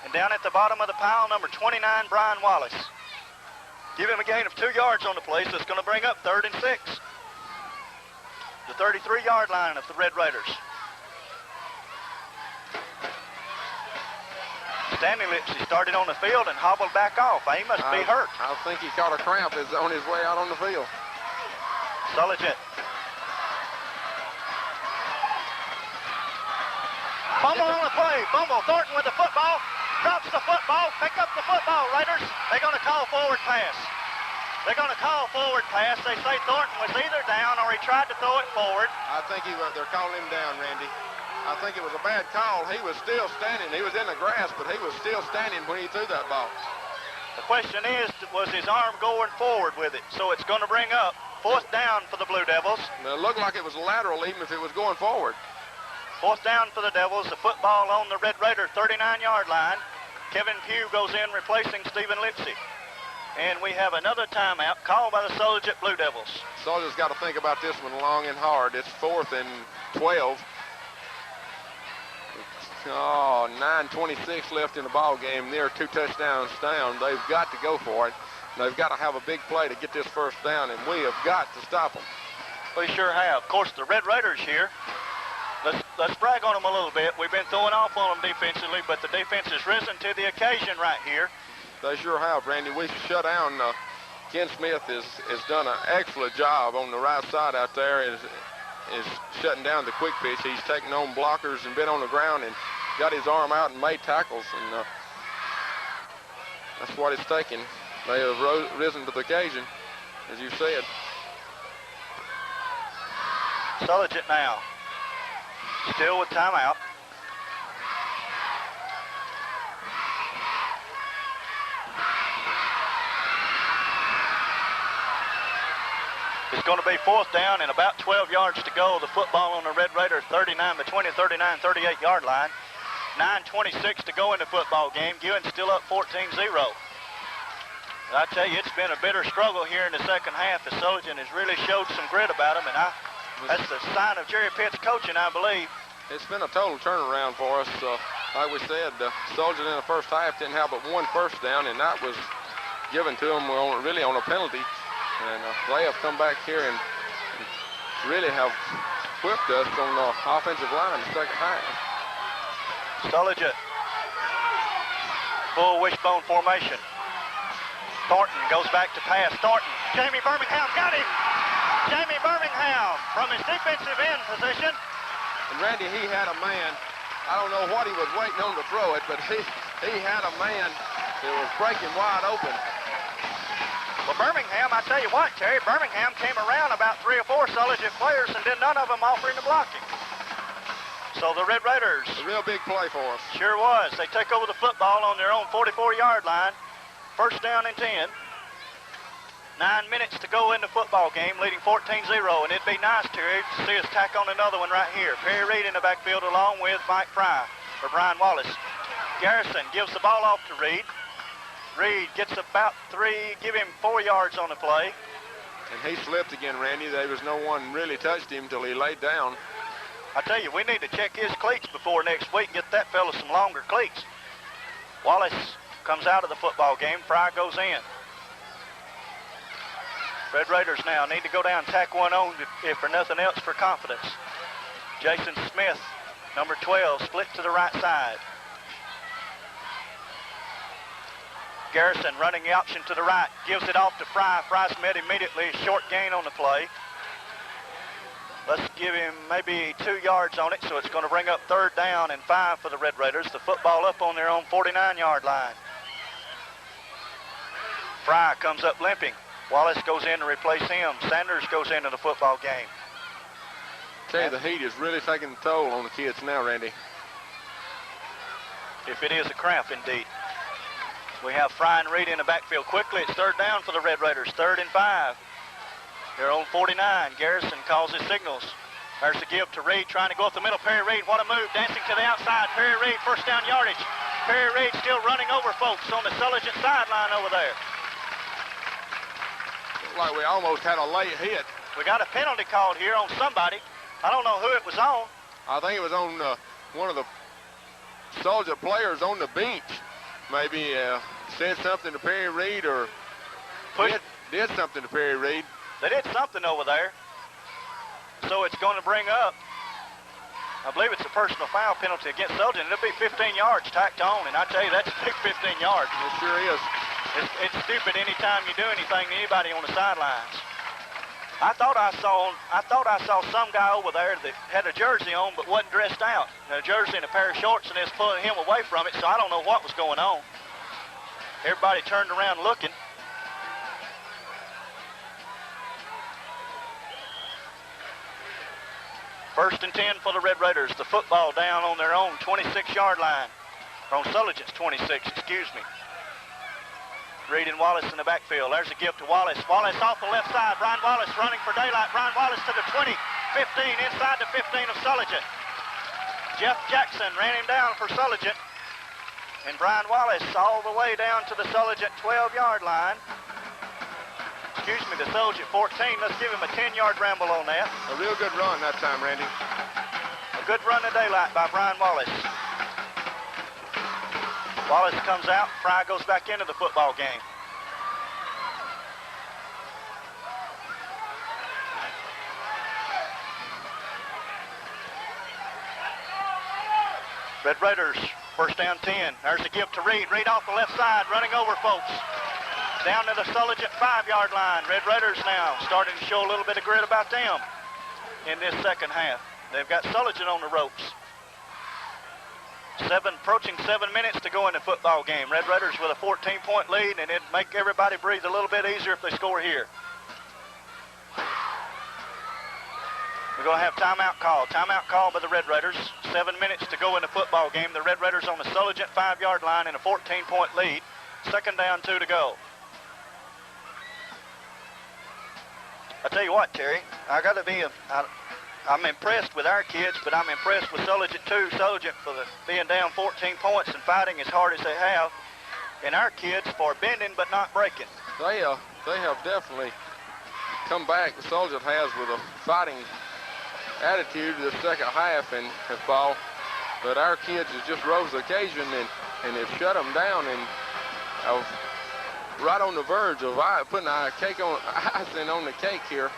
And down at the bottom of the pile, number 29, Brian Wallace. Give him a gain of 2 yards on the play, so it's going to bring up 3rd and 6. The 33-yard line of the Red Raiders. Stanley Lipsy started on the field and hobbled back off. He must be hurt. I think he caught a cramp on his way out on the field. Sulligent. Fumble on the play. Fumble. Thornton with the football. Drops the football. Pick up the football, Raiders. They're going to call forward pass. They're going to call forward pass. They say Thornton was either down or he tried to throw it forward. I think they're calling him down, Randy. I think it was a bad call. He was still standing. He was in the grass, but he was still standing when he threw that ball. The question is, was his arm going forward with it? So it's going to bring up 4th down for the Blue Devils. It looked like it was lateral even if it was going forward. 4th down for the Devils. The football on the Red Raider 39-yard line. Kevin Pugh goes in replacing Stephen Lipsy. And we have another timeout called by the Sulligent Blue Devils. Sulligent's got to think about this one long and hard. It's 4th and 12. 9:26 left in the ball game. They're 2 touchdowns down. They've got to go for it. They've got to have a big play to get this 1st down, and we have got to stop them. We sure have. Of course, the Red Raiders here, let's brag on them a little bit. We've been throwing off on them defensively, but the defense has risen to the occasion right here. They sure have, Randy. We shut down. Ken Smith has done an excellent job on the right side out there. Is shutting down the quick pitch. He's taken on blockers and been on the ground and got his arm out and made tackles, and that's what it's taken. They have risen to the occasion, as you said. Sulligent now, still with timeout. It's going to be 4th down and about 12 yards to go. The football on the Red Raider 38 yard line. 9:26 to go in the football game. Gewin's still up 14-0. I tell you, it's been a bitter struggle here in the second half. The Sulligent has really showed some grit about him, and that's the sign of Jerry Pitt's coaching, I believe. It's been a total turnaround for us. Like we said, Sulligent in the first half didn't have but 1 1st down, and that was given to them really on a penalty. And they have come back here and really have whipped us on the offensive line in the second half. Sulligent, full wishbone formation. Thornton goes back to pass. Thornton, Jamie Birmingham got him. Jamie Birmingham from his defensive end position. And Randy, he had a man. I don't know what he was waiting on to throw it, but he had a man that was breaking wide open. Well, Birmingham, I tell you what, Terry, Birmingham came around about 3 or 4 Sulligent players and then none of them offering to block him. So the Red Raiders. A real big play for us. Sure was. They take over the football on their own 44-yard line. 1st down and 10. 9 minutes to go in the football game, leading 14-0, and it'd be nice, Terry, to see us tack on another one right here. Perry Reed in the backfield along with Mike Fry, or Brian Wallace. Garrison gives the ball off to Reed. Reed gets about 3, give him 4 yards on the play. And he slipped again, Randy. There was no one really touched him till he laid down. I tell you, we need to check his cleats before next week and get that fella some longer cleats. Wallace comes out of the football game. Fry goes in. Red Raiders now need to go down and tack one on, if for nothing else, for confidence. Jason Smith, number 12, split to the right side. Garrison running the option to the right, gives it off to Fry. Fry's met immediately, short gain on the play. Let's give him maybe 2 yards on it, so it's going to bring up 3rd down and 5 for the Red Raiders. The football up on their own 49-yard line. Fry comes up limping. Wallace goes in to replace him. Sanders goes into the football game. Tell you, the heat is really taking the toll on the kids now, Randy. If it is a cramp, indeed. We have Fry and Reed in the backfield quickly. It's 3rd down for the Red Raiders, 3rd and 5. They're on 49. Garrison calls his signals. There's the give to Reed, trying to go up the middle. Perry Reed, what a move, dancing to the outside. Perry Reed, 1st down yardage. Perry Reed still running over folks on the Sulligent sideline over there. looked like we almost had a late hit. We got a penalty called here on somebody. I don't know who it was on. I think it was on one of the Sulligent players on the bench. Maybe said something to Perry Reed or did something to Perry Reed. They did something over there. So it's going to bring up, I believe it's a personal foul penalty against Sulligent. It'll be 15 yards tacked on, and I tell you, that's a big 15 yards. It sure is. It's stupid anytime you do anything to anybody on the sidelines. I thought I saw some guy over there that had a jersey on but wasn't dressed out. A jersey and a pair of shorts, and they was pulling him away from it, so I don't know what was going on. Everybody turned around looking. First and 10 for the Red Raiders. The football down on their own 26-yard line. Or on Sulligent's 26, excuse me. Reed and Wallace in the backfield. There's a give to Wallace. Wallace off the left side. Brian Wallace running for daylight. Brian Wallace to the 20, 15, inside the 15 of Sulligent. Jeff Jackson ran him down for Sulligent. And Brian Wallace all the way down to the Sulligent 12-yard line. Excuse me, the Sulligent 14. Let's give him a 10-yard ramble on that. A real good run that time, Randy. A good run to daylight by Brian Wallace. Wallace comes out. Fry goes back into the football game. Red Raiders, first down 10. There's a give to Reed. Reed off the left side, running over folks. Down to the Sulligent 5-yard line. Red Raiders now starting to show a little bit of grit about them in this second half. They've got Sulligent on the ropes. Approaching 7 minutes to go in the football game. Red Raiders with a 14-point lead, and it'd make everybody breathe a little bit easier if they score here. We're going to have timeout call. Timeout call by the Red Raiders. 7 minutes to go in the football game. The Red Raiders on the Sulligent 5-yard line in a 14-point lead. Second down, 2 to go. I tell you what, Terry, I'm impressed with our kids, but I'm impressed with Sulligent too. Sulligent for being down 14 points and fighting as hard as they have, and our kids for bending but not breaking. They have definitely come back. Sulligent has with a fighting attitude to the second half and have ball, but our kids have just rose the occasion and have shut them down and right on the verge of putting icing on the cake here.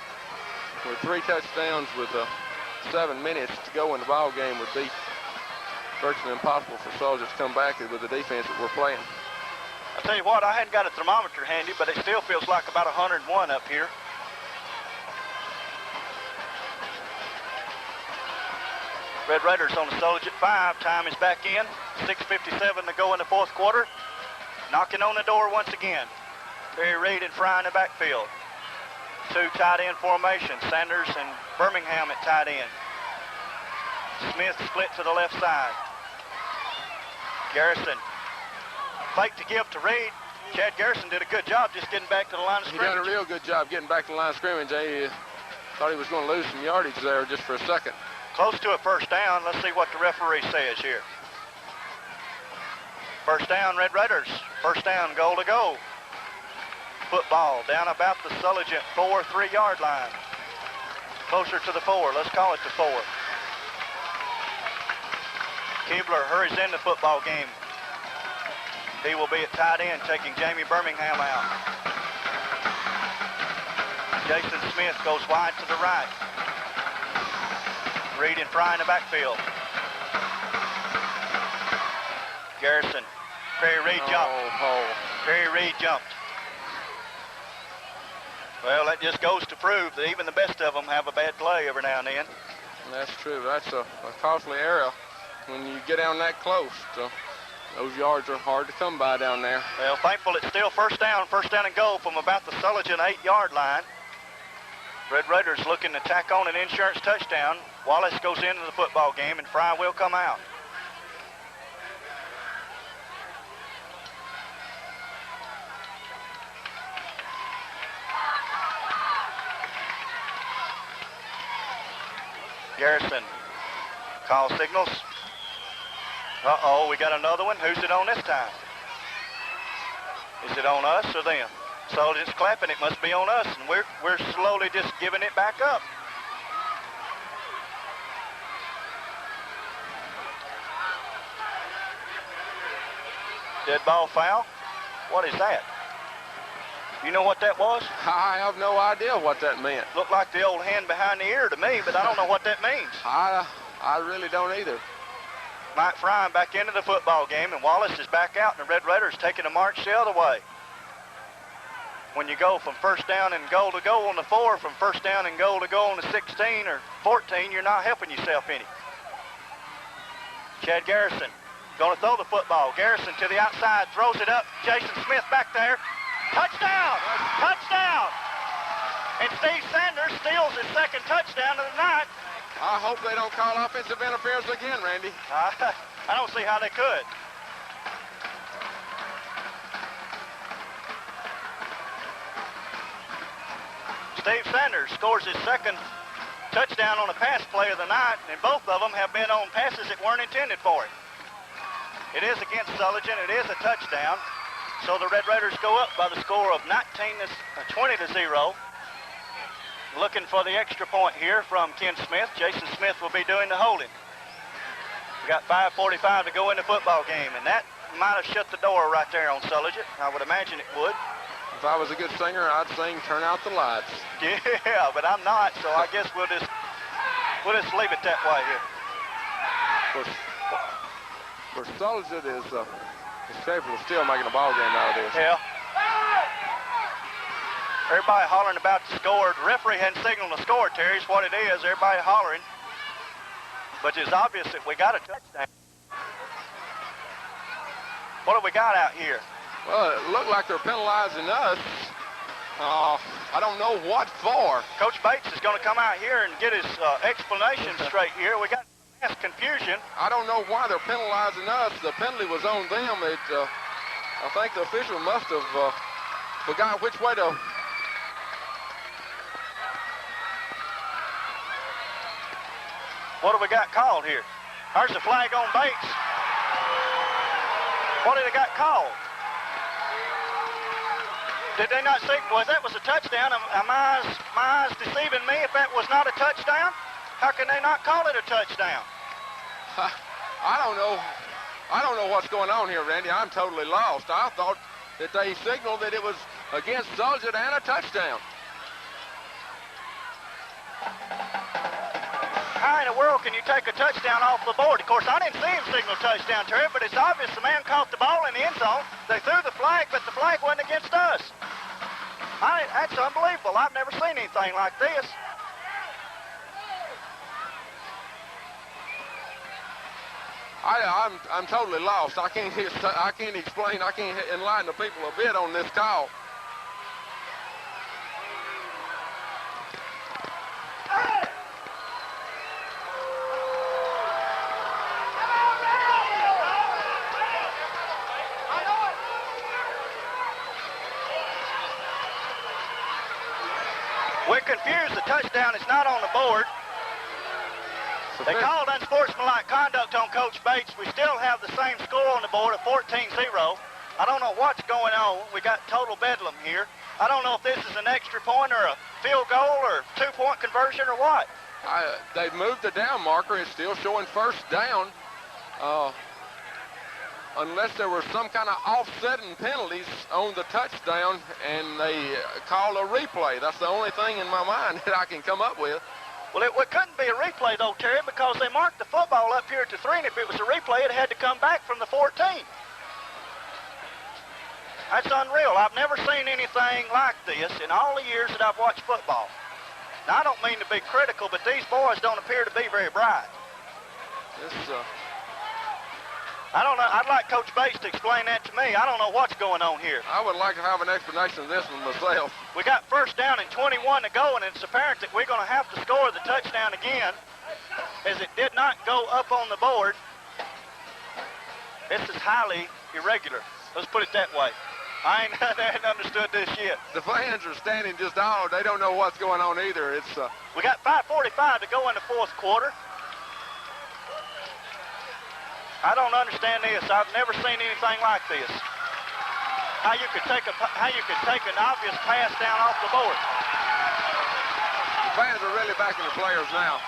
With 3 touchdowns with 7 minutes to go in the ball game would be virtually impossible for Sulligent to come back with the defense that we're playing. I tell you what, I hadn't got a thermometer handy, but it still feels like about 101 up here. Red Raiders on the Sulligent 5. Time is back in. 6:57 to go in the fourth quarter. Knocking on the door once again. Perry Reed and Fry in the backfield. 2 tight end formation. Sanders and Birmingham at tight end. Smith split to the left side. Garrison. Fake to give to Reed. Chad Garrison did a good job just getting back to the line of scrimmage. He done a real good job getting back to the line of scrimmage. He thought he was going to lose some yardage there just for a second. Close to a first down. Let's see what the referee says here. First down, Red Raiders. First down, goal to go. Football down about the Sulligent 4 3-yard line. Closer to the 4. Let's call it the 4. Keebler hurries in the football game. He will be at tight end, taking Jamie Birmingham out. Jason Smith goes wide to the right. Reed and Fry in the backfield. Garrison. Perry Reed jumped. Perry Reed jumped. Well, that just goes to prove that even the best of them have a bad play every now and then. That's true. That's a costly area when you get down that close. So those yards are hard to come by down there. Well, thankful it's still first down and goal from about the Sulligent 8-yard line. Red Raiders looking to tack on an insurance touchdown. Wallace goes into the football game, and Fry will come out. Garrison. Call signals. Uh-oh, we got another one. Who's it on this time? Is it on us or them? Sulligent's clapping. It must be on us, and we're slowly just giving it back up. Dead ball foul. What is that? You know what that was? I have no idea what that meant. Looked like the old hand behind the ear to me, but I don't know what that means. I really don't either. Mike Frying back into the football game, and Wallace is back out, and the Red Raiders taking a march the other way. When you go from first down and goal to goal on the 4, from first down and goal to goal on the 16 or 14, you're not helping yourself any. Chad Garrison going to throw the football. Garrison to the outside, throws it up. Jason Smith back there. Touchdown! Touchdown! And Steve Sanders steals his second touchdown of the night. I hope they don't call offensive interference again, Randy. I don't see how they could. Steve Sanders scores his second touchdown on a pass play of the night, and both of them have been on passes that weren't intended for him. It is against Sulligent. It is a touchdown. So the Red Raiders go up by the score of 20-0. Looking for the extra point here from Ken Smith. Jason Smith will be doing the holding. We got 5:45 to go in the football game, and that might have shut the door right there on Sulligent. I would imagine it would. If I was a good singer, I'd sing "Turn Out the Lights." Yeah, but I'm not, so I guess we'll just leave it that way here. Of course, Sulligent is capable of still making a ball game out of this. Yeah. Everybody hollering about the score. The referee hadn't signaled the score, Terry, is what it is. Everybody hollering. But it's obvious that we got a touchdown. What have we got out here? Well, it looked like they're penalizing us. I don't know what for. Coach Bates is going to come out here and get his explanation straight here. We got mass confusion. I don't know why they're penalizing us. The penalty was on them. I think the official must have forgot which way to... What have we got called here? There's the flag on Bates. What did it got called? Did they not see? Well, that was a touchdown. Am my eyes deceiving me if that was not a touchdown? How can they not call it a touchdown? I don't know. I don't know what's going on here, Randy. I'm totally lost. I thought that they signaled that it was against Sulligent and a touchdown. How in the world can you take a touchdown off the board? Of course, I didn't see him signal touchdown, Terry, but it's obvious the man caught the ball in the end zone. They threw the flag, but the flag wasn't against us. That's unbelievable. I've never seen anything like this. I'm totally lost. I can't explain. I can't enlighten the people a bit on this call. We're confused. The touchdown is not on the board. They called unsportsmanlike conduct on Coach Bates. We still have the same score on the board of 14-0. I don't know what's going on. We got total bedlam here. I don't know if this is an extra point or a field goal or two-point conversion or what. They've moved the down marker. It's still showing first down. Unless there were some kind of offsetting penalties on the touchdown and they call a replay. That's the only thing in my mind that I can come up with. Well, it couldn't be a replay, though, Terry, because they marked the football up here at the 3, and if it was a replay, it had to come back from the 14. That's unreal. I've never seen anything like this in all the years that I've watched football. Now, I don't mean to be critical, but these boys don't appear to be very bright. I don't know. I'd like Coach Bates to explain that to me. I don't know what's going on here. I would like to have an explanation of this one myself. We got first down and 21 to go, and it's apparent that we're going to have to score the touchdown again, as it did not go up on the board. This is highly irregular. Let's put it that way. I ain't understood this yet. The fans are standing just out. They don't know what's going on either. We got 5:45 to go in the fourth quarter. I don't understand this. I've never seen anything like this. how you could take an obvious pass down off the board. The fans are really backing the players now.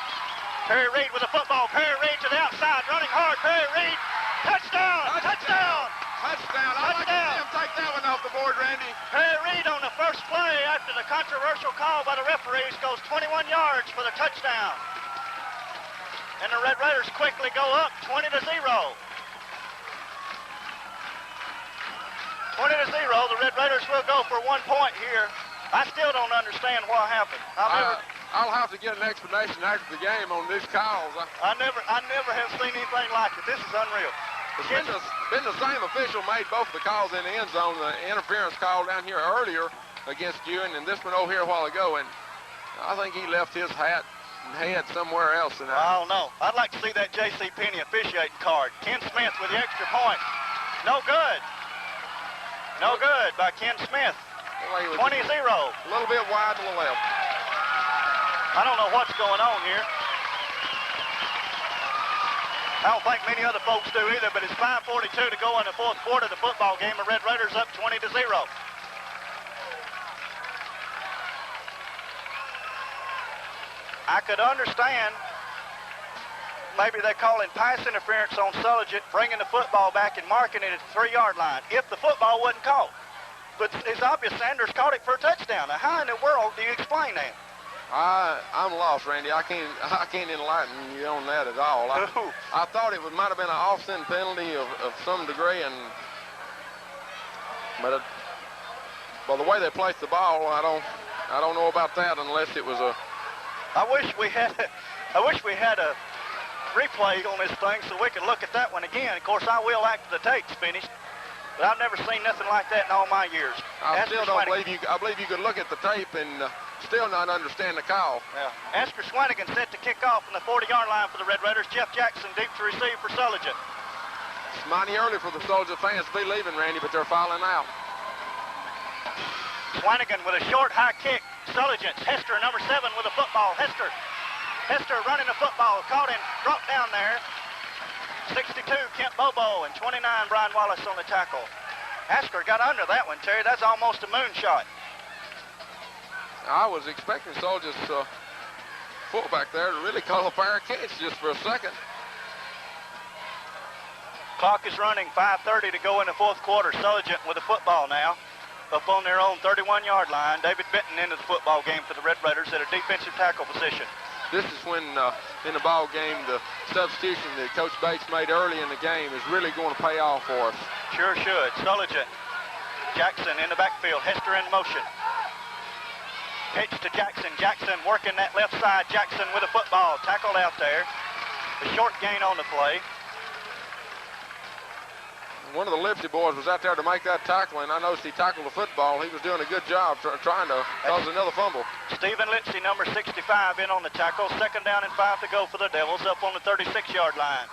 Perry Reed with the football. Perry Reed to the outside, running hard. Perry Reed, touchdown! Touchdown! Touchdown! I'd like to see him take that one off the board, Randy. Perry Reed on the first play after the controversial call by the referees goes 21 yards for the touchdown. And the Red Raiders quickly go up 20-0. 20-0. The Red Raiders will go for 1 point here. I still don't understand what happened. I'll have to get an explanation after the game on these calls. I never have seen anything like it. This is unreal. It's been the same official made both of the calls in the end zone. The interference call down here earlier against Ewing, and this one over here a while ago. And I think he left his hat and head somewhere else. And I don't know. I'd like to see that J.C. Penney officiating card. Ken Smith with the extra point. No good. No good by Ken Smith. 20-0. A little bit wide to the left. I don't know what's going on here. I don't think many other folks do either, but it's 5:42 to go in the fourth quarter of the football game. The Red Raiders up 20-0. I could understand maybe they're calling pass interference on Sulligent, bringing the football back and marking it at the 3-yard line if the football wasn't caught. But it's obvious Sanders caught it for a touchdown. Now, how in the world do you explain that? I'm lost, Randy. I can't enlighten you on that at all. I thought it might have been an off-sin penalty of some degree, but by the way they placed the ball, I don't know about that unless it was a. I wish we had a replay on this thing so we could look at that one again. Of course, I will after the tape's finished, but I've never seen nothing like that in all my years. I believe you could look at the tape and still not understand the call. Yeah. Asker Swanigan set to kick off on the 40-yard line for the Red Raiders. Jeff Jackson deep to receive for Sulligent. It's mighty early for the Sulligent fans to be leaving, Randy, but they're filing out. Swanigan with a short high kick. Sulligent. Hester, number 7 with a football. Hester running the football. Caught him. Dropped down there. 62, Kent Bobo, and 29, Brian Wallace on the tackle. Asker got under that one, Terry. That's almost a moonshot. I was expecting Sulligent's fullback there to really call a fair catch just for a second. Clock is running, 5:30 to go in the fourth quarter. Sulligent with the football now, up on their own 31-yard line. David Benton into the football game for the Red Raiders at a defensive tackle position. This is when, in the ball game, the substitution that Coach Bates made early in the game is really going to pay off for us. Sure should. Sulligent. Jackson in the backfield. Hester in motion. Pitch to Jackson. Jackson working that left side. Jackson with a football. Tackled out there. A short gain on the play. One of the Lipsy boys was out there to make that tackle, and I noticed he tackled the football. He was doing a good job trying to cause another fumble. Stephen Lipsy, number 65, in on the tackle. 2nd down and 5 to go for the Devils, up on the 36-yard line.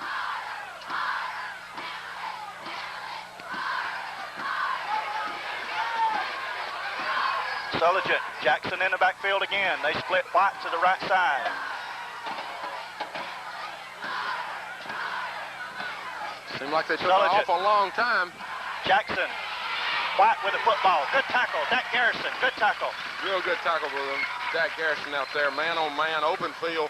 Sulligent, Jackson in the backfield again. They split White to the right side. Seemed like they took an awful long time. Jackson, White with the football. Good tackle. Dak Garrison, good tackle. Real good tackle for them. Dak Garrison out there, man on man, open field.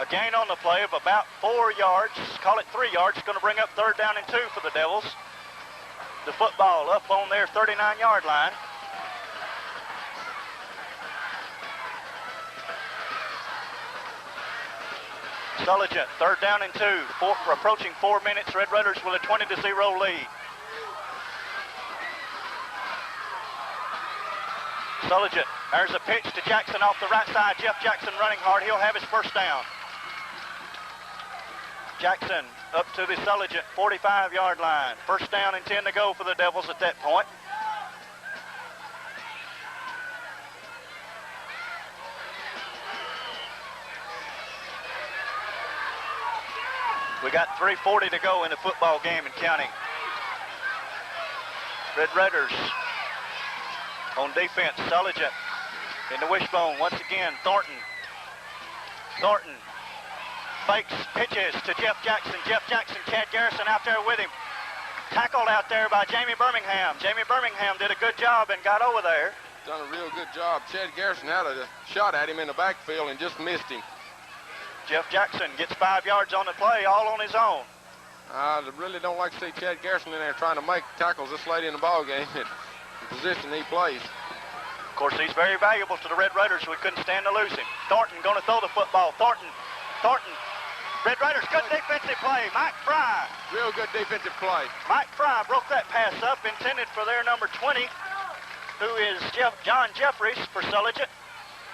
A gain on the play of about 4 yards. Call it 3 yards. Going to bring up 3rd down and 2 for the Devils. The football up on their 39-yard line. Sulligent, 3rd down and 2. Approaching 4 minutes. Red Raiders with a 20-0 lead. Sulligent, there's a pitch to Jackson off the right side. Jeff Jackson running hard. He'll have his 1st down. Jackson up to the Sulligent 45-yard line. 1st down and 10 to go for the Devils at that point. We got 3:40 to go in the football game and counting. Red Raiders on defense. Sulligent in the wishbone once again. Thornton fakes, pitches to Jeff Jackson. Jeff Jackson, Chad Garrison out there with him. Tackled out there by Jamie Birmingham. Jamie Birmingham did a good job and got over there. Done a real good job. Chad Garrison had a shot at him in the backfield and just missed him. Jeff Jackson gets 5 yards on the play, all on his own. I really don't like to see Chad Garrison in there trying to make tackles this late in the ball game at the position he plays. Of course, he's very valuable to the Red Raiders, so we couldn't stand to lose him. Thornton going to throw the football. Thornton. Red Raiders, good defensive play. Mike Fry. Real good defensive play. Mike Fry broke that pass up, intended for their number 20, who is John Jeffries for Sulligent.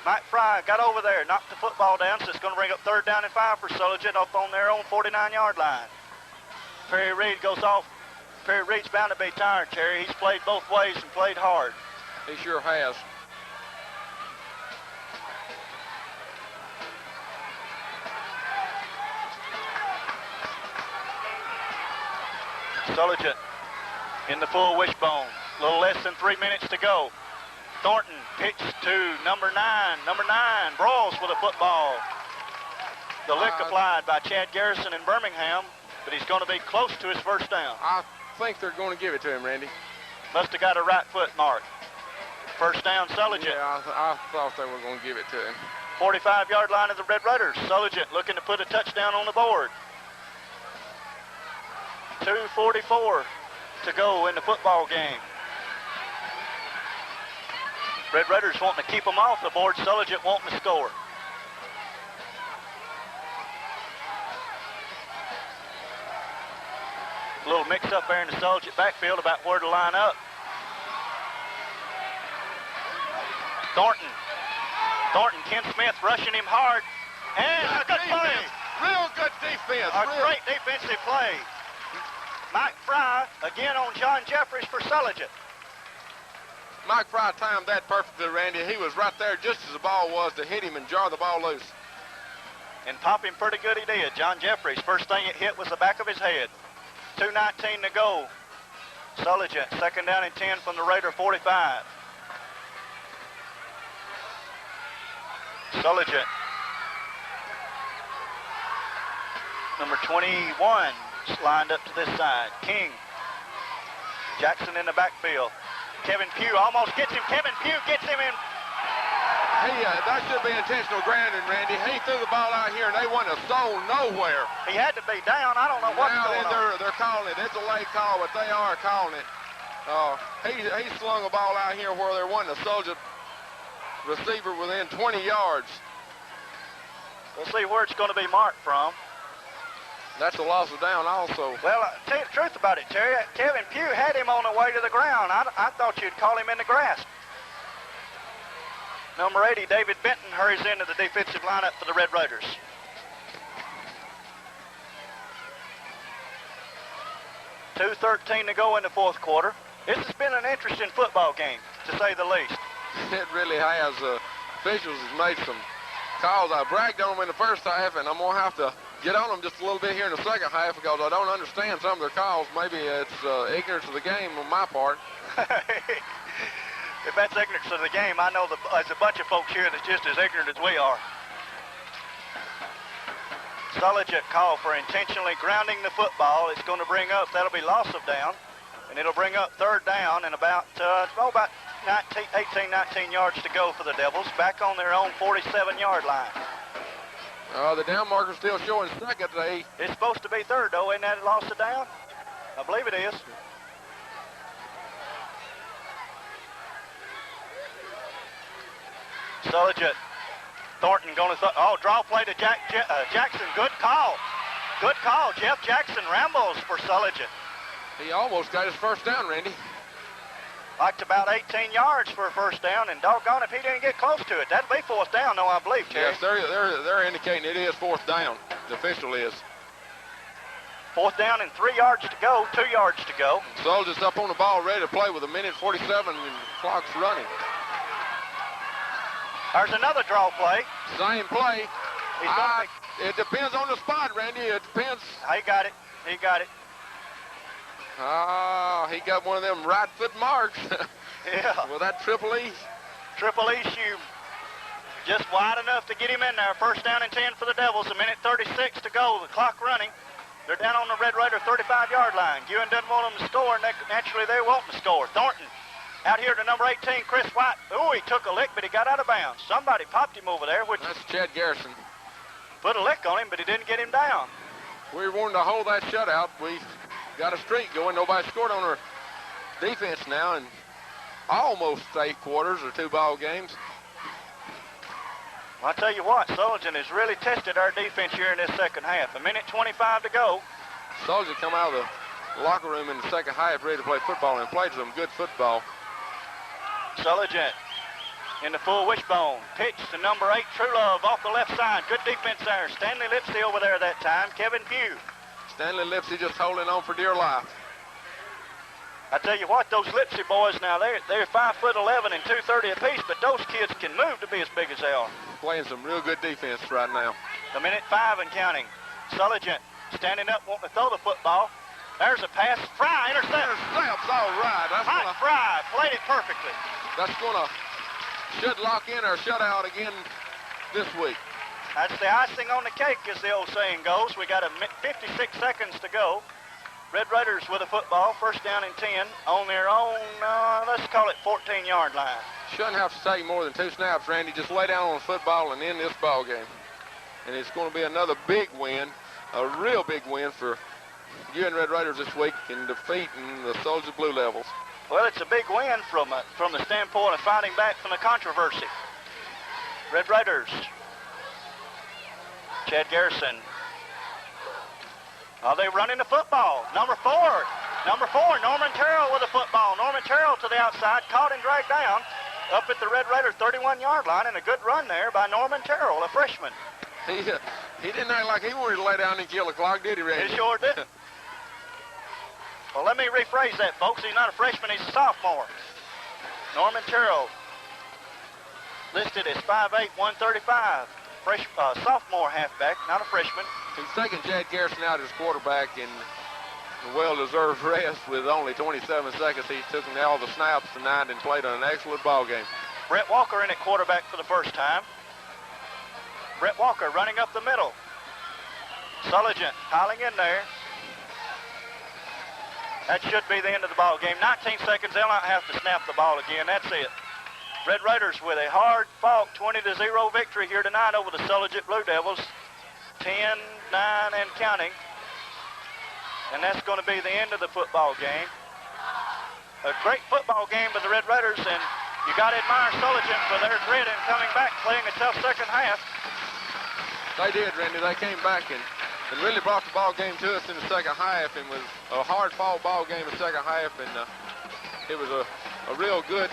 Mike Fry got over there, knocked the football down, so it's going to bring up 3rd down and 5 for Sulligent up on their own 49-yard line. Perry Reed goes off. Perry Reed's bound to be tired, Terry. He's played both ways and played hard. He sure has. Sulligent in the full wishbone. A little less than 3 minutes to go. Thornton pitched to number 9. Number 9, Broyles with a football. The lick applied by Chad Garrison in Birmingham, but he's going to be close to his first down. I think they're going to give it to him, Randy. Must have got a right foot mark. First down, Sulligent. Yeah, I thought they were going to give it to him. 45-yard line of the Red Raiders. Sulligent looking to put a touchdown on the board. 2:44 to go in the football game. Red Raiders wanting to keep them off the board. Sulligent wanting to score. A little mix up there in the Sulligent backfield about where to line up. Thornton, Ken Smith rushing him hard. And a good play. Real good defense. A great defensive play. Mike Fry again on John Jeffries for Sulligent. Mike Fry timed that perfectly, Randy. He was right there just as the ball was to hit him and jar the ball loose. And pop him pretty good he did. John Jeffries, first thing it hit was the back of his head. 2:19 to go. Sulligent, 2nd down and 10 from the Raider 45. Sulligent. Number 21 lined up to this side. King. Jackson in the backfield. Kevin Pugh almost gets him. Kevin Pugh gets him in. That should be intentional grounding, Randy. He threw the ball out here and they went a stone nowhere. He had to be down. I don't know what's going on. They're calling it. It's a late call, but they are calling it. He slung a ball out here where they're wanting a Sulligent receiver within 20 yards. We'll see where it's going to be marked from. That's a loss of down also. Well, I'll tell you the truth about it, Terry. Kevin Pugh had him on the way to the ground. I thought you'd call him in the grass. Number 80, David Benton, hurries into the defensive lineup for the Red Raiders. $2:13 to go in the fourth quarter. This has been an interesting football game, to say the least. It really has. Officials has made some calls. I bragged on them in the first half, and I'm going to have to get on them just a little bit here in the second half because I don't understand some of their calls. Maybe it's ignorance of the game on my part. If that's ignorance of the game, I know there's a bunch of folks here that's just as ignorant as we are. Sulligent call for intentionally grounding the football. It's going to bring up, that'll be loss of down, and it'll bring up 3rd down and about 18, 19 yards to go for the Devils, back on their own 47-yard line. The down marker's still showing 2nd today. It's supposed to be 3rd, though. Isn't that a loss of down? I believe it is. Sulligent. Thornton going to draw play to Jackson. Good call. Good call. Jeff Jackson rambles for Sulligent. He almost got his first down, Randy. Like about 18 yards for a first down, and doggone if he didn't get close to it. That'll be 4th down, though, I believe, Terry. Yes, they're indicating it is 4th down. The official is. 4th down and 3 yards to go, 2 yards to go. Sulligent's up on the ball, ready to play with 1:47 and the clock's running. There's another draw play. Same play. It depends on the spot, Randy. It depends. He got it. He got it. He got one of them right foot marks. Yeah. Well, that triple E. Triple E shoe. Just wide enough to get him in there. 1st down and 10 for the Devils. 1:36 to go. The clock running. They're down on the Red Raider 35-yard line. Ewan doesn't want them to score, and naturally they won't score. Thornton out here to number 18, Chris White. Ooh, he took a lick, but he got out of bounds. Somebody popped him over there, which that's Chad Garrison. Put a lick on him, but he didn't get him down. We wanted to hold that shutout. We got a streak going. Nobody scored on our defense now in almost 8 quarters or 2 ball games. Well, I tell you what, Sulligent has really tested our defense here in this second half. 1:25 to go. Sulligent come out of the locker room in the second half ready to play football and played some good football. Sulligent in the full wishbone. Pitch to number 8, Truelove, off the left side. Good defense there. Stanley Lipsy over there that time. Kevin Pugh. Stanley Lipsy just holding on for dear life. I tell you what, those Lipsy boys now, they're 5'11" and 230 apiece, but those kids can move to be as big as they are. Playing some real good defense right now. 1:05 and counting. Sulligent standing up, wanting to throw the football. There's a pass. Fry, intercept. Snaps, all right. Mike Fry played it perfectly. That's gonna should lock in our shutout again this week. That's the icing on the cake, as the old saying goes. We got 56 seconds to go. Red Raiders with a football, first down and 10 on their own, let's call it 14-yard line. Shouldn't have to take more than 2 snaps, Randy. Just lay down on the football and end this ball game. And it's going to be another big win, a real big win for you and Red Raiders this week in defeating the Sulligent Blue Devils. Well, it's a big win from the standpoint of fighting back from the controversy. Red Raiders. Chad Garrison. Are they running the football? Number 4, Norman Terrell with the football. Norman Terrell to the outside, caught and dragged down up at the Red Raider 31-yard line, and a good run there by Norman Terrell, a freshman. He didn't act like he wanted to lay down and kill the clock, did he, Randy? He sure didn't. Well, let me rephrase that, folks. He's not a freshman, he's a sophomore. Norman Terrell, listed as 5'8", 135. Sophomore halfback, not a freshman. He's taking Chad Garrison out as quarterback in a well-deserved rest with only 27 seconds. He took all the snaps tonight and played an excellent ball game. Brett Walker in at quarterback for the first time. Brett Walker running up the middle. Sulligent piling in there. That should be the end of the ball game. 19 seconds, they'll not have to snap the ball again. That's it. Red Raiders with a hard-fought 20-0 victory here tonight over the Sulligent Blue Devils. 10, 9, and counting. And that's going to be the end of the football game. A great football game by the Red Raiders, and you got to admire Sulligent for their grit and coming back, playing a tough second half. They did, Randy. They came back and really brought the ball game to us in the second half, and was a hard-fought ball game in the second half, and it was a real good